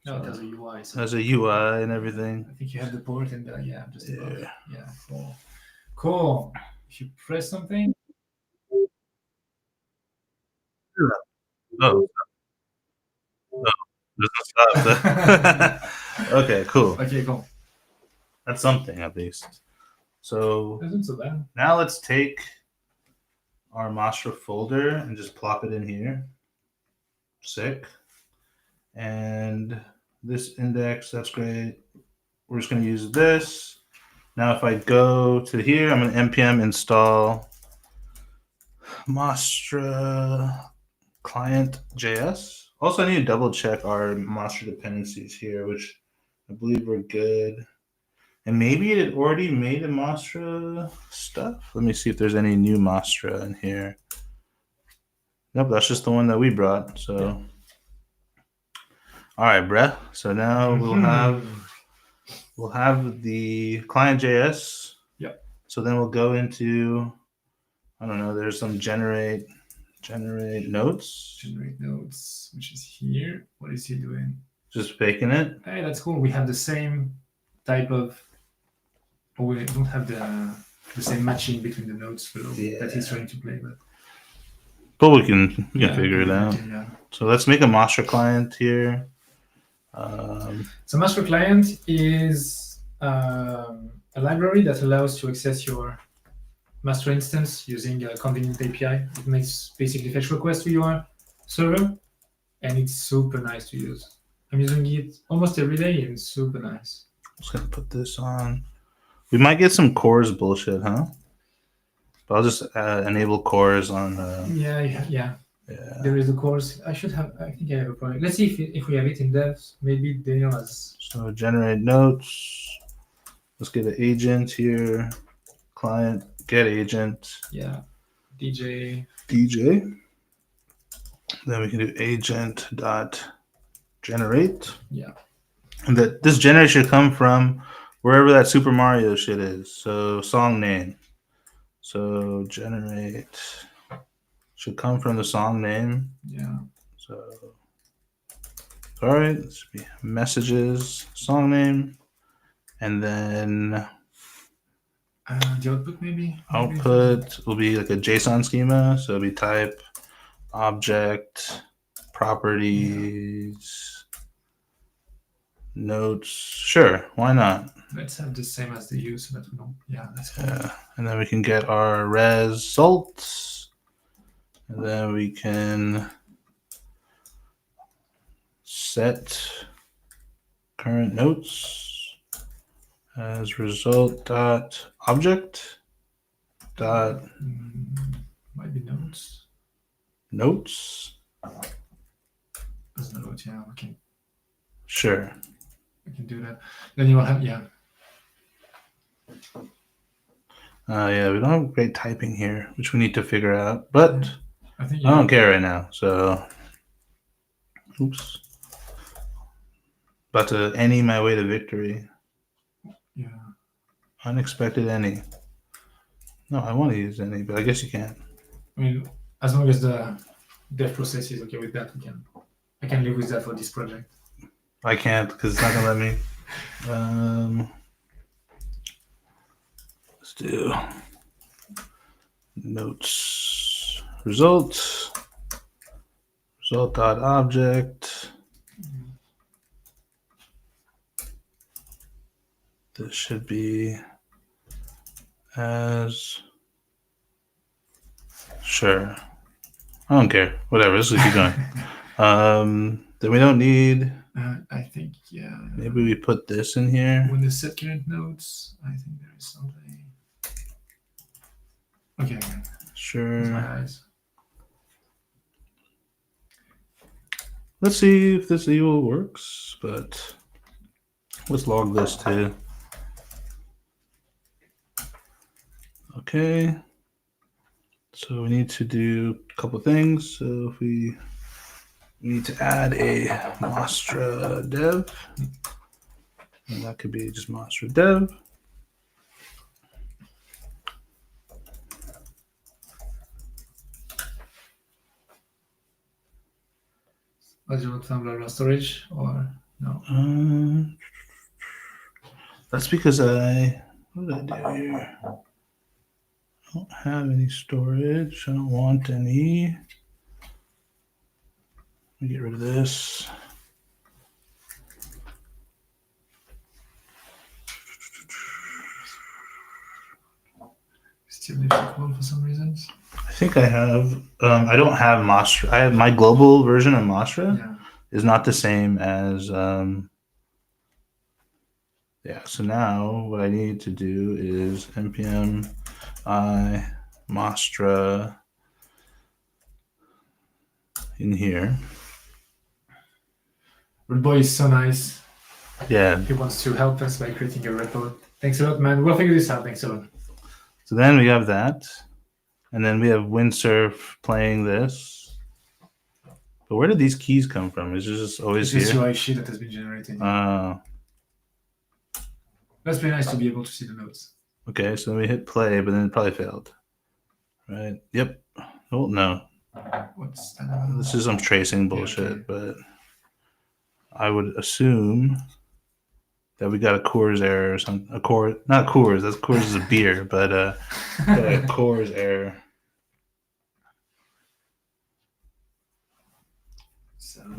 No, it has a UI. So has a UI and everything. I think you have the port and yeah, just above. Yeah, cool. Cool. If you press something. Oh. Okay, cool. Okay, cool. That's something at least. So isn't so bad. Now let's take our Mastra folder and just plop it in here. Sick. And this index, that's great. We're just going to use this. Now if I go to here, I'm going to npm install Mastra client.js. Also, I need to double check our Mastra dependencies here, which I believe we're good. And maybe it already made a Mastra stuff. Let me see if there's any new Mastra in here. Nope, that's just the one that we brought. So, all right, bruh. So now we'll have the client.js. Yep. So then we'll go into, I don't know, there's some generate notes. Generate notes, which is here. What is he doing? Just faking it. Hey, that's cool. We have the same type of. Oh, we don't have the same matching between the notes that he's trying to play, but we can figure it out. Yeah. So let's make a Mastra client here. So Mastra client is a library that allows to access your Mastra instance using a convenient API. It makes basically fetch requests to your server, and it's super nice to use. I'm using it almost every day, and it's super nice. I'm just gonna put this on. We might get some cores bullshit, huh? But I'll just enable cores on. Yeah. There is a course. I think I have a project. Let's see if we have it in devs. Maybe Daniel has. So generate notes. Let's get an agent here. Client get agent. Yeah. DJ. Then we can do agent.generate. Yeah. And that this generate should come from wherever that Super Mario shit is. So song name. So generate should come from the song name. Yeah. So all right, this should be messages, song name, and then the output maybe. Output will be like a JSON schema. So it'll be type object properties, notes. Sure, why not? Let's have the same as the use so that we don't. Yeah, that's cool. Yeah, and then we can get our results, and then we can set current notes as result dot object dot Might be notes. notes. As notes, yeah, we can Sure. do that. Then you will have yeah. Yeah, we don't have great typing here, which we need to figure out, but I think I don't care right now. So, oops. About to any my way to victory. Yeah. Unexpected any. No, I want to use any, but I guess you can't. I mean, as long as the dev process is okay with that, I can live with that for this project. I can't because it's not gonna let me. Let's do notes result dot object. This should be as sure. I don't care. Whatever. Let's just keep going. Then we don't need. I think yeah. Maybe we put this in here. When the set current nodes, I think there is something. Okay. Sure. My eyes. Let's see if this evil works, but let's log this too. Okay. So we need to do a couple things. So if we need to add a Mastras dev, and that could be just Mastras dev. But you want some blah blah storage or no? That's because what did I do here? I don't have any storage. I don't want any. Let me get rid of this. Still difficult for some reasons. I think I have. I don't have Mastras. I have my global version of Mastras is not the same as. Yeah. So now what I need to do is npm I Mastras in here. Red Boy is so nice. Yeah. He wants to help us by creating a repo. Thanks a lot, man. We'll figure this out. Thanks a lot. So then we have that. And then we have Windsurf playing this. But where did these keys come from? Is it just always It's here? UI sheet that has been generated. That's pretty nice to be able to see the notes. Okay, so then we hit play, but then it probably failed. Right? Yep. Oh, no. What's that? This is some tracing bullshit, but I would assume that we got a Coors error or something. Not Coors. That's Coors is a beer, but got a Coors error.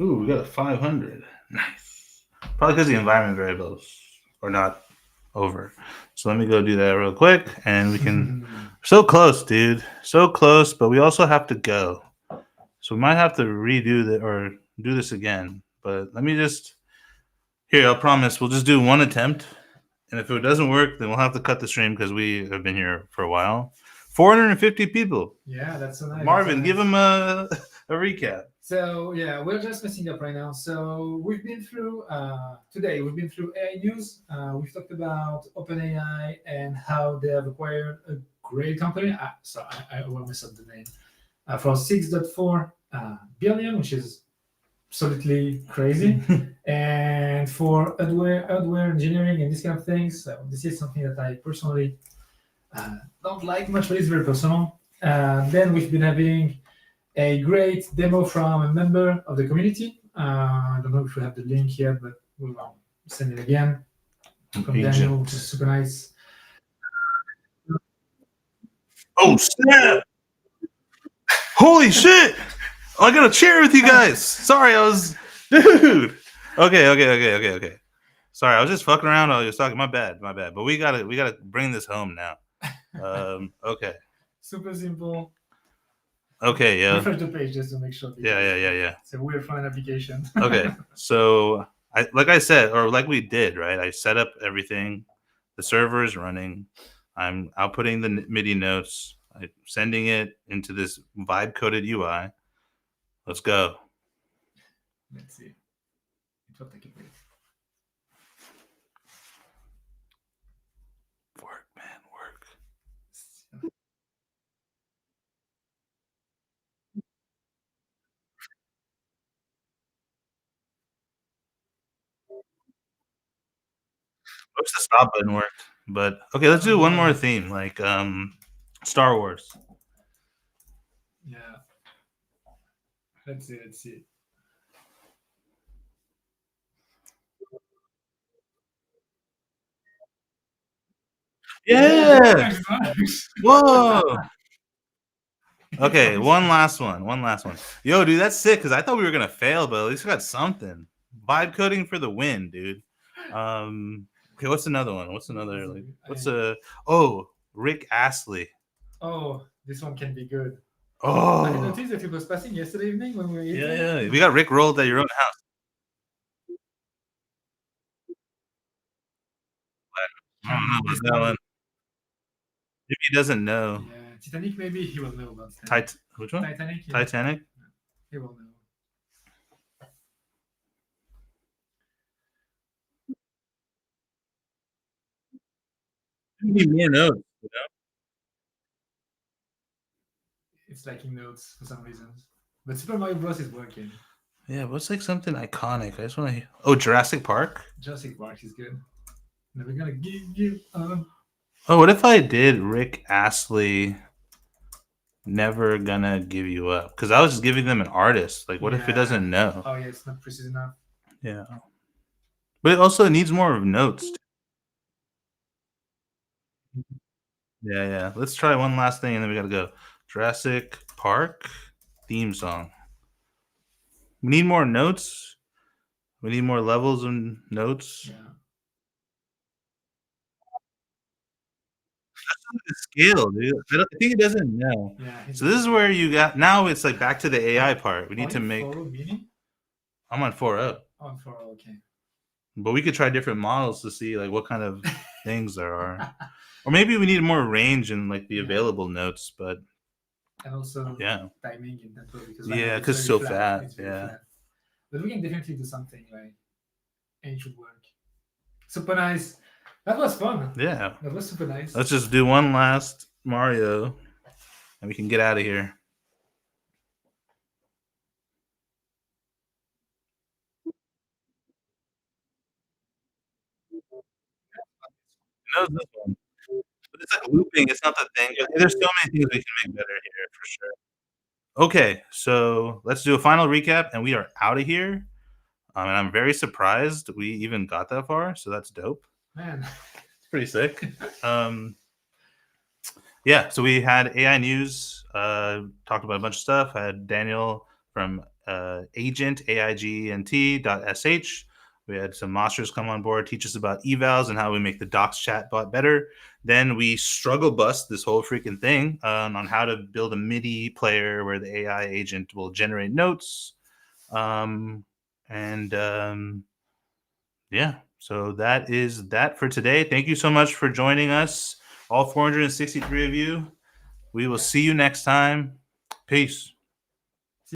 Ooh, we got a 500. Nice. Probably because the environment variables are not over. So let me go do that real quick, and we can. So close, dude. So close, but we also have to go. So we might have to redo that or do this again. But let me just. Here, I'll promise. We'll just do one attempt, and if it doesn't work, then we'll have to cut the stream because we have been here for a while. 450 people. Yeah, that's so nice. Marvin, give him a recap. So yeah, we're just messing up right now. So we've been through today. We've been through AI news. We've talked about OpenAI and how they have acquired a great company. I will mess up the name for 6.4 billion, which is absolutely crazy. And for hardware engineering and these kind of things, this is something that I personally don't like much, but it's very personal. Then we've been having a great demo from a member of the community. I don't know if we have the link here, but we'll send it again from Daniel, which is super nice. Oh, snap! Holy shit! Oh, I gotta share with you guys. Sorry, I was, dude. Okay. Sorry, I was just fucking around while you was talking. My bad. But we gotta bring this home now. Okay. Super simple. Okay, yeah. Refresh the page just to make sure. Yeah. It's a weird front application. Okay, so like I said, or like we did, right? I set up everything. The server is running. I'm outputting the MIDI notes. I'm sending it into this vibe coded UI. Let's go. Let's see. It will take a bit. Work, man, work. Wish the stop button worked. But okay, let's do one more theme, like Star Wars. Yeah. Let's see. Yeah. Whoa. Okay, one last one. Yo, dude, that's sick because I thought we were gonna fail, but at least we got something. Vibe coding for the win, dude. Okay, what's another one? What's another like? What's a? Oh, Rick Astley. Oh, this one can be good. Oh, I noticed that it was passing yesterday evening when we were eating. Yeah. We got Rick rolled at your own house. I don't know what's that one. If he doesn't know. Yeah, Titanic, maybe he will know about Which one? Titanic. Yeah. Titanic. He will know. You need more notes. You know? It's liking notes for some reasons. But Super Mario Bros. Is working. Yeah, what's like something iconic? I just want to. Oh, Jurassic Park. Jurassic Park is good. Never gonna give you up. Oh, what if I did Rick Astley? Never gonna give you up, because I was just giving them an artist. Like, what if it doesn't know? Oh yeah, it's not precise enough. Yeah, but it also needs more of notes. Yeah. Let's try one last thing, and then we gotta go. Jurassic Park theme song. We need more notes. We need more levels and notes. Yeah. The scale, dude. I think it doesn't know. Yeah. So this is where you got. Now it's like back to the AI part. We need to make. Mini? I'm on 4.0. On 4.0, okay. But we could try different models to see like what kind of things there are, or maybe we need more range in like the available notes. But and also timing and tempo because because it's so fast. Flat. But we can definitely do something like, and it should work. Super nice. That was fun. Yeah, that was super nice. Let's just do one last Mario, and we can get out of here. Knows this one. But it's like looping. It's not the thing. There's so many things we can make better here for sure. Okay, so let's do a final recap, and we are out of here. And I'm very surprised we even got that far. So that's dope. Man, it's pretty sick. Yeah. So we had AI news. Talked about a bunch of stuff. I had Daniel from Agent aiagent.sh. We had some Mastras come on board, teach us about evals and how we make the Docs chatbot better. Then we struggle bust this whole freaking thing on how to build a MIDI player where the AI agent will generate notes. Yeah, so that is that for today. Thank you so much for joining us, all 463 of you. We will see you next time. Peace.